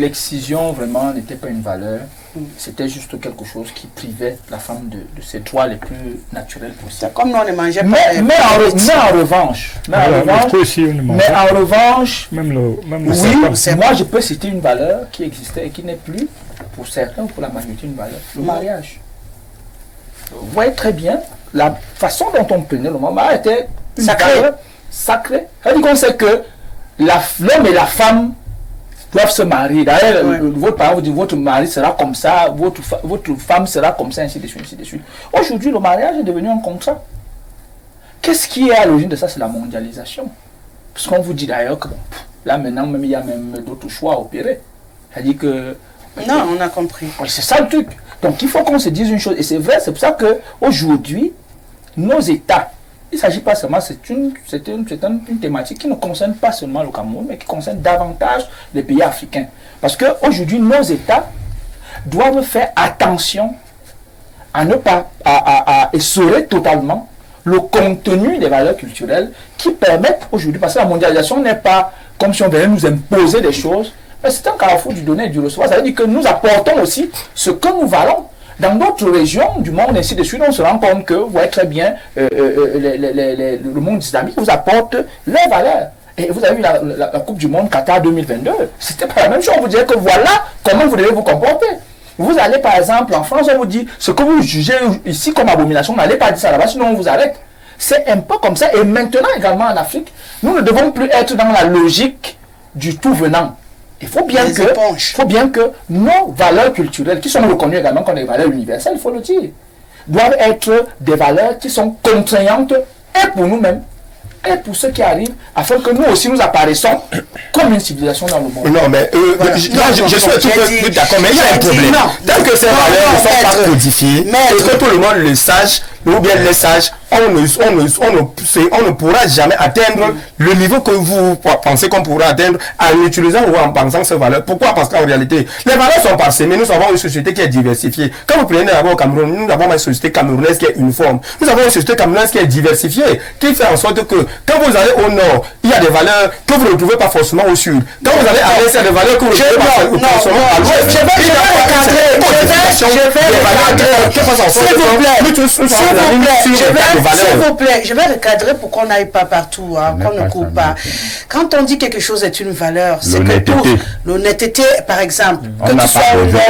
l'excision vraiment n'était pas une valeur. C'était juste quelque chose qui privait la femme de ses droits les plus naturels possibles. Comme nous on ne mangeait pas. Mais en revanche, moi je peux citer une valeur qui existait et qui n'est plus, pour certains ou pour la majorité, une valeur. Le mariage. vous voyez très bien, la façon dont on prenait le mariage était sacrée. C'est-à-dire qu'on sait que l'homme et la femme doivent se marier. D'ailleurs, votre parent vous dit votre mari sera comme ça, votre femme sera comme ça, ainsi de suite, ainsi de suite. Aujourd'hui, le mariage est devenu un contrat. Qu'est-ce qui est à l'origine de ça? C'est la mondialisation. Parce qu'on vous dit d'ailleurs que là maintenant, même, il y a même d'autres choix à opérer. C'est-à-dire que... Non, on a compris. C'est ça le truc. Donc il faut qu'on se dise une chose. Et c'est vrai, c'est pour ça qu'aujourd'hui, nos États, il ne s'agit pas seulement, c'est une thématique qui ne concerne pas seulement le Cameroun, mais qui concerne davantage les pays africains. Parce qu'aujourd'hui, nos États doivent faire attention à ne pas essorer totalement le contenu des valeurs culturelles qui permettent aujourd'hui, parce que la mondialisation n'est pas comme si on venait nous imposer des choses, mais c'est un carrefour du donner et du recevoir. Ça veut dire que nous apportons aussi ce que nous valons. Dans d'autres régions du monde, ainsi de suite, on se rend compte que, vous voyez très bien, le monde islamique vous apporte leurs valeurs. Et vous avez vu la Coupe du Monde Qatar 2022, c'était pas la même chose. On vous dirait que voilà comment vous devez vous comporter. Vous allez par exemple en France, on vous dit ce que vous jugez ici comme abomination, n'allez pas dire ça là-bas, sinon on vous arrête. C'est un peu comme ça. Et maintenant également en Afrique, nous ne devons plus être dans la logique du tout venant. Il faut bien que nos valeurs culturelles, qui sont reconnues également comme des valeurs universelles, il faut le dire, doivent être des valeurs qui sont contraignantes et pour nous-mêmes et pour ceux qui arrivent, afin que nous aussi nous apparaissons comme une civilisation dans le monde. Non, mais je suis tout d'accord, mais il y a un problème. Tant que ces valeurs ne sont pas codifiées, et que tout le monde le sache, ou bien les sache, on ne pourra jamais atteindre le niveau que vous pensez qu'on pourra atteindre en utilisant ou en pensant ces valeurs. Pourquoi? Parce qu'en réalité, les valeurs sont parsemées. Nous avons une société qui est diversifiée. Quand vous prenez d'abord au Cameroun, nous avons une société camerounaise qui est uniforme. Nous avons une société camerounaise qui est diversifiée, qui fait en sorte que quand vous allez au nord, il y a des valeurs que vous ne retrouvez pas forcément au sud. Quand vous allez à l'est, il y a des valeurs que vous ne retrouvez pas forcément à l'ouest. Je vais recadrer pour qu'on n'aille pas partout, qu'on ne coupe pas. Quand on dit quelque chose est une valeur, c'est que l'honnêteté, par exemple, que tu sois au nord,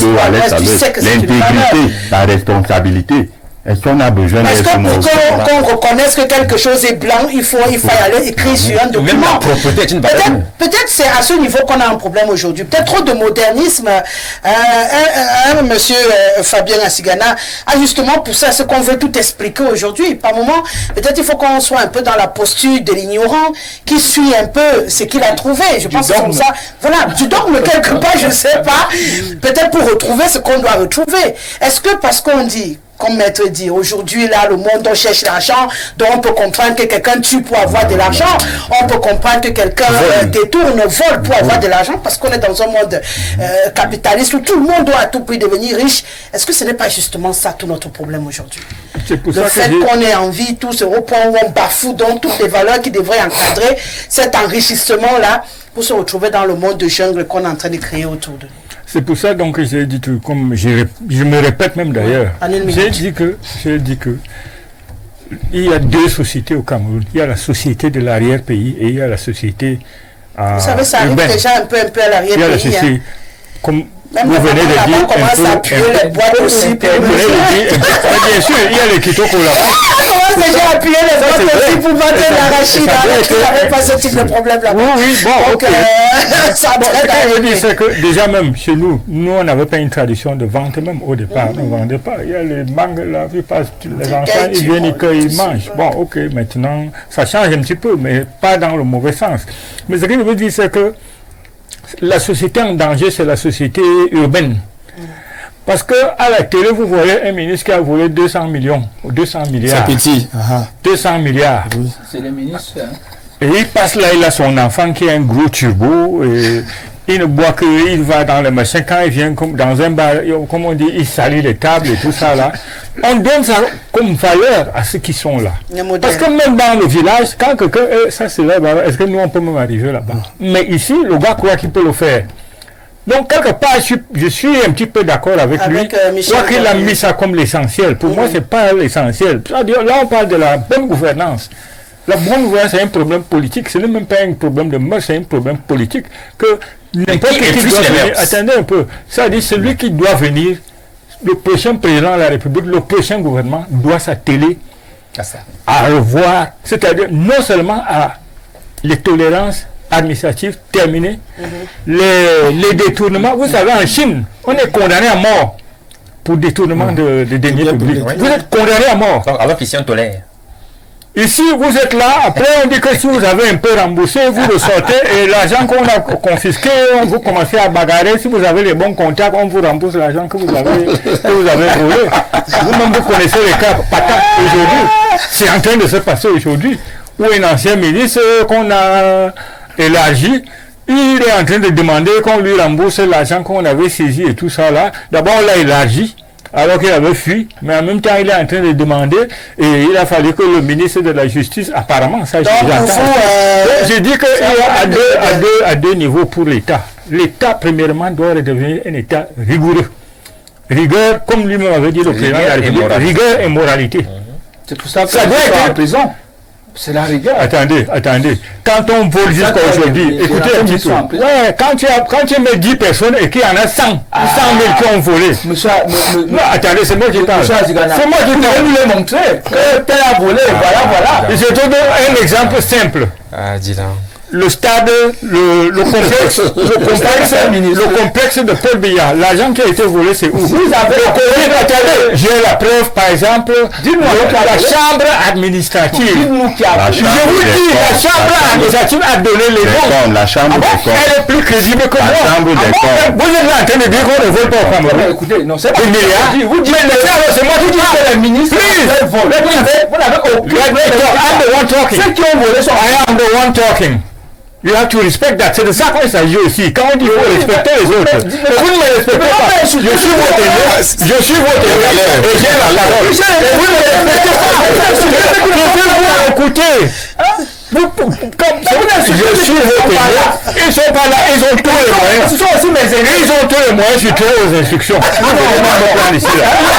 ou à l'est, tu sais que c'est une valeur. L'intégrité, la responsabilité. Est-ce qu'on a besoin parce que pour qu'on reconnaisse que quelque chose est blanc, il faut y aller écrire sur un document. Même la propreté est une valeur. Peut-être c'est à ce niveau qu'on a un problème aujourd'hui. Peut-être trop de modernisme. Monsieur Fabien Assigana a justement poussé à ce qu'on veut tout expliquer aujourd'hui. Par moment, peut-être il faut qu'on soit un peu dans la posture de l'ignorant qui suit un peu ce qu'il a trouvé. Je pense que c'est comme ça. Voilà, du dogme quelque part, je ne sais pas. Peut-être pour retrouver ce qu'on doit retrouver. Est-ce que parce qu'on dit, comme maître dit, aujourd'hui, là, le monde, on cherche l'argent, donc on peut comprendre que quelqu'un tue pour avoir de l'argent, on peut comprendre que quelqu'un détourne, vole pour avoir de l'argent, parce qu'on est dans un monde capitaliste où tout le monde doit à tout prix devenir riche. Est-ce que ce n'est pas justement ça tout notre problème aujourd'hui? Le fait qu'on ait envie, tous au point où on bafoue donc toutes les valeurs qui devraient encadrer cet enrichissement-là pour se retrouver dans le monde de jungle qu'on est en train de créer autour de nous. C'est pour ça donc que j'ai dit, comme je me répète même d'ailleurs, j'ai dit que il y a deux sociétés au Cameroun. Il y a la société de l'arrière-pays et il y a la société vous savez, ça arrive déjà un peu à l'arrière-pays. Comme même vous venez de dire, on commence à appuyer les boîtes aussi. Vous venez de dire, bien sûr, il y a les kitoko là-bas. On commence déjà à appuyer les boîtes aussi pour vendre l'arachide. Vous n'avez pas ce type de problème là-bas. Oui, bon, ok. Ça je veux dire, c'est que déjà même chez nous, on n'avait pas une tradition de vente même au départ. On ne vendait pas. Il y a les mangues là, les enfants, ils viennent, ils mangent. Bon, ok, maintenant, ça change un petit peu, mais pas dans le mauvais sens. Mais ce que je veux dire, c'est que la société en danger, c'est la société urbaine. Parce que à la télé, vous voyez un ministre qui a volé 200 millions ou 200 milliards. C'est petit. 200 milliards. C'est le ministre. Et il passe là, il a son enfant qui a un gros turbo. Et il ne boit que, il va dans le machin. Quand il vient comme dans un bar, comme on dit, il salit les tables et tout ça là. On donne ça comme valeur à ceux qui sont là. Parce que même dans le village, quand quelqu'un, ça c'est là, est-ce que nous on peut même arriver là-bas? Mais ici, le gars croit qu'il peut le faire. Donc quelque part, je suis un petit peu d'accord avec lui. Soit qu'il a mis ça comme l'essentiel. Pour moi, c'est pas l'essentiel. Là, on parle de la bonne gouvernance. La bonne gouvernance, c'est un problème politique. Ce n'est même pas un problème de mœurs, c'est un problème politique. Que n'importe qui doit venir. Attendez un peu. Ça dit celui qui doit venir le prochain président de la République, le prochain gouvernement doit s'atteler à revoir, c'est-à-dire non seulement à les tolérances administratives terminées, les détournements. Vous savez, en Chine, on est condamné à mort pour détournement de deniers publics. Vous êtes condamné à mort. Donc, alors qu'ici, on tolère. Ici, vous êtes là, après on dit que si vous avez un peu remboursé, vous le sortez et l'argent qu'on a confisqué, vous commencez à bagarrer. Si vous avez les bons contacts, on vous rembourse l'argent que vous avez volé. Vous-même, vous connaissez les cas patents aujourd'hui. C'est en train de se passer aujourd'hui, où un ancien ministre qu'on a élargi, il est en train de demander qu'on lui rembourse l'argent qu'on avait saisi et tout ça là. D'abord, on l'a élargi, alors qu'il avait fui, mais en même temps, il est en train de demander, et il a fallu que le ministre de la Justice, apparemment, ça j'ai dit qu'il y a à deux niveaux pour l'État. L'État, premièrement, doit redevenir un État rigoureux. Rigueur, comme lui-même avait dit le président de la République, rigueur et moralité. C'est pour ça que ça doit être en prison. C'est la rigueur. Attendez. Quand on vole jusqu'à aujourd'hui, écoutez un petit peu. Ouais, quand tu mets 10 personnes et qu'il y en a 100 000 qui ont volé. Non, attendez, c'est moi qui parle. C'est moi qui parle. Je vous l'ai montré. Que tel a volé, voilà. Je te donne un exemple simple. Dis-donc. Le stade, le complexe de Paul Biya. L'argent qui a été volé, c'est où? Vous avez j'ai la preuve, par exemple, la chambre administrative. Je vous dis, la chambre administrative a donné les noms. La chambre des comptes. Elle est plus crédible que moi. La chambre des comptes. Vous êtes là en train de dire qu'on ne vole pas au Cameroun. Écoutez, non, c'est pas vous dites, c'est moi qui dis que le ministre vous n'avez aucun. I'm the one talking. Ceux qui ont volé sont I am the one talking. You have to respect that. C'est de ça qu'il s'agit aussi. Quand on dit qu'il faut respecter les autres, vous ne me respectez pas. Je suis votre élève. Et j'ai la parole. Et vous ne me respectez pas. Je vais vous écouter. Je suis votre élève. Ils sont pas là. Ils ont tous les moyens. Ce sont aussi mes élèves. Ils ont tous les moyens. Je suis très aux instructions. Ils ont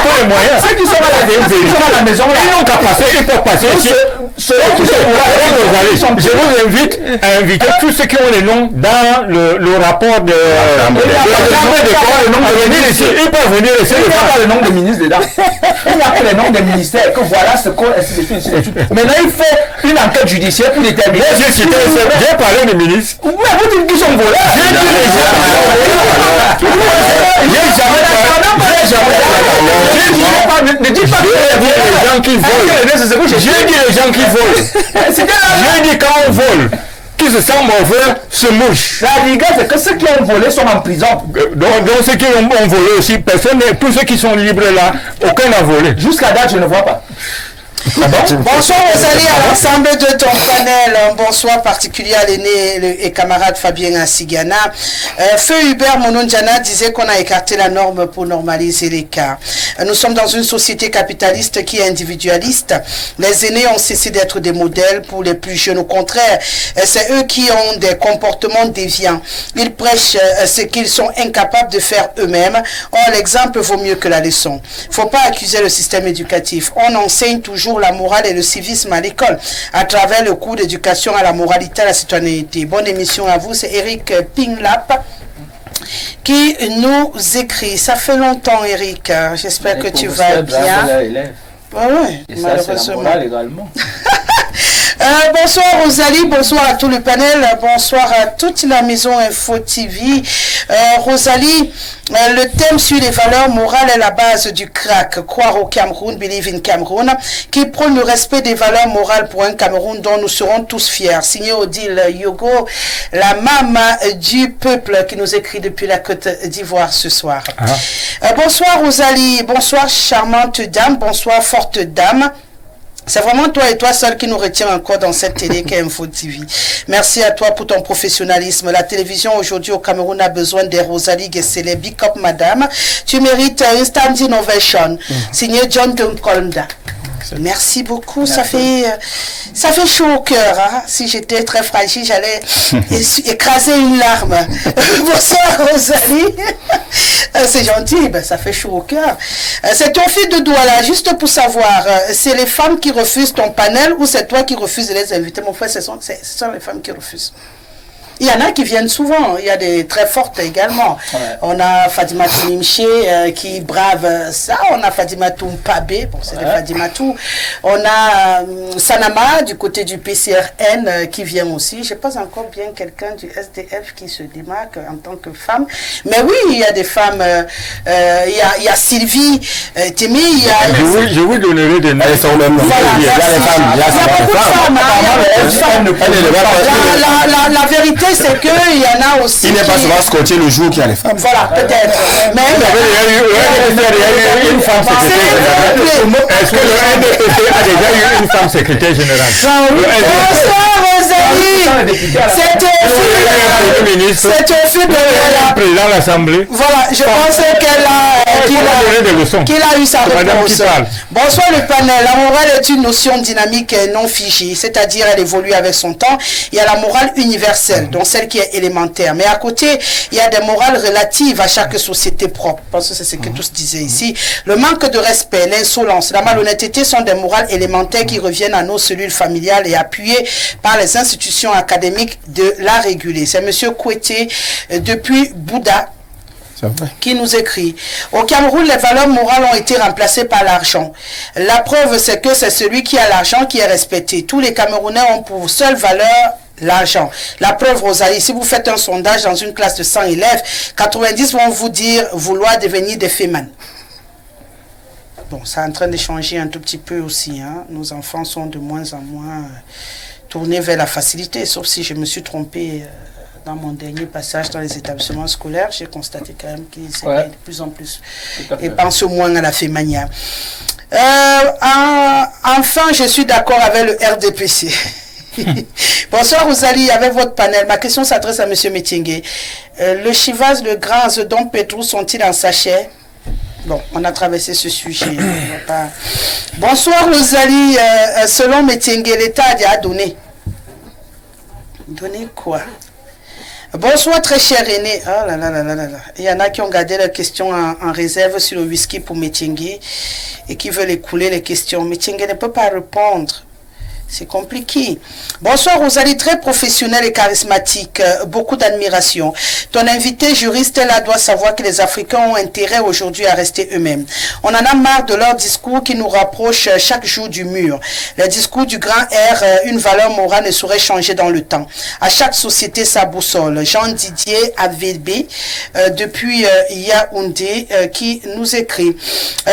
tous les moyens. Ceux qui sont à la maison, ils n'ont qu'à passer. Ils peuvent passer ici. Je vous invite à inviter tous ceux qui ont les noms dans le rapport de la Chambre des venir ici. Ils peuvent venir ici. Il n'y a pas le nom des ministres dedans. Il n'y a pas le nom des ministères. Que voilà ce qu'on maintenant, il faut une enquête judiciaire pour déterminer. J'ai parlé des ministres. Mais vous dites qu'ils sont volés. Ne dis pas les gens qui volent. J'ai dit les gens qui volent. J'ai dit quand on vole, qui se sent mauvais se mouche. La rigueur, c'est que ceux qui ont volé sont en prison. Donc ceux qui ont volé aussi, personne, tous ceux qui sont libres là, aucun n'a volé. Jusqu'à date, je ne vois pas. Bonsoir Rosalie à l'ensemble de ton panel. Bonsoir particulier à l'aîné et camarade Fabien Assigana. Feu Hubert Mononjana disait qu'on a écarté la norme pour normaliser les cas. Nous sommes dans une société capitaliste qui est individualiste. Les aînés ont cessé d'être des modèles pour les plus jeunes. Au contraire, c'est eux qui ont des comportements déviants. Ils prêchent ce qu'ils sont incapables de faire eux-mêmes. Or, l'exemple vaut mieux que la leçon. Il ne faut pas accuser le système éducatif. On enseigne toujours la morale et le civisme à l'école à travers le cours d'éducation à la moralité, à la citoyenneté. Bonne émission à vous, c'est Eric Pinglap qui nous écrit. Ça fait longtemps, Eric. J'espère que tu vas bien. Oui, malheureusement. Également. Bonsoir Rosalie, bonsoir à tout le panel, bonsoir à toute la maison Info TV. Rosalie, le thème sur les valeurs morales est la base du CRAC, croire au Cameroun, believe in Cameroun, qui prône le respect des valeurs morales pour un Cameroun dont nous serons tous fiers. Signé Odile Yogo, la maman du peuple qui nous écrit depuis la Côte d'Ivoire ce soir. Bonsoir Rosalie, bonsoir charmante dame, bonsoir forte dame. C'est vraiment toi et toi seul qui nous retient encore dans cette télé qu'est Info TV. Merci à toi pour ton professionnalisme. La télévision aujourd'hui au Cameroun a besoin des Rosalie Gessele. Big up madame. Tu mérites Instant Innovation. Signé John Dunkolmda. Merci beaucoup. Ça fait chaud au cœur. Hein? Si j'étais très fragile, j'allais écraser une larme. Bonsoir Rosalie. C'est gentil, ben, ça fait chaud au cœur. C'est ton fil de Douala, juste pour savoir, c'est les femmes qui refusent ton panel ou c'est toi qui refuses de les inviter? Mon frère, ce sont les femmes qui refusent. Il y en a qui viennent souvent, il y a des très fortes également. Ouais. On a Fadimatou Nimché qui brave ça, on a Fadimatou Mpabé, bon c'est les Fadimatou. On a Sanama du côté du PCRN qui vient aussi. Je n'ai pas encore bien quelqu'un du SDF qui se démarque en tant que femme. Mais oui, il y a des femmes, il y a Sylvie Témé, il y a... Je vous donnerai des noms. Elles sont même. Il y a les femmes. Il y a beaucoup de femmes. La vérité, c'est qu'il y en a aussi. Il n'est pas souvent scotché le jour qu'il y a les femmes. Voilà, peut-être. Mais une femme secrétaire générale. Est-ce que le NDPC a déjà eu une femme secrétaire générale? bonsoir, Rosalie. C'est au fil de la... président de l'Assemblée. Voilà, je pense qu'il a eu sa réponse. Bonsoir le panel. La morale est une notion dynamique et non figée, c'est-à-dire elle évolue avec son temps. Il y a la morale universelle, donc celle qui est élémentaire. Mais à côté, il y a des morales relatives à chaque société propre. Parce que c'est ce que tous disaient ici. Le manque de respect, l'insolence, la malhonnêteté sont des morales élémentaires qui reviennent à nos cellules familiales et appuyées par les institutions académiques de la réguler. C'est M. Koueté depuis Bouddha qui nous écrit: au Cameroun, les valeurs morales ont été remplacées par l'argent. La preuve, c'est que c'est celui qui a l'argent qui est respecté. Tous les Camerounais ont pour seule valeur l'argent. La preuve, Rosalie, si vous faites un sondage dans une classe de 100 élèves, 90 vont vous dire vouloir devenir des fémans. Bon, ça est en train de changer un tout petit peu aussi. Hein. Nos enfants sont de moins en moins tournés vers la facilité, sauf si je me suis trompé dans mon dernier passage dans les établissements scolaires. J'ai constaté quand même qu'ils s'éveillent de plus en plus et pensent moins à la fémania. Enfin, je suis d'accord avec le RDPC. Bonsoir Rosalie, avec votre panel. Ma question s'adresse à M. Métiengue. Le Chivas, le Grand Zedon Petrou sont-ils en sachet? Bon, on a traversé ce sujet. Bonsoir Rosalie. Selon Métiengue, l'État a donné. Donné quoi? Bonsoir très cher René. Oh là là là là là. Il y en a qui ont gardé leurs questions en réserve sur le whisky pour Métiengue et qui veulent écouler les questions. Métiengue ne peut pas répondre. C'est compliqué. Bonsoir Rosalie, très professionnelle et charismatique, beaucoup d'admiration. Ton invité juriste là doit savoir que les Africains ont intérêt aujourd'hui à rester eux-mêmes. On en a marre de leur discours qui nous rapproche chaque jour du mur. Les discours du grand R, une valeur morale ne saurait changer dans le temps. À chaque société sa boussole. Jean-Didier AVB depuis Yaoundé qui nous écrit.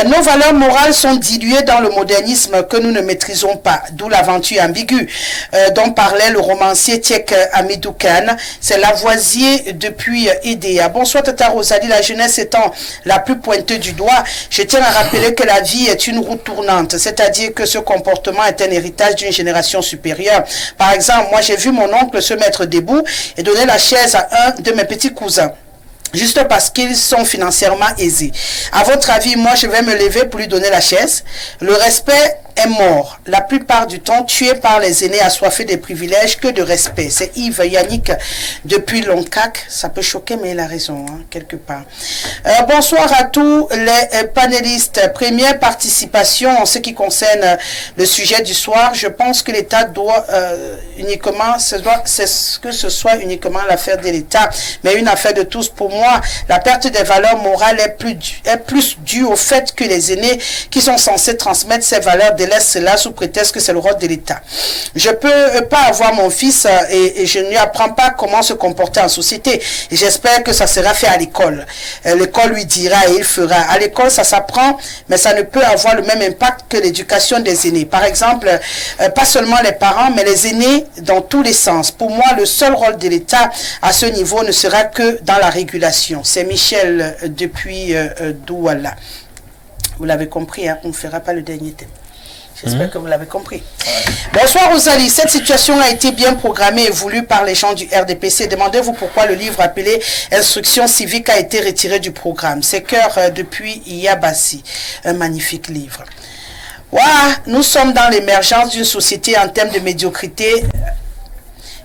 Nos valeurs morales sont diluées dans le modernisme que nous ne maîtrisons pas, d'où l'aventure ambiguë dont parlait le romancier Tiek Amidou Khan. C'est Lavoisier depuis Idéa. Bonsoir Tata Rosalie, la jeunesse étant la plus pointée du doigt, je tiens à rappeler que la vie est une roue tournante, c'est-à-dire que ce comportement est un héritage d'une génération supérieure. Par exemple, moi j'ai vu mon oncle se mettre debout et donner la chaise à un de mes petits cousins, juste parce qu'ils sont financièrement aisés. À votre avis, moi je vais me lever pour lui donner la chaise? Le respect est mort, la plupart du temps tué par les aînés assoiffés des privilèges que de respect. C'est Yves Yannick depuis Loncac. Ça peut choquer, mais il a raison, hein, quelque part. Bonsoir à tous les panélistes. Première participation en ce qui concerne le sujet du soir. Je pense que l'État doit uniquement, que ce soit uniquement l'affaire de l'État, mais une affaire de tous. Pour moi, la perte des valeurs morales est plus due au fait que les aînés qui sont censés transmettre ces valeurs délaissent cela sous prétexte que c'est le rôle de l'État. Je peux pas avoir mon fils et je ne lui apprends pas comment se comporter en société. Et j'espère que ça sera fait à l'école. L'école lui dira et il fera. À l'école, ça s'apprend, mais ça ne peut avoir le même impact que l'éducation des aînés. Par exemple, pas seulement les parents, mais les aînés dans tous les sens. Pour moi, le seul rôle de l'État à ce niveau ne sera que dans la régulation. C'est Michel depuis Douala. Vous l'avez compris, hein? On ne fera pas le dernier thème. J'espère que vous l'avez compris. Bonsoir Rosalie. Cette situation a été bien programmée et voulue par les gens du RDPC. Demandez-vous pourquoi le livre appelé Instruction civique a été retiré du programme. C'est Cœur depuis Yabassi. Un magnifique livre. Wow, nous sommes dans l'émergence d'une société en termes de médiocrité,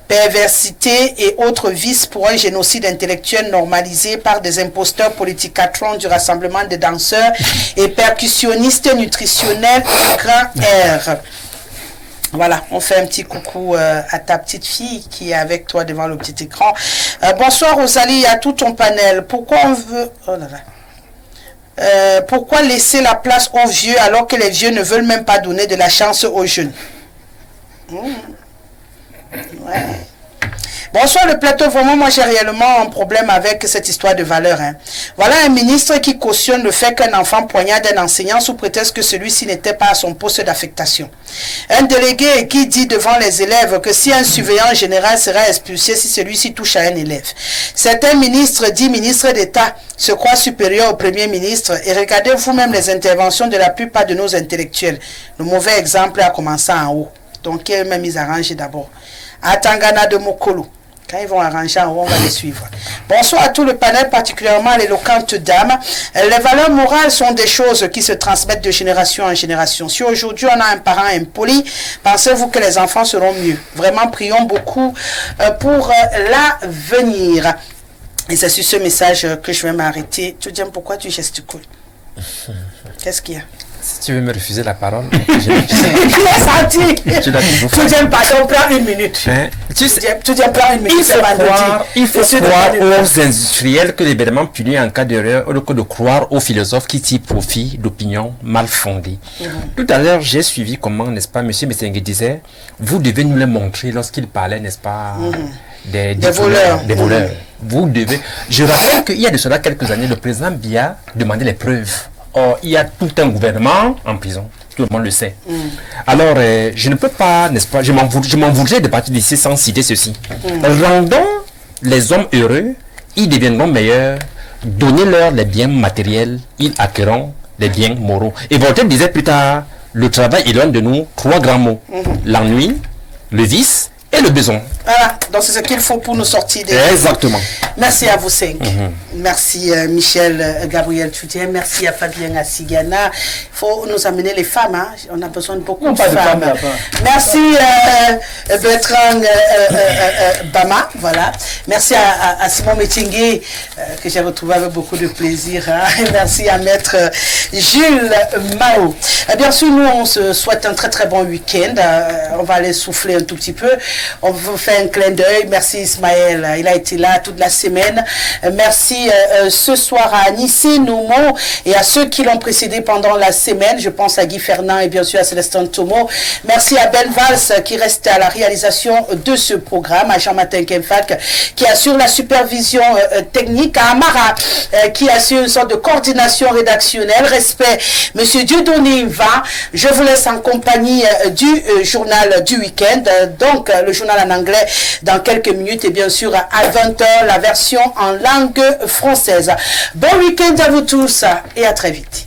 perversité et autres vices pour un génocide intellectuel normalisé par des imposteurs politicatrons du rassemblement des danseurs et percussionnistes nutritionnels du grand R. Voilà, on fait un petit coucou à ta petite fille qui est avec toi devant le petit écran. Bonsoir Rosalie et à tout ton panel. Pourquoi on veut... Oh là là. Pourquoi laisser la place aux vieux alors que les vieux ne veulent même pas donner de la chance aux jeunes? Ouais. Bonsoir le plateau, vraiment moi j'ai réellement un problème avec cette histoire de valeur. Voilà un ministre qui cautionne le fait qu'un enfant poignarde un enseignant sous prétexte que celui-ci n'était pas à son poste d'affectation. Un délégué qui dit devant les élèves que si un surveillant général sera expulsé si celui-ci touche à un élève. Certains ministres, dit ministres d'État, se croient supérieurs au Premier ministre et regardez vous-même les interventions de la plupart de nos intellectuels. Le mauvais exemple a commencé en haut. Donc eux-mêmes ils arrangent d'abord. À Tangana de Mokolo. Quand ils vont arranger en haut, on va les suivre. Bonsoir à tout le panel, particulièrement à l'éloquente dame. Les valeurs morales sont des choses qui se transmettent de génération en génération. Si aujourd'hui on a un parent impoli, pensez-vous que les enfants seront mieux? Vraiment, prions beaucoup pour l'avenir. Et c'est sur ce message que je vais m'arrêter. Tu dis pourquoi tu gesticules? Qu'est-ce qu'il y a? Si tu veux me refuser la parole, je l'ai senti. Tu dis pardon, prends une minute. Hein? Tu dis prends une minute. Il faut croire aux industriels que l'événement punit en cas d'erreur, au lieu de croire aux philosophes qui tirent profit d'opinions mal fondées. Tout à l'heure, j'ai suivi comment, n'est-ce pas, M. Messengue disait, vous devez nous les montrer lorsqu'il parlait, n'est-ce pas, des voleurs. Des voleurs. Vous devez. Je rappelle qu'il y a de cela quelques années, le président Biya demandait les preuves. Or, il y a tout un gouvernement en prison. Tout le monde le sait. Alors, je ne peux pas, n'est-ce pas, je m'en voudrais de partir d'ici sans citer ceci. Rendons les hommes heureux, ils deviendront meilleurs. Donnez-leur les biens matériels, ils acquerront les biens moraux. Et Voltaire disait plus tard, le travail éloigne de nous 3 grands mots. L'ennui, le vice et le besoin. Voilà, donc c'est ce qu'il faut pour nous sortir des... Exactement. Merci à vous 5. Merci Michel Gabriel Tchoudien. Merci à Fabien Assigana. Il faut nous amener les femmes. Hein. On a besoin de beaucoup de femmes. Merci Bertrand Bama. Voilà. Merci à Simon Metingue que j'ai retrouvé avec beaucoup de plaisir. Hein. Et merci à Maître Jules Mao. Bien sûr, nous on se souhaite un très très bon week-end. On va aller souffler un tout petit peu. On vous fait un clin d'œil. Merci Ismaël. Il a été là toute la semaine. Merci ce soir à Anissé Nomo et à ceux qui l'ont précédé pendant la semaine. Je pense à Guy Fernand et bien sûr à Célestin Tomo. Merci à Ben Valls qui reste à la réalisation de ce programme, à Jean-Martin Kemfak qui assure la supervision technique, à Amara qui assure une sorte de coordination rédactionnelle. Respect, Monsieur Dieudonné va. Je vous laisse en compagnie du journal du week-end. Donc, le journal en anglais dans quelques minutes et bien sûr à 20h, la version en langue française. Bon week-end à vous tous et à très vite.